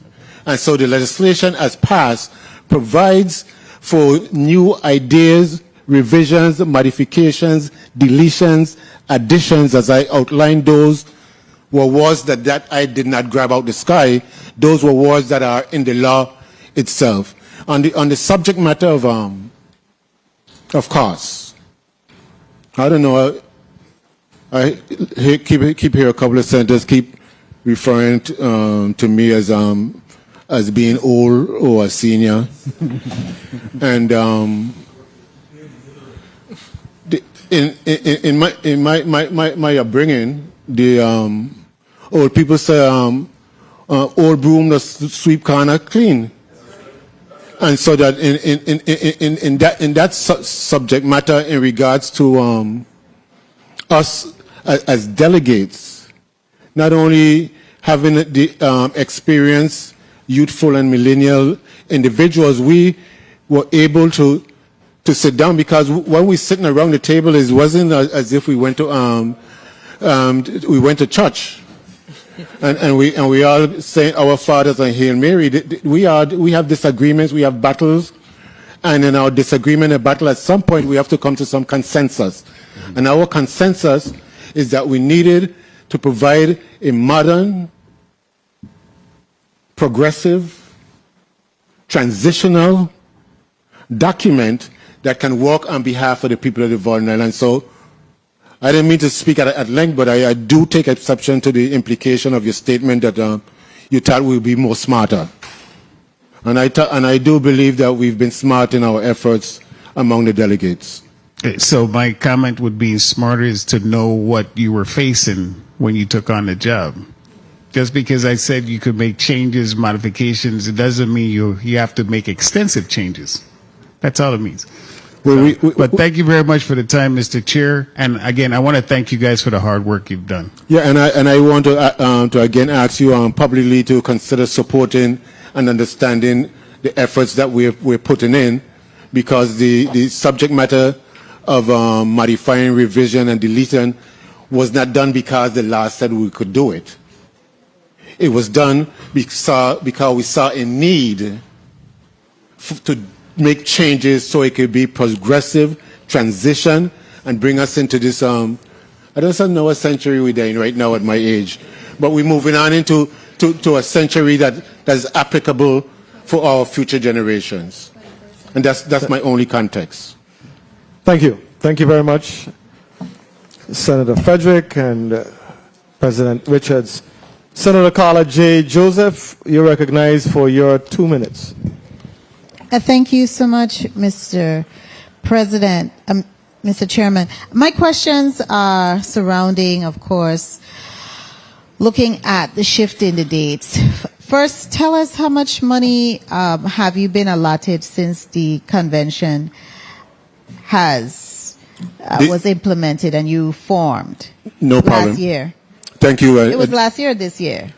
And so the legislation as passed provides for new ideas, revisions, modifications, deletions, additions, as I outlined. Those were words that I did not grab out the sky. Those were words that are in the law itself. On the subject matter of course, I don't know. I keep here a couple of senators keep referring to me as being old or a senior, and in my upbringing, the old people say old broom does sweep corner clean, and so that in that subject matter in regards to us as delegates, not only having the experience, youthful and millennial individuals, we were able to sit down, because when we sitting around the table, it wasn't as if we went to church, and we all say our fathers and Hail Mary. We have disagreements, we have battles, and in our disagreement and battle, at some point we have to come to some consensus, and our consensus is that we needed to provide a modern, progressive, transitional document that can work on behalf of the people of the Virgin Islands. So I didn't mean to speak at length, but I do take exception to the implication of your statement that you thought we'd be more smarter. And I do believe that we've been smart in our efforts among the delegates. So my comment would be smarter is to know what you were facing when you took on the job. Just because I said you could make changes, modifications, it doesn't mean you have to make extensive changes. That's all it means. But thank you very much for the time, Mr. Chair. And again, I want to thank you guys for the hard work you've done. Yeah, and I want to again ask you publicly to consider supporting and understanding the efforts that we're putting in, because the subject matter of modifying, revision, and deleting was not done because the law said we could do it. It was done because we saw a need to make changes so it could be progressive, transition, and bring us into this, I don't know what century we're in right now at my age, but we're moving on into a century that's applicable for our future generations. And that's my only context. Thank you. Thank you very much, Senator Frederick and President Richards. Senator Carla J. Joseph, you're recognized for your 2 minutes. Thank you so much, Mr. President, Mr. Chairman. My questions are surrounding, of course, looking at the shift in the dates. First, tell us how much money have you been allotted since the convention was implemented and you formed last year? Thank you. It was last year or this year?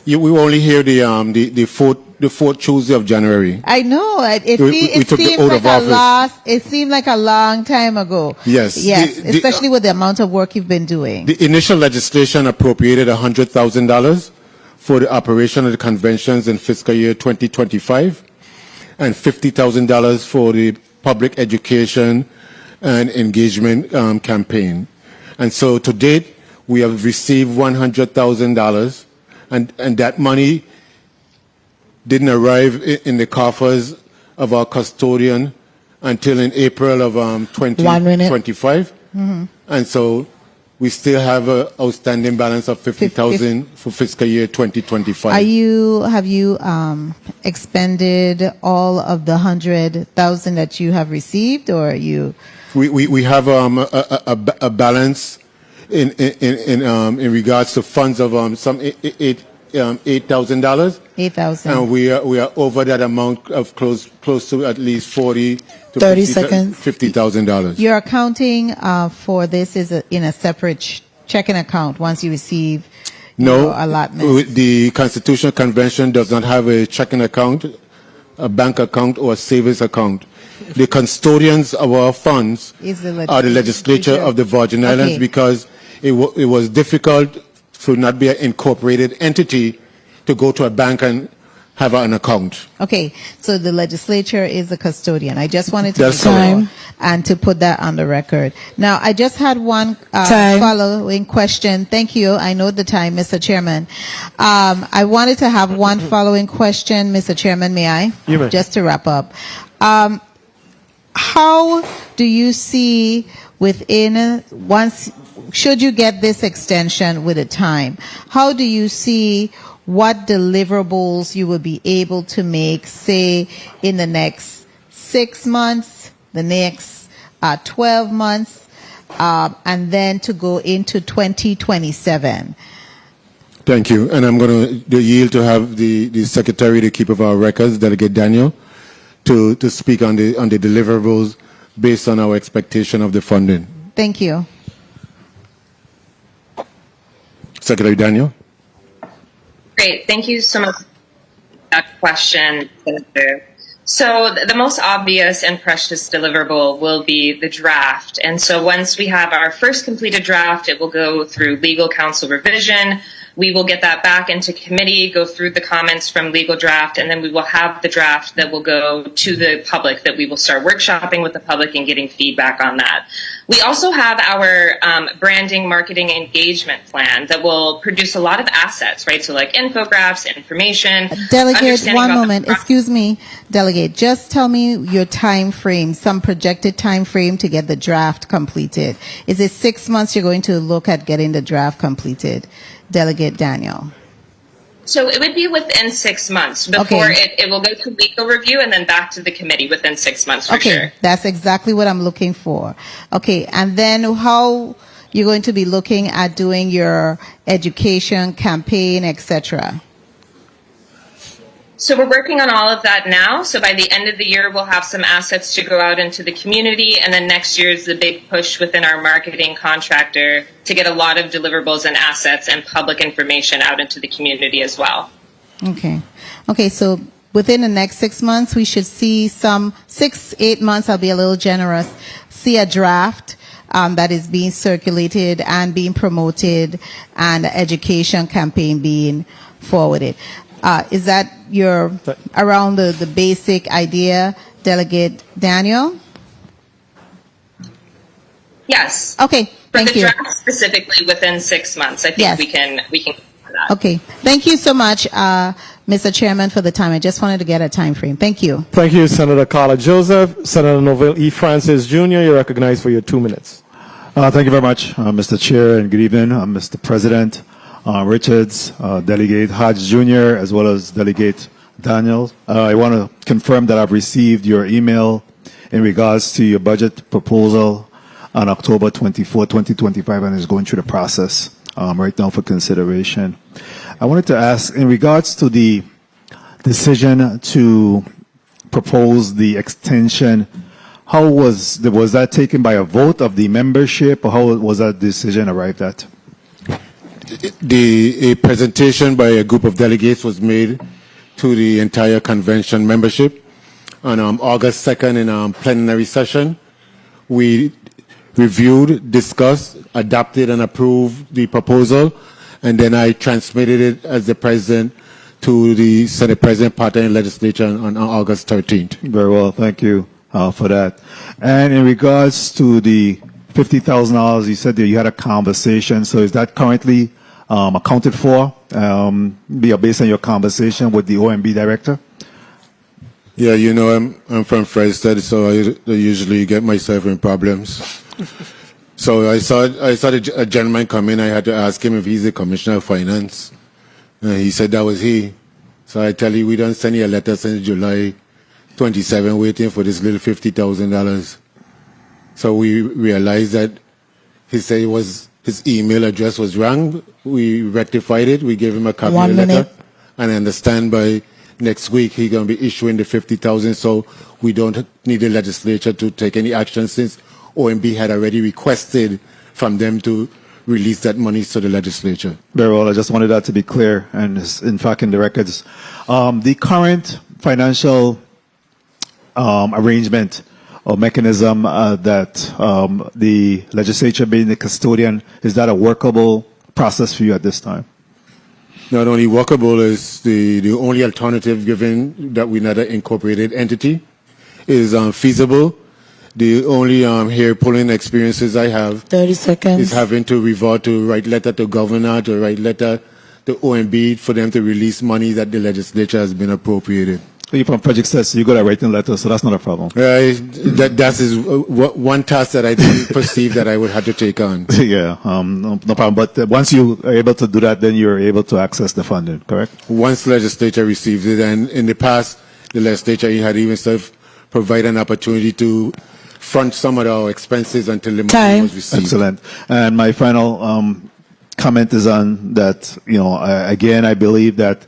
We only hear the fourth Tuesday of January. I know. It seemed like a long time ago. Yes. Yes, especially with the amount of work you've been doing. The initial legislation appropriated $100,000 for the operation of the conventions in fiscal year 2025 and $50,000 for the public education and engagement campaign. And so to date, we have received $100,000, and that money didn't arrive in the coffers of our custodian until in April of 2025. Mm-hmm. And so we still have an outstanding balance of 50,000 for fiscal year 2025. Have you expended all of the 100,000 that you have received, or you? We have a balance in regards to funds of some $8,000. 8,000. And we are over that amount of close to at least 40 to 30 seconds. $50,000. Your accounting for this is in a separate checking account once you receive your allotment. The Constitutional Convention does not have a checking account, a bank account, or a savings account. The custodians of our funds are the legislature of the Virgin Islands, because it was difficult to not be an incorporated entity to go to a bank and have an account. Okay, so the legislature is the custodian. I just wanted to That's be correct. clear and to put that on the record. Now, I just had one following question. Thank you. I know the time, Mr. Chairman. I wanted to have one following question, Mr. Chairman. May I? You may. Just to wrap up. How do you see should you get this extension with a time, how do you see what deliverables you will be able to make, say, in the next 6 months, the next 12 months, and then to go into 2027? Thank you. And I'm going to yield to have the Secretary, the Keeper of our Records, Delegate Daniel, to speak on the deliverables based on our expectation of the funding. Thank you. Secretary Daniel. Great. Thank you so much for that question, Senator. So the most obvious and precious deliverable will be the draft. And so once we have our first completed draft, it will go through legal counsel revision. We will get that back into committee, go through the comments from legal draft, and then we will have the draft that will go to the public, that we will start workshopping with the public and getting feedback on that. We also have our branding, marketing, engagement plan that will produce a lot of assets, right? So like infographics, information. Delegate, one moment. Excuse me, Delegate. Just tell me your time frame, some projected time frame to get the draft completed. Is it 6 months you're going to look at getting the draft completed? Delegate Daniel. So it would be within 6 months before it will go to legal review and then back to the committee within 6 months for sure. That's exactly what I'm looking for. Okay, and then how you're going to be looking at doing your education campaign, etc. So we're working on all of that now. So by the end of the year, we'll have some assets to go out into the community. And then next year is the big push within our marketing contractor to get a lot of deliverables and assets and public information out into the community as well. Okay. Okay, so within the next 6 months, we should see 8 months, I'll be a little generous, see a draft that is being circulated and being promoted and education campaign being forwarded. Is that around the basic idea, Delegate Daniel? Yes. Okay. Thank you. For the draft specifically within 6 months, I think we can cover that. Okay. Thank you so much, Mr. Chairman, for the time. I just wanted to get a time frame. Thank you. Thank you, Senator Carla Joseph. Senator Novelle E. Francis Jr., you're recognized for your 2 minutes. Thank you very much, Mr. Chair, and good evening, Mr. President. Richards, Delegate Hodge Jr., as well as Delegate Daniel. I want to confirm that I've received your email in regards to your budget proposal on October 24, 2025, and is going through the process right now for consideration. I wanted to ask, in regards to the decision to propose the extension, how was that taken by a vote of the membership, or how was that decision arrived at? A presentation by a group of delegates was made to the entire convention membership on August 2nd in plenary session. We reviewed, discussed, adopted, and approved the proposal, and then I transmitted it as the president to the Senate President, Party, and Legislature on August 13th. Very well, thank you for that. And in regards to the $50,000, you said that you had a conversation. So is that currently accounted for based on your conversation with the OMB director? Yeah, you know, I'm from Fredstead, so I usually get myself in problems. So I saw a gentleman come in. I had to ask him if he's the Commissioner of Finance. He said that was he. So I tell you, we don't send you a letter since July 27 waiting for this little $50,000. So we realized that he said his email address was wrong. We rectified it. We gave him a copy of the letter. And I understand by next week he's going to be issuing the $50,000. So we don't need the legislature to take any action since OMB had already requested from them to release that money to the legislature. Very well. I just wanted that to be clear, and it's in fact in the records. The current financial arrangement or mechanism that the legislature being the custodian, is that a workable process for you at this time? Not only workable, is the only alternative, given that we're not an incorporated entity, is feasible. The only hair pulling experiences I have 30 seconds. is having to resort to write letter to governor, to write letter to OMB for them to release money that the legislature has been appropriated. You're from Project Says, so you got a writing letter, so that's not a problem. That is one task that I didn't perceive that I would have to take on. Yeah, no problem. But once you are able to do that, then you're able to access the funding, correct? Once the legislature receives it, and in the past, the legislature had even provide an opportunity to front some of our expenses until the money was received. Excellent. And my final comment is on that, again, I believe that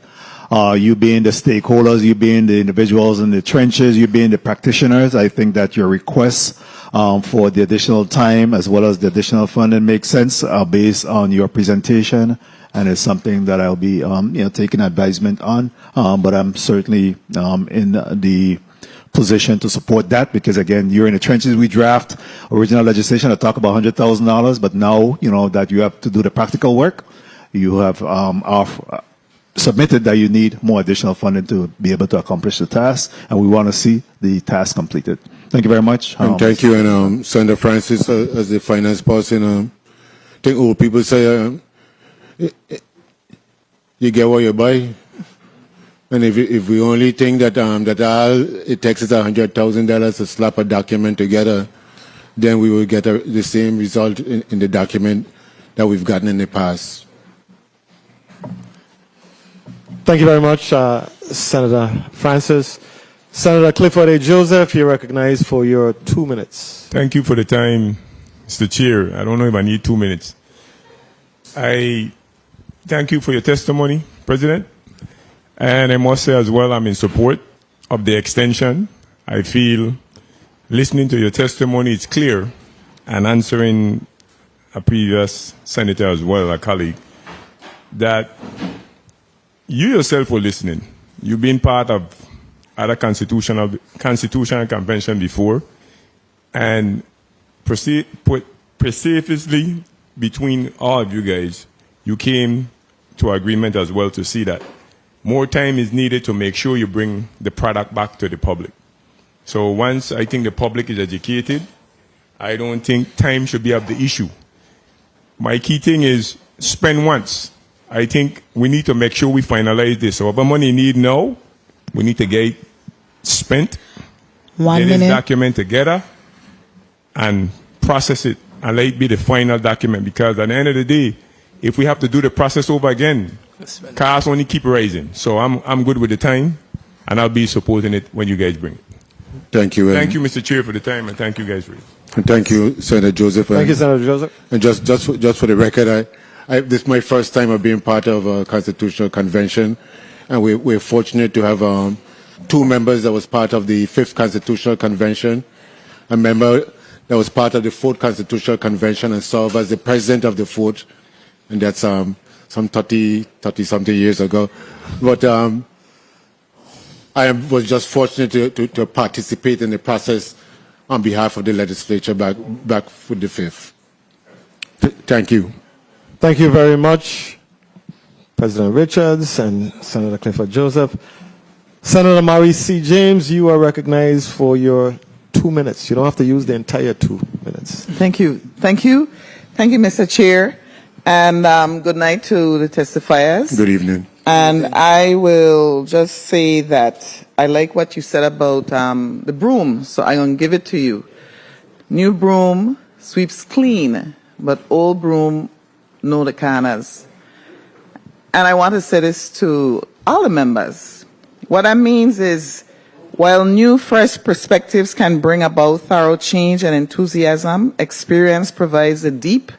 you being the stakeholders, you being the individuals in the trenches, you being the practitioners, I think that your requests for the additional time as well as the additional funding makes sense based on your presentation, and it's something that I'll be taking advisement on. But I'm certainly in the position to support that, because again, you're in the trenches. We draft original legislation that talk about $100,000, but now that you have to do the practical work, you have submitted that you need more additional funding to be able to accomplish the task, and we want to see the task completed. Thank you very much. And thank you, and Senator Francis, as the finance person, I think old people say, you get what you buy. And if we only think that that all it takes is $100,000 to slap a document together, then we will get the same result in the document that we've gotten in the past. Thank you very much, Senator Francis. Senator Clifford A. Joseph, you're recognized for your 2 minutes. Thank you for the time, Mr. Chair. I don't know if I need 2 minutes. I thank you for your testimony, President. And I must say as well, I'm in support of the extension. I feel listening to your testimony, it's clear, and answering a previous senator as well, a colleague, that you yourself were listening. You've been part of other constitutional convention before, and precipitously between all of you guys, you came to agreement as well to see that more time is needed to make sure you bring the product back to the public. So once I think the public is educated, I don't think time should be of the issue. My key thing is spend once. I think we need to make sure we finalize this. So whatever money need now, we need to get spent, get this document together, and process it, and let it be the final document. Because at the end of the day, if we have to do the process over again, costs only keep rising. So I'm good with the time, and I'll be supporting it when you guys bring it. Thank you. Thank you, Mr. Chair, for the time, and thank you guys for it. And thank you, Senator Joseph. Thank you, Senator Joseph. And just for the record, this is my first time of being part of a constitutional convention, and we're fortunate to have 2 members that was part of the 5th constitutional convention, a member that was part of the 4th constitutional convention and served as the president of the 4th, and that's some 30-something years ago. But I was just fortunate to participate in the process on behalf of the legislature back for the 5th. Thank you. Thank you very much, President Richards and Senator Clifford Joseph. Senator Maurice C. James, you are recognized for your 2 minutes. You don't have to use the entire 2 minutes. Thank you. Thank you. Thank you, Mr. Chair. And good night to the testifiers. Good evening. And I will just say that I like what you said about the broom, so I'm going to give it to you. New broom, sweeps clean, but old broom know the corners. And I want to say this to all the members. What that means is, while new, fresh perspectives can bring about thorough change and enthusiasm, experience provides the deep,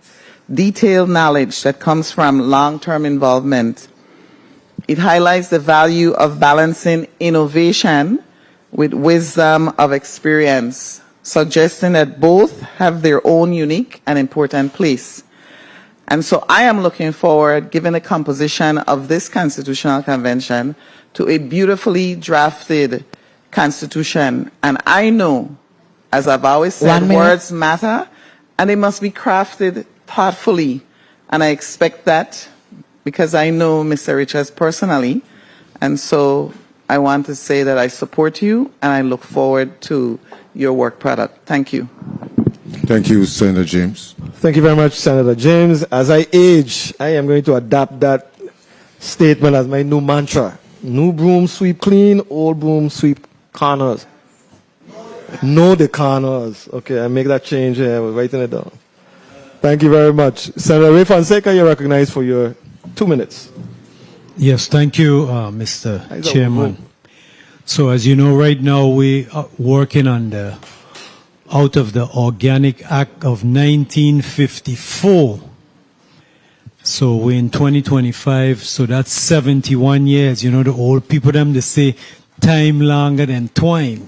detailed knowledge that comes from long-term involvement. It highlights the value of balancing innovation with wisdom of experience, suggesting that both have their own unique and important place. And so I am looking forward, given the composition of this Constitutional Convention, to a beautifully drafted Constitution. And I know, as I've always said, words matter, and they must be crafted thoughtfully. And I expect that because I know Mr. Richards personally. And so I want to say that I support you, and I look forward to your work product. Thank you. Thank you, Senator James. Thank you very much, Senator James. As I age, I am going to adapt that statement as my new mantra. New broom sweep clean, old broom sweep corners. Know the corners. Okay, I make that change here. We're writing it down. Thank you very much. Senator Ray Fonseca, you're recognized for your 2 minutes. Yes, thank you, Mr. Chairman. So as you know, right now we are working on out of the Organic Act of 1954. So we're in 2025, so that's 71 years. You know, the old people, them, they say time longer than twine.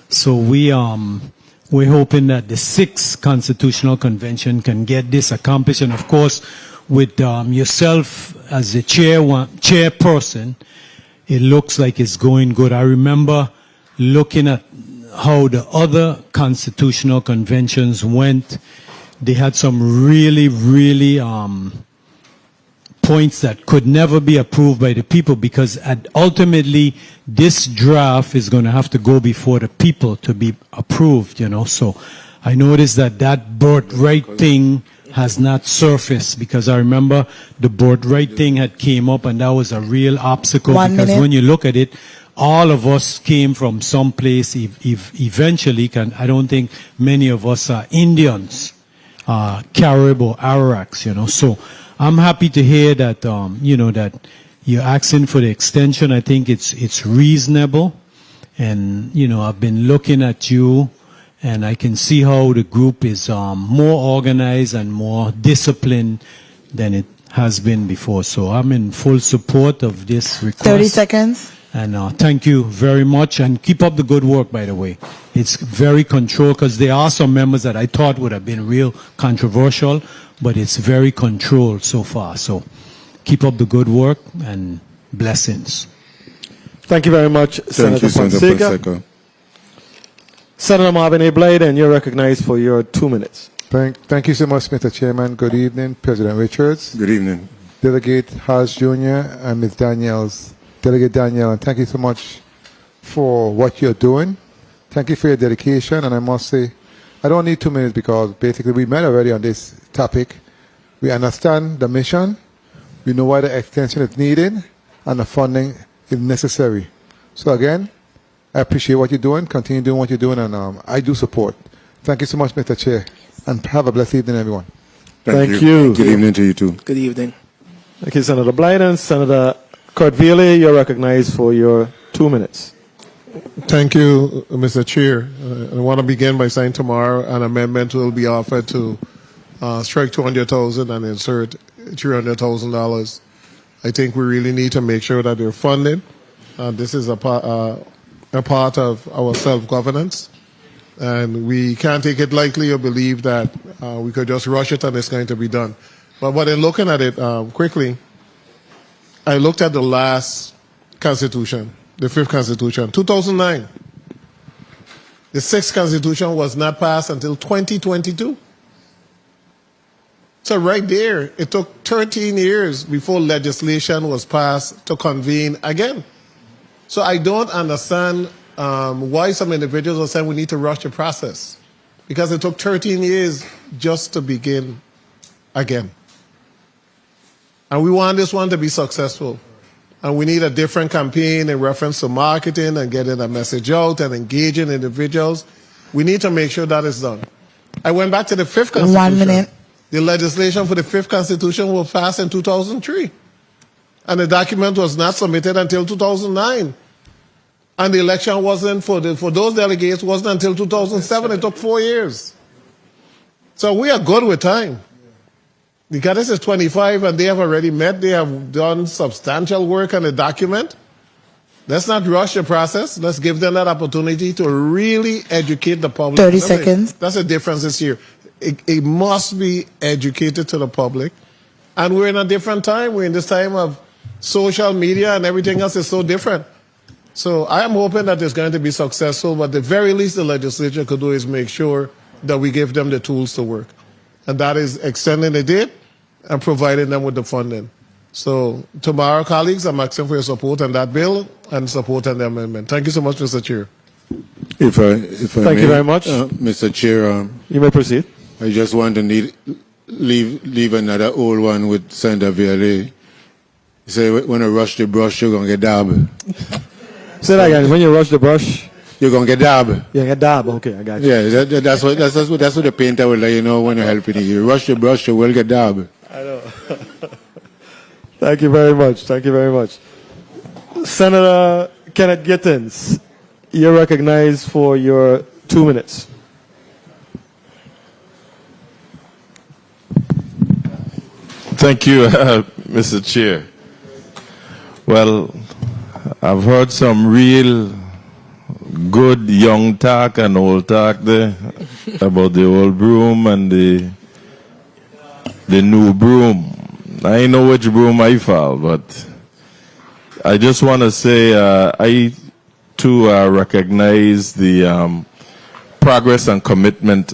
So we're hoping that the 6th Constitutional Convention can get this accomplished. And of course, with yourself as the chairperson, it looks like it's going good. I remember looking at how the other constitutional conventions went. They had some really points that could never be approved by the people, because ultimately this draft is going to have to go before the people to be approved, you know. So I noticed that birthright thing has not surfaced, because I remember the birthright thing had came up, and that was a real obstacle. Because when you look at it, all of us came from some place eventually. I don't think many of us are Indians, Carib or Arawaks, you know. So I'm happy to hear that, you know, that you're asking for the extension. I think it's reasonable. And, you know, I've been looking at you, and I can see how the group is more organized and more disciplined than it has been before. So I'm in full support of this request. 30 seconds. And thank you very much, and keep up the good work, by the way. It's very controlled, because there are some members that I thought would have been real controversial, but it's very controlled so far. So keep up the good work, and blessings. Thank you very much, Senator Fonseca. Senator Marvin A. Blyden, and you're recognized for your 2 minutes. Thank you so much, Mr. Chairman. Good evening, President Richards. Good evening. Delegate Haas Jr. and Ms. Daniels. Delegate Danielle, and thank you so much for what you're doing. Thank you for your dedication. And I must say, I don't need 2 minutes, because basically we met already on this topic. We understand the mission. We know why the extension is needed, and the funding is necessary. So again, I appreciate what you're doing. Continue doing what you're doing, and I do support. Thank you so much, Mr. Chair, and have a blessed evening, everyone. Thank you. Good evening to you too. Good evening. Thank you, Senator Blyden. Senator Kurt Veely, you're recognized for your 2 minutes. Thank you, Mr. Chair. I want to begin by saying tomorrow an amendment will be offered to strike $200,000 and insert $300,000. I think we really need to make sure that they're funded. This is a part of our self-governance, and we can't take it lightly or believe that we could just rush it and it's going to be done. But when I'm looking at it quickly, I looked at the last Constitution, the 5th Constitution, 2009. The 6th Constitution was not passed until 2022. So right there, it took 13 years before legislation was passed to convene again. So I don't understand why some individuals are saying we need to rush the process, because it took 13 years just to begin again. And we want this one to be successful. And we need a different campaign in reference to marketing and getting a message out and engaging individuals. We need to make sure that is done. I went back to the fifth constitution. 1 minute. The legislation for the fifth constitution was passed in 2003. And the document was not submitted until 2009. And the election wasn't, for those delegates, wasn't until 2007. It took 4 years. So we are good with time. Because this is 25 and they have already met, they have done substantial work on the document. Let's not rush the process. Let's give them that opportunity to really educate the public. 30 seconds. That's the difference this year. It must be educated to the public. And we're in a different time. We're in this time of social media and everything else is so different. So I am hoping that it's going to be successful, but the very least the legislature could do is make sure that we give them the tools to work. And that is extending the date and providing them with the funding. So tomorrow, colleagues, I'm asking for your support on that bill and support on the amendment. Thank you so much, Mr. Chair. Thank you very much. Mr. Chair, you may proceed. I just want to leave another old one with Senator Vialé. He said, when you rush the brush, you're going to get dabbed. Say that again. When you rush the brush, you're going to get dabbed. You get dabbed. Okay, I got you. Yeah, that's what the painter will let you know when you're helping you. You rush the brush, you will get dabbed. I know. Thank you very much. Thank you very much. Senator Kenneth Gittins, you're recognized for your 2 minutes. Thank you, Mr. Chair. Well, I've heard some real good young talk and old talk there about the old broom and the new broom. I know which broom I fall, but I just want to say I too recognize the progress and commitment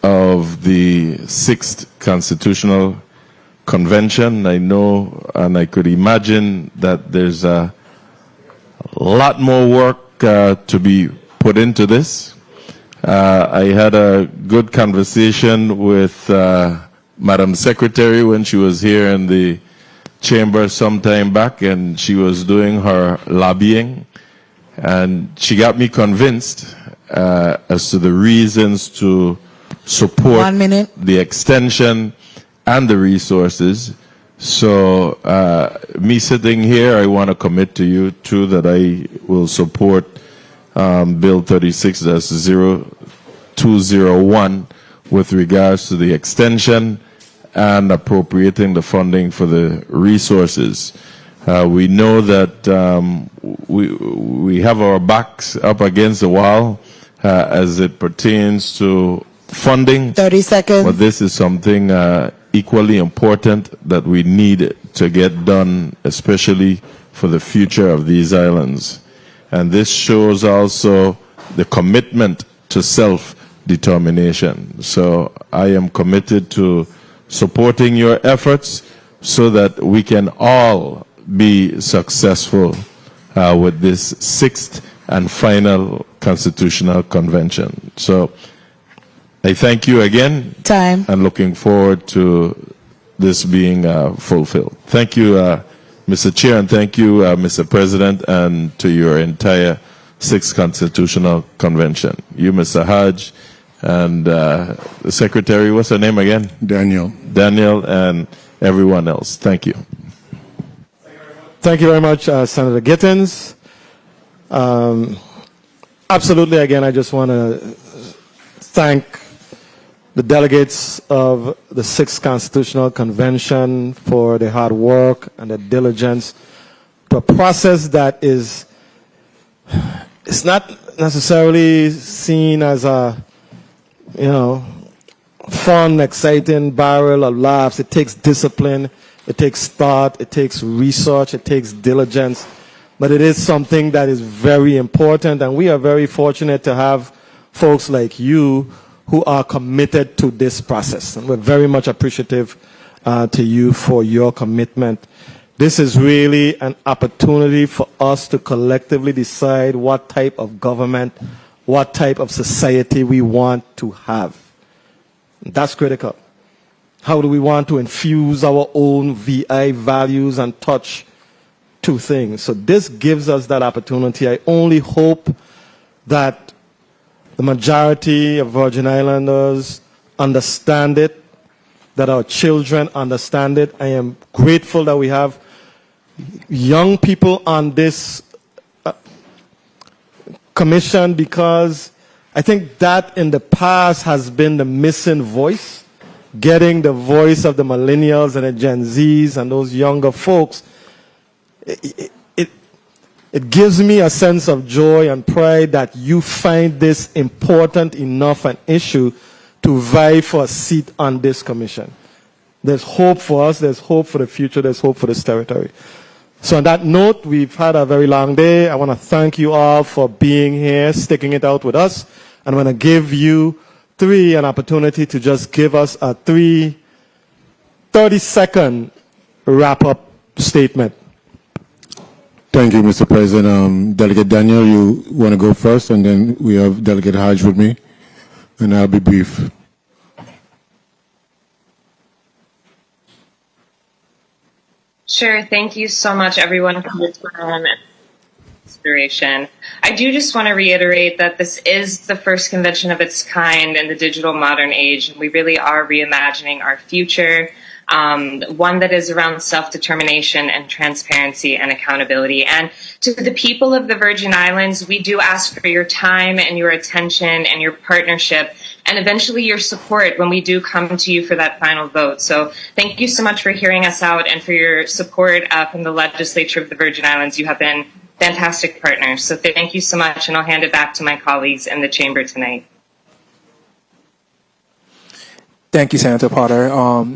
of the 6th Constitutional Convention. I know and I could imagine that there's a lot more work to be put into this. I had a good conversation with Madam Secretary when she was here in the chamber some time back, and she was doing her lobbying, and she got me convinced as to the reasons to support 1 minute. the extension and the resources. So me sitting here, I want to commit to you too that I will support Bill 36-0201 with regards to the extension and appropriating the funding for the resources. We know that we have our backs up against the wall as it pertains to funding. 30 seconds. But this is something equally important that we need to get done, especially for the future of these islands. And this shows also the commitment to self-determination. So I am committed to supporting your efforts so that we can all be successful with this 6th and final Constitutional Convention. So I thank you again. Time. And looking forward to this being fulfilled. Thank you, Mr. Chair, and thank you, Mr. President, and to your entire 6th Constitutional Convention. You, Mr. Hodge, and the Secretary, what's her name again? Daniel. Daniel, and everyone else. Thank you. Thank you very much, Senator Gittins. Absolutely, again, I just want to thank the delegates of the 6th Constitutional Convention for their hard work and their diligence to a process that it's not necessarily seen as a, fun, exciting barrel of laughs. It takes discipline, it takes thought, it takes research, it takes diligence, but it is something that is very important, and we are very fortunate to have folks like you who are committed to this process. And we're very much appreciative to you for your commitment. This is really an opportunity for us to collectively decide what type of government, what type of society we want to have. That's critical. How do we want to infuse our own VI values and touch two things? So this gives us that opportunity. I only hope that the majority of Virgin Islanders understand it, that our children understand it. I am grateful that we have young people on this commission, because I think that in the past has been the missing voice, getting the voice of the millennials and the Gen Zs and those younger folks. It gives me a sense of joy and pride that you find this important enough an issue to vie for a seat on this commission. There's hope for us, there's hope for the future, there's hope for this territory. So on that note, we've had a very long day. I want to thank you all for being here, sticking it out with us. And I'm going to give you three an opportunity to just give us a 30-second wrap-up statement. Thank you, Mr. President. Delegate Daniel, you want to go first, and then we have Delegate Hodge with me, and I'll be brief. Sure. Thank you so much, everyone, for your time and consideration. I do just want to reiterate that this is the first convention of its kind in the digital modern age, and we really are reimagining our future. One that is around self-determination and transparency and accountability. And to the people of the Virgin Islands, we do ask for your time and your attention and your partnership and eventually your support when we do come to you for that final vote. So thank you so much for hearing us out and for your support from the legislature of the Virgin Islands. You have been fantastic partners. So thank you so much, and I'll hand it back to my colleagues in the chamber tonight. Thank you, Senator Potter.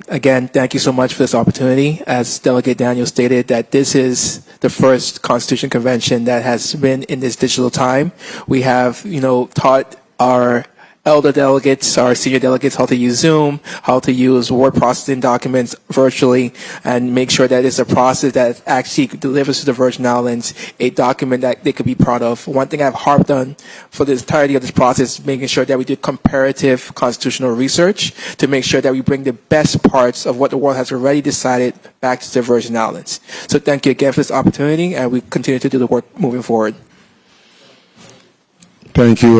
Again, thank you so much for this opportunity. As Delegate Daniel stated, that this is the first Constitution Convention that has been in this digital time. We have, taught our elder delegates, our senior delegates, how to use Zoom, how to use word processing documents virtually, and make sure that it's a process that actually delivers to the Virgin Islands a document that they could be proud of. One thing I've harped on for the entirety of this process is making sure that we do comparative constitutional research to make sure that we bring the best parts of what the world has already decided back to the Virgin Islands. So thank you again for this opportunity, and we continue to do the work moving forward. Thank you,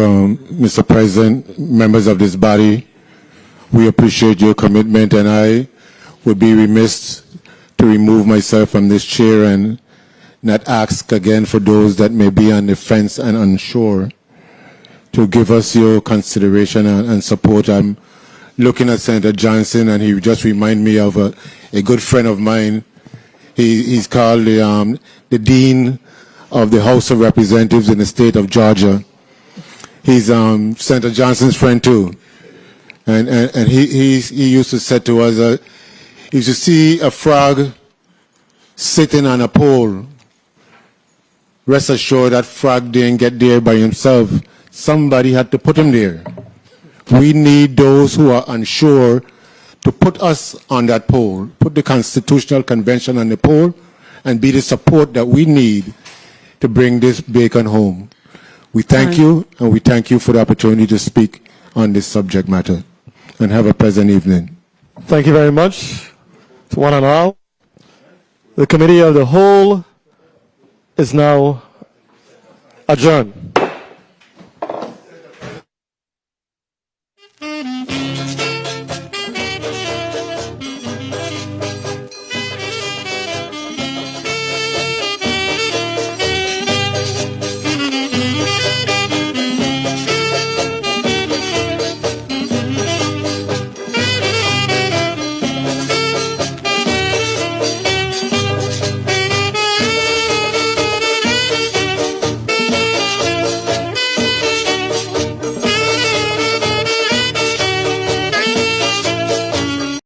Mr. President, members of this body. We appreciate your commitment, and I would be remiss to remove myself from this chair and not ask again for those that may be on the fence and unsure to give us your consideration and support. I'm looking at Senator Johnson, and he just reminded me of a good friend of mine. He's called the Dean of the House of Representatives in the state of Georgia. He's Senator Johnson's friend too, and he used to say to us, if you see a frog sitting on a pole, rest assured that frog didn't get there by himself. Somebody had to put him there. We need those who are unsure to put us on that pole, put the Constitutional Convention on the pole, and be the support that we need to bring this bacon home. We thank you, and we thank you for the opportunity to speak on this subject matter. And have a pleasant evening. Thank you very much to one and all. The Committee of the Whole is now adjourned.